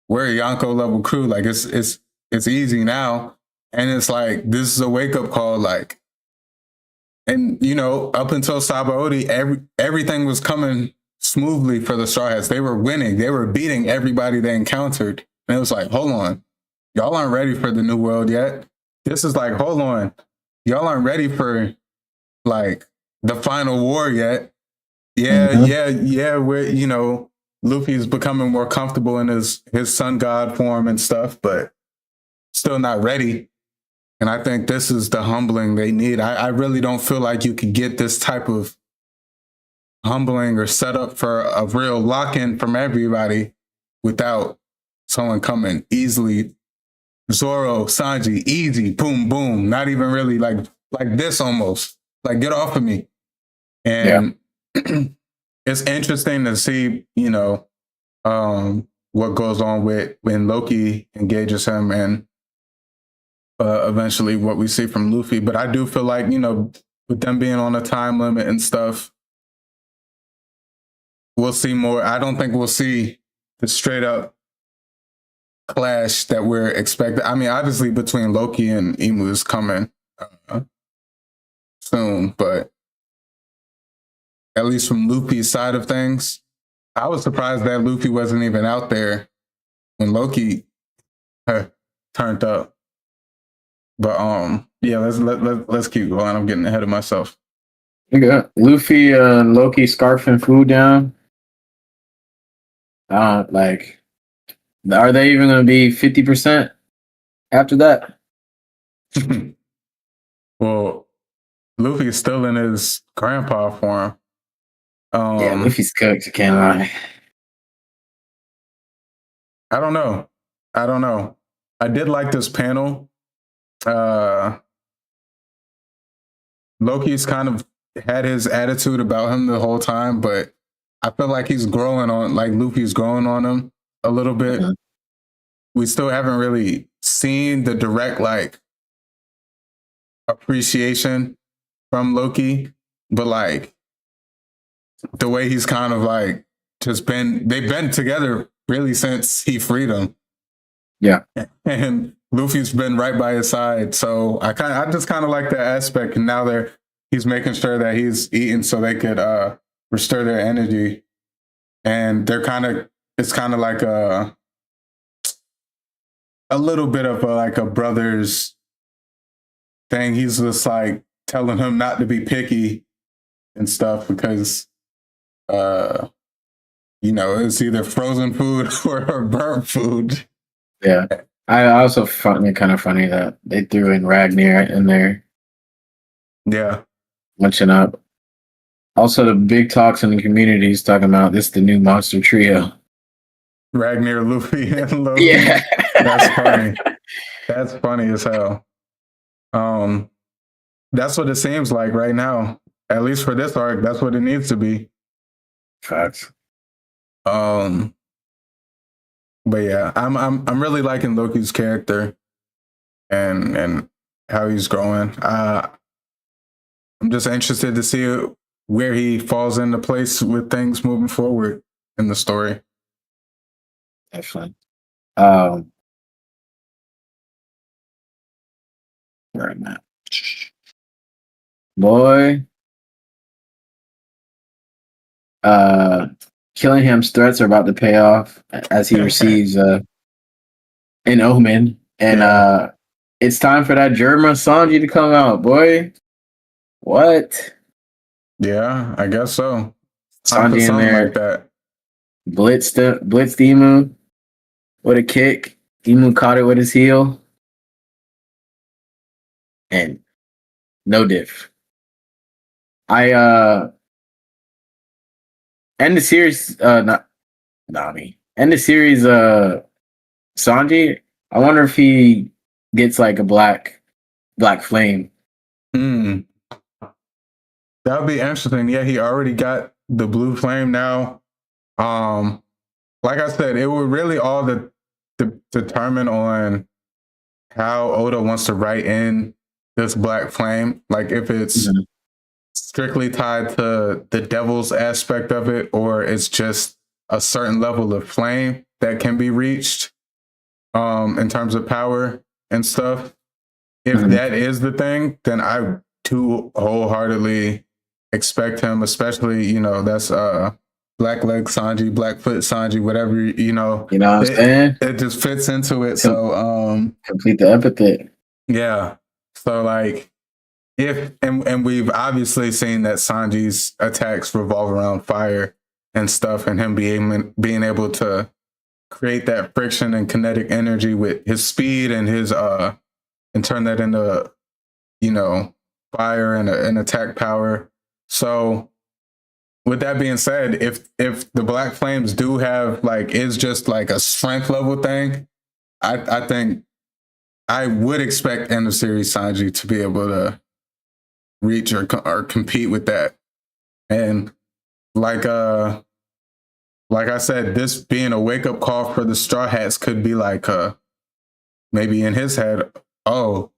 we're a Yonko level crew, like it's easy now, and it's like this is a wake up call, like, and up until Sabaody, everything was coming smoothly for the Straw Hats. They were winning, they were beating everybody they encountered, and it was like, hold on, y'all aren't ready for the new world yet. This is like, hold on, y'all aren't ready for like the final war yet. Yeah, we're Luffy's becoming more comfortable in his sun god form and stuff, but still not ready. And I think this is the humbling they need. I really don't feel like you could get this type of humbling or setup for a real lock-in from everybody without someone coming easily. Zoro, Sanji, easy, boom, boom. Not even really like this almost. Like, get off of me. And it's interesting to see, what goes on with when Loki engages him and eventually what we see from Luffy. But I do feel like, with them being on a time limit and stuff, we'll see more. I don't think we'll see the straight up clash that we're expecting. I mean, obviously between Loki and Imu is coming soon, but at least from Luffy's side of things, I was surprised that Luffy wasn't even out there when Loki turned up. But let's keep going. I'm getting ahead of myself. Okay. Luffy and Loki scarfing food down. Are they even going to be 50% after that? Well, Luffy's still in his grandpa form. Luffy's cooked. I can't lie. I don't know. I did like this panel. Loki's kind of had his attitude about him the whole time, but I feel like he's growing on, like Luffy's growing on him a little bit. Mm-hmm. We still haven't really seen the direct appreciation from Loki, but the way he's kind of they've been together really since he freed him. Yeah. And Luffy's been right by his side. So I just kind of like that aspect. And now he's making sure that he's eating so they could restore their energy. And it's kind of like a little bit of a brother's thing. He's just telling him not to be picky and stuff because it's either frozen food or burnt food. Yeah. I also found it kind of funny that they threw in Ragnar in there. Yeah. Lunching up. Also, the big talks in the community is talking about this the new monster trio. Ragnar, Luffy, and Loki. Yeah. That's funny. That's funny as hell. That's what it seems like right now. At least for this arc, that's what it needs to be. Facts. But yeah, I'm really liking Loki's character and how he's growing. I'm just interested to see where he falls into place with things moving forward in the story. Definitely. Right now, boy. Killingham's threats are about to pay off as he receives an omen, and it's time for that German Sanji to come out, boy. What? Yeah, I guess so. Sanji in there, like that. blitzed Emu with a kick. Emu caught it with his heel, and no diff. End the series, not Nami. End the series, Sanji. I wonder if he gets a black flame. That would be interesting. Yeah, he already got the blue flame now. Like I said, it would really all determine on how Oda wants to write in this black flame. Like if it's strictly tied to the devil's aspect of it, or it's just a certain level of flame that can be reached in terms of power and stuff. If that is the thing, then I do wholeheartedly expect him, especially, you know, that's Black Leg Sanji, Blackfoot Sanji, whatever, you know. You know what I'm saying? It just fits into it. So complete the epithet. yeah. So like and we've obviously seen that Sanji's attacks revolve around fire and stuff, and him being able to create that friction and kinetic energy with his speed and his and turn that into, you know, fire and attack power. So with that being said, if the Black Flames do have like, is just like a strength level thing, I think I would expect end of series Sanji to be able to reach or compete with that. And like I said, this being a wake up call for the Straw Hats could be like maybe in his head, oh,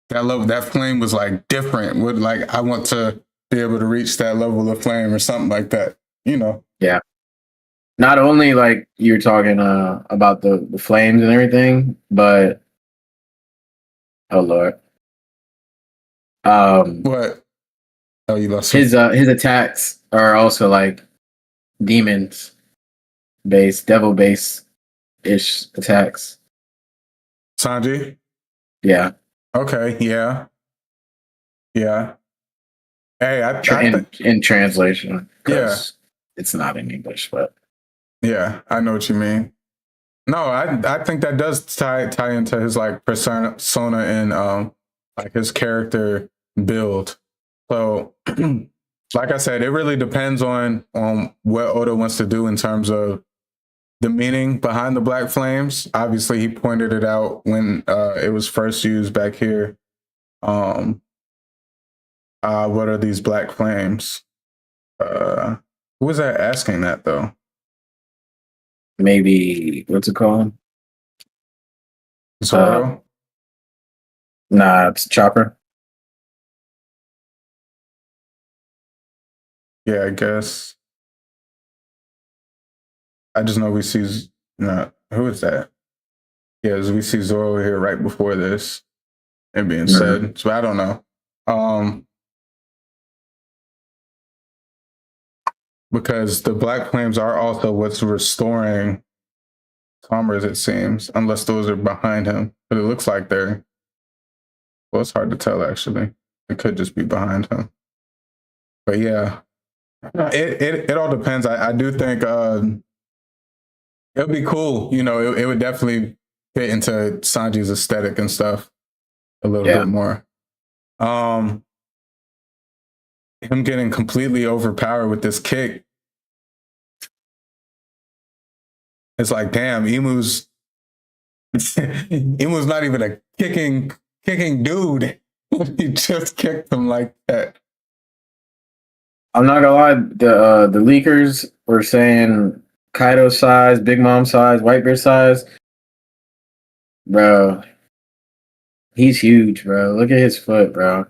that flame was like different. Would like I want to be able to reach that level of flame or something like that, you know? Yeah. Not only like you're talking about the flames and everything, but oh Lord. What? Oh, you lost his attacks are also like demons based, devil based ish attacks. Sanji? Yeah. Okay, yeah. Yeah. Hey, in translation. Yeah. It's not in English, but yeah, I know what you mean. No, I think that does tie into his like persona and like his character build. So like I said, it really depends on what Oda wants to do in terms of the meaning behind the Black Flames. Obviously, he pointed it out when it was first used back here. What are these Black Flames? Who was that asking that though? Maybe what's it called? Zoro? Nah, it's Chopper. Yeah, I guess. I just know we see. Who is that? Yeah, we see Zoro here right before this and being said. So I don't know. Because the Black Flames are also what's restoring Commerce, it seems, unless those are behind him. But it looks like they're. Well, it's hard to tell actually. It could just be behind him. But yeah, it all depends. I do think it'll be cool. You know, it would definitely fit into Sanji's aesthetic and stuff a little bit more. Him getting completely overpowered with this kick. It's like, damn, Imu's not even a kicking dude. He just kicked him like that. I'm not gonna lie, the leakers were saying Kaido size, Big Mom size, Whitebeard size. Bro, he's huge, bro. Look at his foot, bro.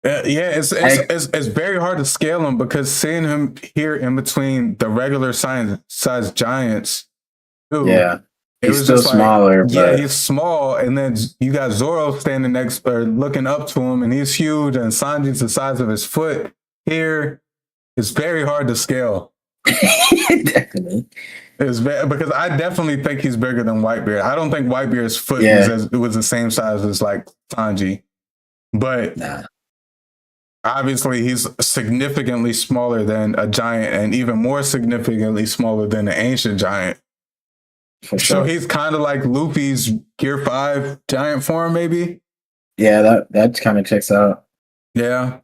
Yeah, it's very hard to scale him because seeing him here in between the regular size giants, dude, yeah, he's still smaller. Like, yeah, he's small, and then you got Zoro standing next or looking up to him, and he's huge, and Sanji's the size of his foot. Here, it's very hard to scale. Definitely. Because I definitely think he's bigger than Whitebeard. I don't think Whitebeard's foot was the same size as like Sanji, but obviously he's significantly smaller than a giant, and even more significantly smaller than an ancient giant. For sure. So he's kind of like Luffy's Gear 5 giant form, maybe. Yeah, that kind of checks out. Yeah.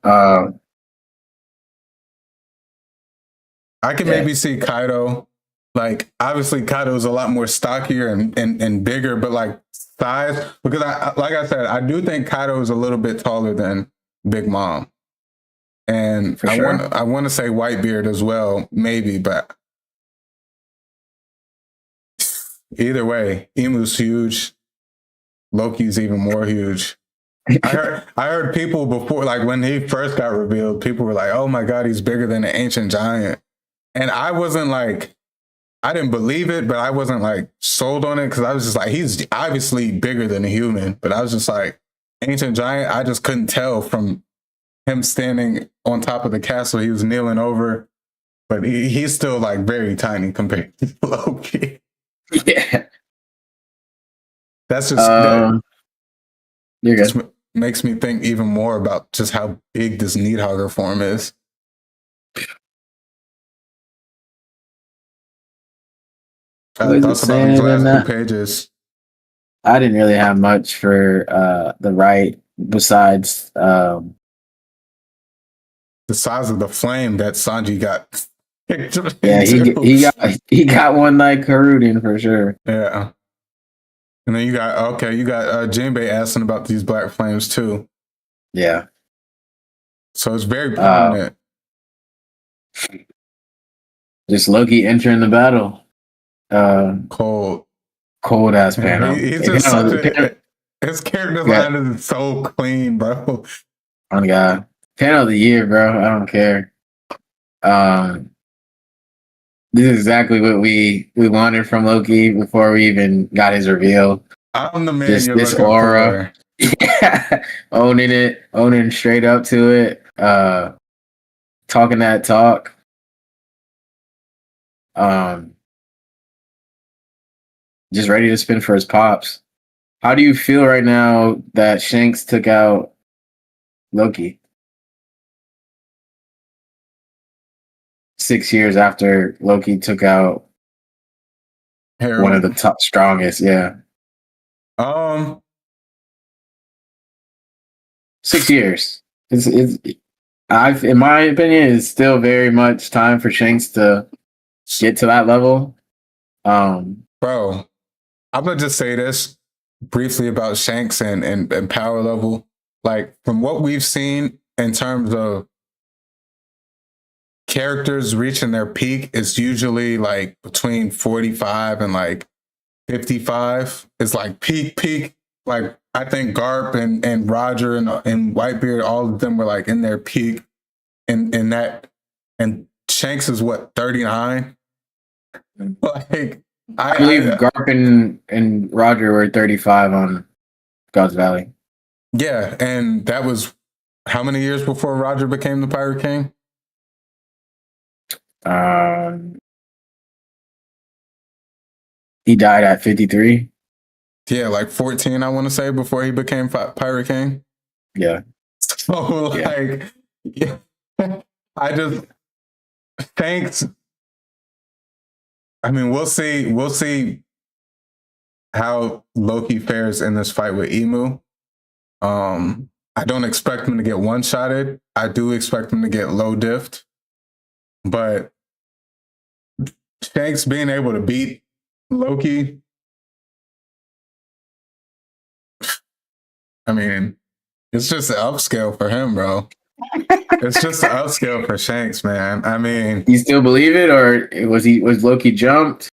I can maybe see Kaido. Like, obviously, Kaido's a lot more stockier and bigger, but like size, because like I said, I do think Kaido is a little bit taller than Big Mom. And I want to say Whitebeard as well, maybe, but either way, Imu's huge. Loki's even more huge. I heard people before, like when he first got revealed, people were like, "Oh my god, he's bigger than an ancient giant," and I wasn't like, I didn't believe it, but I wasn't like sold on it because I was just like, he's obviously bigger than a human, but I was just like, ancient giant. I just couldn't tell from him standing on top of the castle. He was kneeling over, but he's still like very tiny compared to Loki. Yeah. That's just You're good. just makes me think even more about just how big this Needhogger form is. Thoughts about these last 2 pages? I didn't really have much for the right besides The size of the flame that Sanji got. Yeah, he got one like Haruden for sure. Yeah. And then you got Jinbei asking about these black flames too. Yeah. So it's very prominent. Just Loki entering the battle. Cold ass panel. He's just his character line is so clean, bro. Oh my god. Panel of the year, bro. I don't care. This is exactly what we wanted from Loki before we even got his reveal. I'm the man. Just this aura. Yeah. owning straight up to it. Talking that talk. Just ready to spin for his pops. How do you feel right now that Shanks took out Loki? 6 years after Loki took out one of the top strongest, yeah. 6 years. In my opinion, it's still very much time for Shanks to get to that level. Bro, I'm gonna just say this briefly about Shanks and power level. Like from what we've seen in terms of characters reaching their peak, it's usually like between 45 and like 55. It's like peak. Like I think Garp and Roger and Whitebeard, all of them were like in their peak in that, and Shanks is what, 39? Like I believe Garp and Roger were 35 on God's Valley. Yeah, and that was how many years before Roger became the Pirate King? He died at 53. Yeah, like 14, I want to say, before he became Pirate King. Yeah. So, like, yeah. I just, thanks. I mean, we'll see how Loki fares in this fight with Emu. I don't expect him to get one-shotted. I do expect him to get low diffed. But Shanks being able to beat Loki, I mean, it's just an upscale for him, bro. It's just an upscale for Shanks, man. I mean, you still believe it, or was Loki jumped?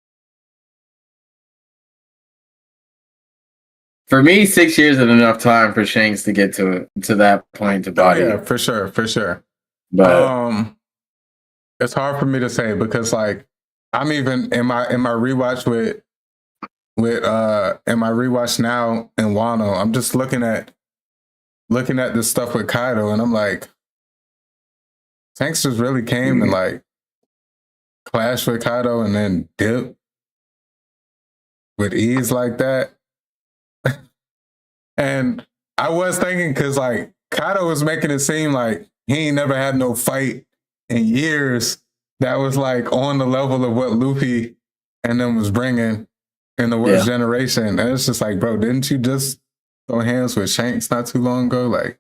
For me, 6 years is enough time for Shanks to get to that point to body. Yeah, for sure. But it's hard for me to say because, like, I'm even in my rewatch with in my rewatch now in Wano, I'm just looking at this stuff with Kaido, and I'm like, Shanks just really came and like clashed with Kaido and then dipped with ease like that. And I was thinking, because like Kaido was making it seem like he ain't never had no fight in years that was like on the level of what Luffy and them was bringing in the worst generation. And it's just like, bro, didn't you just throw hands with Shanks not too long ago? Like,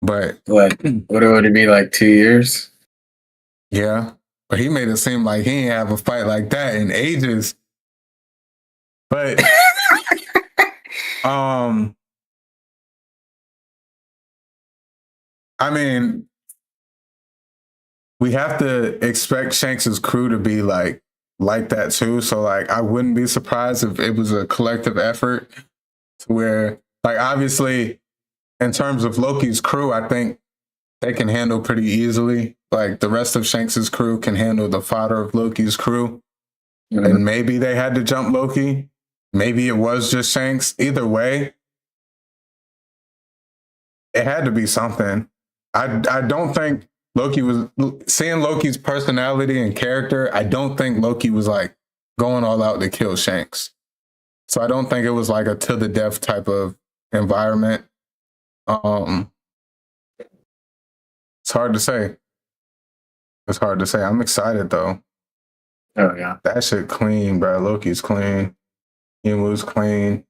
but what would it be, like 2 years? Yeah, but he made it seem like he ain't have a fight like that in ages. But I mean, we have to expect Shanks's crew to be like that too. So like, I wouldn't be surprised if it was a collective effort. to where, like, obviously, in terms of Loki's crew, I think they can handle pretty easily. Like, the rest of Shanks's crew can handle the fodder of Loki's crew. Mhm. And maybe they had to jump Loki. Maybe it was just Shanks. Either way, it had to be something. I don't think Loki was seeing Loki's personality and character. I don't think Loki was like going all out to kill Shanks. So I don't think it was like a to the death type of environment. It's hard to say. It's hard to say. I'm excited though. Oh yeah. That shit clean, bro. Loki's clean. Emu's clean.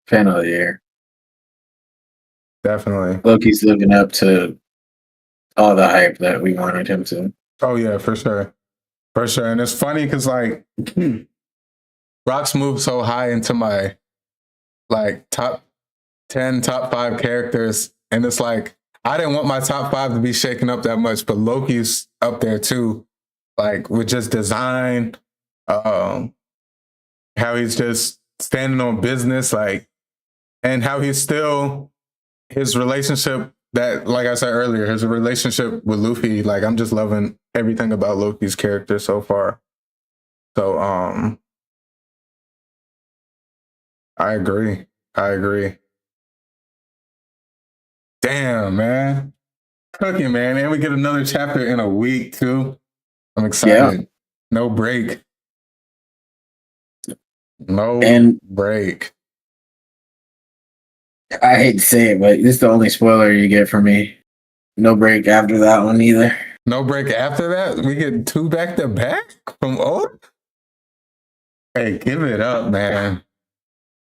Fan of the year. Definitely. Loki's living up to all the hype that we wanted him to. Oh yeah, for sure. For sure. And it's funny because like Rock's moved so high into my like top 10, top 5 characters. And it's like I didn't want my top 5 to be shaken up that much, but Loki's up there too. Like with just design, how he's just standing on business, like, and how he's still his relationship that, like I said earlier, his relationship with Luffy, like I'm just loving everything about Loki's character so far. So I agree. Damn, man. Cooking, man. And we get another chapter in a week too. I'm excited. Yeah. No break. Break. I hate to say it, but this is the only spoiler you get from me. No break after that one either. No break after that? We get 2 back to back from Old? Hey, give it up, man.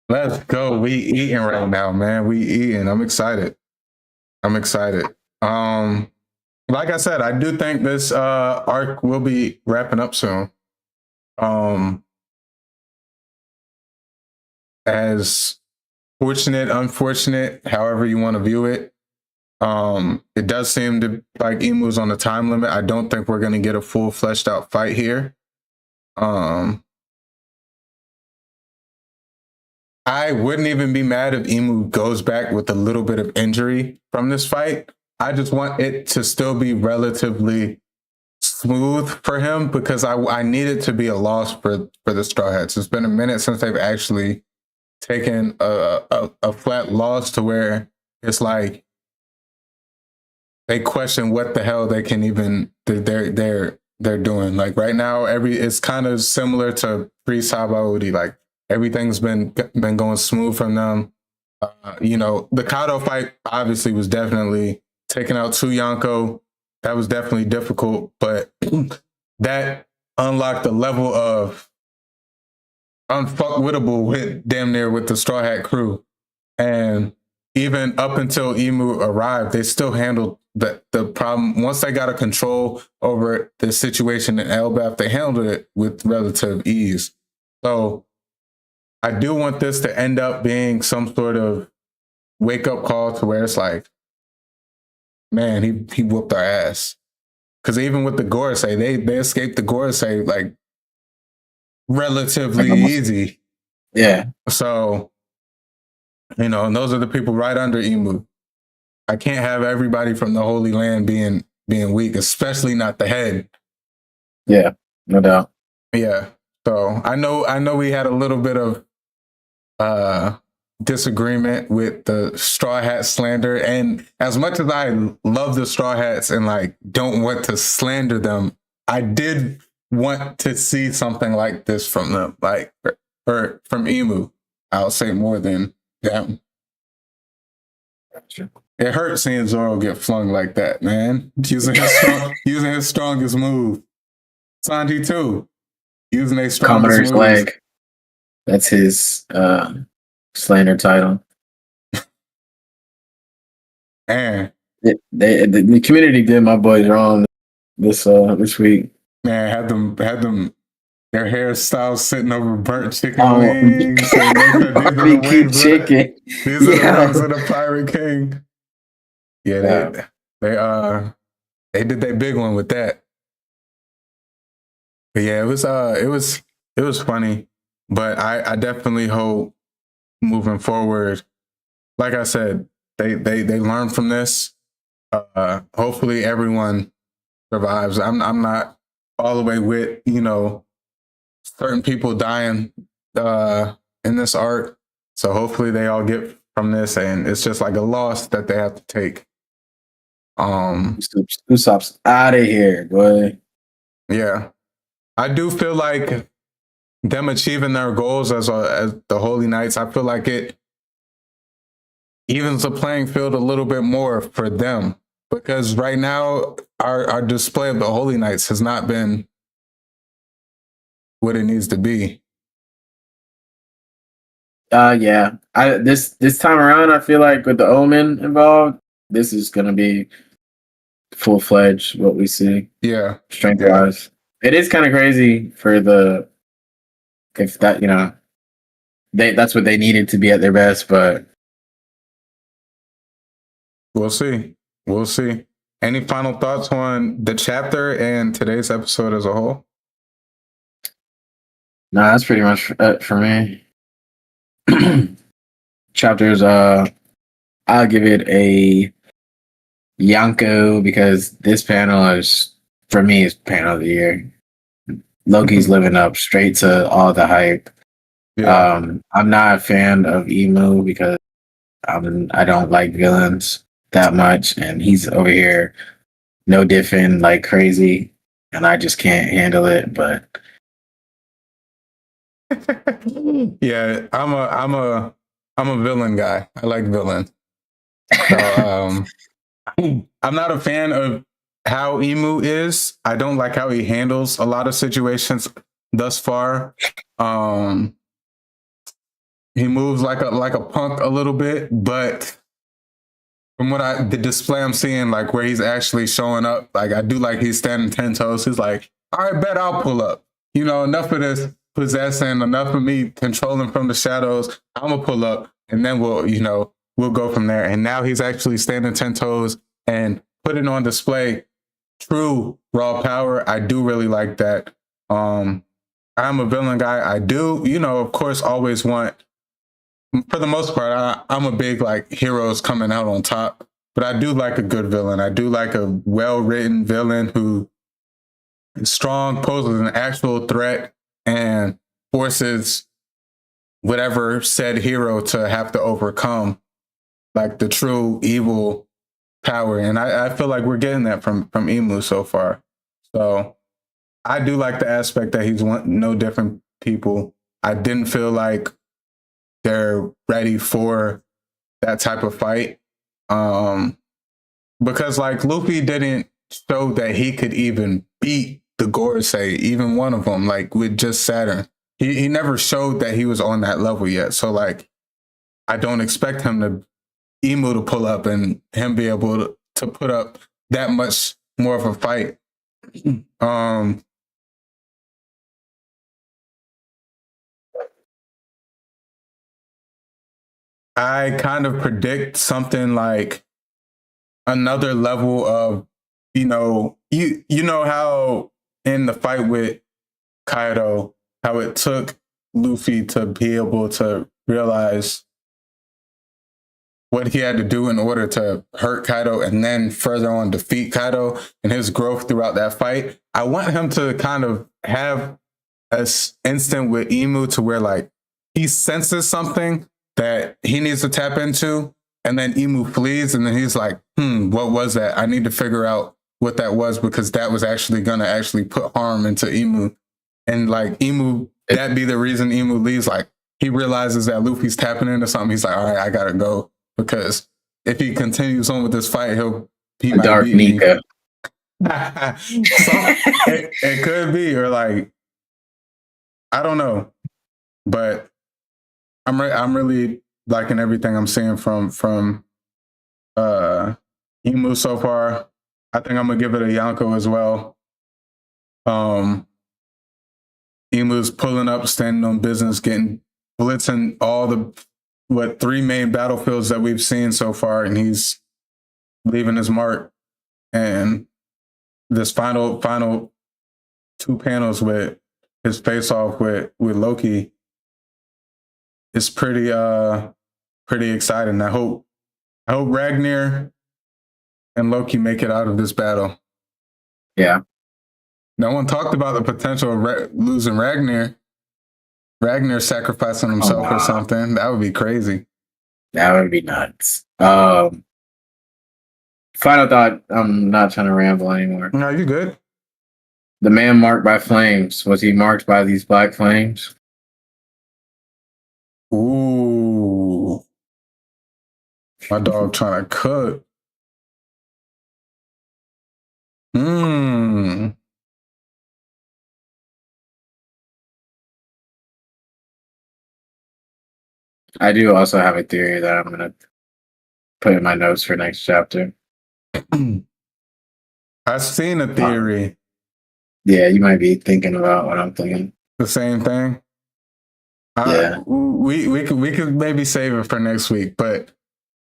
Let's go. We eating right now, man. We eating. I'm excited. Like I said, I do think this arc will be wrapping up soon. As fortunate, unfortunate, however you want to view it. It does seem to like Emu's on the time limit. I don't think we're going to get a full fleshed out fight here. I wouldn't even be mad if Emu goes back with a little bit of injury from this fight. I just want it to still be relatively smooth for him because I need it to be a loss for the Straw Hats. It's been a minute since they've actually taken a flat loss to where it's like they question what the hell they can even they're doing. Like right now, it's kind of similar to pre-Sabaody. Like everything's been going smooth from them. The Kato fight obviously was definitely taking out Tsuyanko. That was definitely difficult, but that unlocked a level of unfuckwittable with damn near with the Straw Hat crew. And even up until Emu arrived, they still handled the problem. Once they got a control over the situation in Elbaph, they handled it with relative ease. So I do want this to end up being some sort of wake-up call to where it's like, man, he whooped our ass. Because even with the Gorosei, they escaped the Gorosei like relatively easy. Yeah. So, and those are the people right under Emu. I can't have everybody from the Holy Land being weak, especially not the head. Yeah, no doubt. Yeah. So I know we had a little bit of disagreement with the Straw Hat slander, and as much as I love the Straw Hats and like don't want to slander them, I did want to see something like this from them, like or from Emu. I'll say more than them. Gotcha. It hurt seeing Zoro get flung like that, man. Using his strongest move. Sanji too. Using their strongest Commoner's moves. leg. That's his slander title. Man. The community did my boys wrong this week. Man, had them their hairstyles sitting over burnt chicken wings. Barbecue chicken. These are the ones of the Pirate King. Yeah, they did their big one with that. But yeah, it was funny. But I definitely hope moving forward. Like I said, they learn from this. Hopefully everyone survives. I'm not all the way with, certain people dying in this arc. So hopefully they all get from this, and it's just like a loss that they have to take. Usopp's out of here, boy. Yeah. I do feel like them achieving their goals as the Holy Knights, I feel like it evens the playing field a little bit more for them, because right now our display of the Holy Knights has not been what it needs to be. Yeah. This time around, I feel like with the Omen involved, this is gonna be full-fledged what we see. Yeah. Strength wise. It is kind of crazy for if that, that's what they needed to be at their best, but we'll see. We'll see. Any final thoughts on the chapter and today's episode as a whole? No, that's pretty much it for me. Chapters, I'll give it a Yanko because this panel is, for me, is panel of the year. Loki's living up straight to all the hype. Yeah. I'm not a fan of Emu because I don't like villains that much, and he's over here no different, like crazy, and I just can't handle it. But yeah, I'm a villain guy. I like villains. So I'm not a fan of how Emu is. I don't like how he handles a lot of situations thus far. He moves like a punk a little bit, but from the display I'm seeing, like where he's actually showing up, like I do like he's standing 10 toes. He's like, all right, bet I'll pull up. Enough of this possessing, enough of me controlling from the shadows. I'm gonna pull up, and then we'll go from there. And now he's actually standing 10 toes and putting on display true raw power. I do really like that. I'm a villain guy. I do, of course, always want, for the most part, I'm a big like heroes coming out on top, but I do like a good villain. I do like a well-written villain who is strong, poses an actual threat, and forces whatever said hero to have to overcome like the true evil power. And I feel like we're getting that from Emu so far. So I do like the aspect that he's no different people. I didn't feel like they're ready for that type of fight. Because like Luffy didn't show that he could even beat the Gorosei, even one of them, like with just Saturn. He never showed that he was on that level yet. So like, I don't expect Emu to pull up and him be able to put up that much more of a fight. I kind of predict something like another level of, you know how in the fight with Kaido, how it took Luffy to be able to realize what he had to do in order to hurt Kaido and then further on defeat Kaido and his growth throughout that fight. I want him to kind of have an instant with Emu to where like he senses something that he needs to tap into, and then Emu flees, and then he's like, what was that? I need to figure out what that was, because that was actually going to actually put harm into Emu. And like Emu, that be the reason Emu leaves. Like he realizes that Luffy's tapping into something. He's like, all right, I gotta go, because if he continues on with this fight, he might Dark beat me. Nika. So, it could be, or like, I don't know, but I'm really liking everything I'm seeing from Emu so far. I think I'm gonna give it a Yonko as well. Emu's pulling up, standing on business, blitzing all the 3 main battlefields that we've seen so far, and he's leaving his mark. And this final 2 panels with his face off with Loki, it's pretty exciting. I hope Ragnar and Loki make it out of this battle. Yeah. No one talked about the potential of losing Ragnar. Ragnar sacrificing himself or something. That would be crazy. That would be nuts. Final thought. I'm not trying to ramble anymore. No, you good. The man marked by flames. Was he marked by these black flames? Ooh. My dog trying to cook. I do also have a theory that I'm gonna put in my notes for next chapter. I've seen a theory. Yeah, you might be thinking about what I'm thinking. The same thing. Yeah. We could maybe save it for next week, but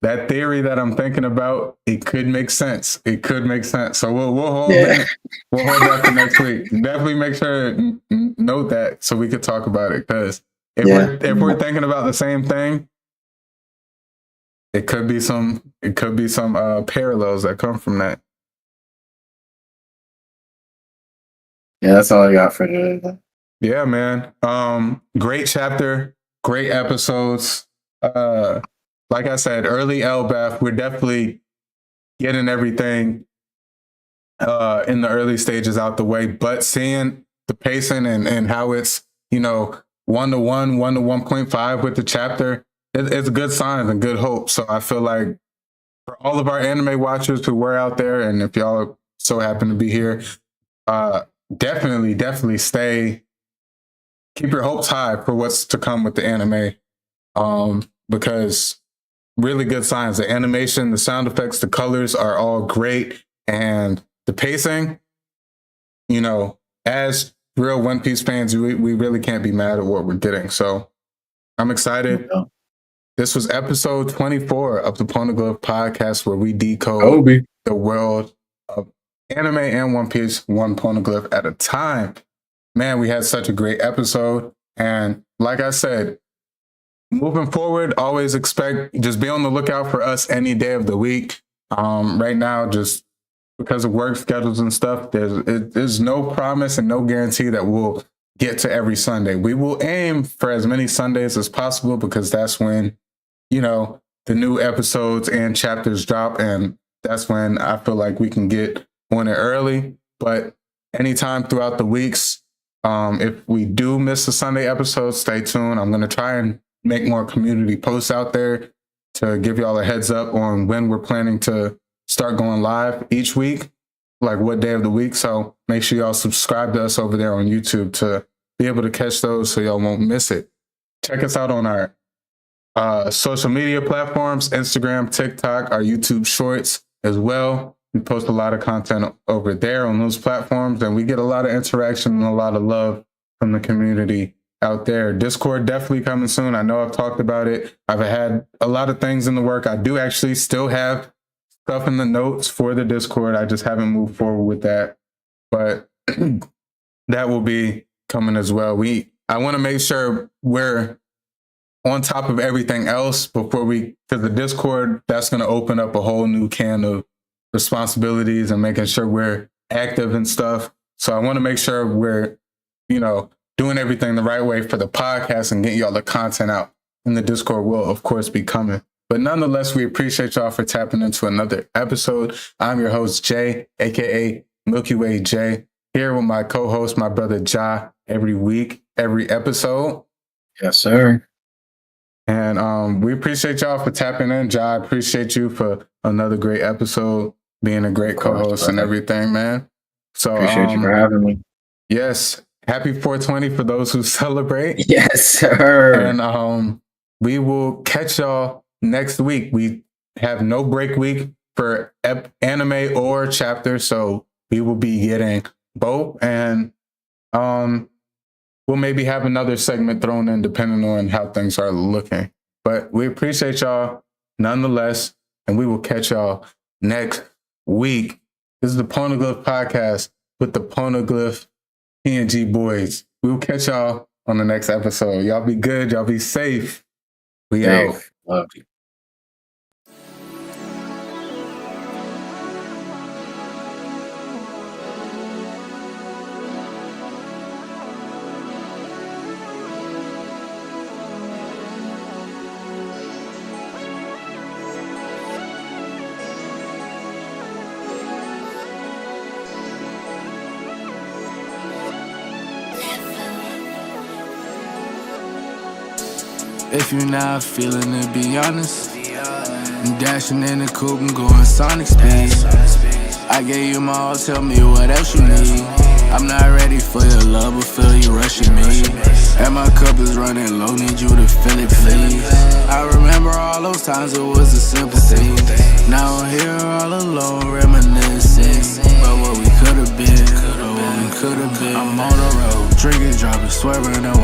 that theory that I'm thinking about, it could make sense. It could make sense. So we'll hold that. We'll hold that for next week. Definitely make sure note that so we could talk about it. Because if we're thinking about the same thing, it could be some parallels that come from that. Yeah, that's all I got for today. Yeah, man. Great chapter, great episodes. Like I said, early Elbaph, we're definitely getting everything in the early stages out the way, but seeing the pacing and how it's, 1-to-1, 1-to-1.5 with the chapter, it's good signs and good hope. So I feel like for all of our anime watchers who were out there, and if y'all so happen to be here, definitely keep your hopes high for what's to come with the anime. Because really good signs. The animation, the sound effects, the colors are all great. And the pacing, as real One Piece fans, we really can't be mad at what we're getting. So I'm excited. Yeah. This was episode 24 of the Poneglyph Podcast, where we decode the world of anime and One Piece, one Poneglyph at a time. Man, we had such a great episode. And like I said, moving forward, always just be on the lookout for us any day of the week. Right now, just because of work schedules and stuff, there's no promise and no guarantee that we'll get to every Sunday. We will aim for as many Sundays as possible, because that's when, the new episodes and chapters drop. And that's when I feel like we can get on it early. But anytime throughout the weeks, if we do miss a Sunday episode, stay tuned. I'm going to try and make more community posts out there to give y'all a heads up on when we're planning to start going live each week, like what day of the week. So make sure y'all subscribe to us over there on YouTube to be able to catch those so y'all won't miss it. Check us out on our social media platforms, Instagram, TikTok, our YouTube shorts as well. We post a lot of content over there on those platforms, and we get a lot of interaction and a lot of love from the community out there. Discord definitely coming soon. I know I've talked about it. I've had a lot of things in the work. I do actually still have stuff in the notes for the Discord. I just haven't moved forward with that, but that will be coming as well. I want to make sure we're on top of everything else before because the Discord, that's going to open up a whole new can of responsibilities and making sure we're active and stuff. So I want to make sure we're, doing everything the right way for the podcast and getting y'all the content out. And the Discord will, of course, be coming. But nonetheless, we appreciate y'all for tapping into another episode. I'm your host, Jay, aka Milky Way Jay, here with my co-host, my brother Ja, every week, every episode. Yes, sir. And we appreciate y'all for tapping in. Ja, I appreciate you for another great episode, being a great co-host and everything, man. So appreciate you for having me. Yes. Happy 420 for those who celebrate. Yes, sir. And we will catch y'all next week. We have no break week for anime or chapter, so we will be getting both. And we'll maybe have another segment thrown in depending on how things are looking. But we appreciate y'all nonetheless, and we will catch y'all next week. This is the Poneglyph Podcast with the Poneglyph PNG boys. We will catch y'all on the next episode. Y'all be good. Y'all be safe. We out. Dave, love you. If you're not feeling it, be honest. I'm dashing in the coupe and going Sonic speed. I gave you my all, tell me what else you need. I'm not ready for your love, but feel you rushing me. And my cup is running low, need you to fill it, please. I remember all those times it was a simple thing. Now I'm here all alone, reminiscing about what we could've been, I'm on the road, drinking, driving, swerving on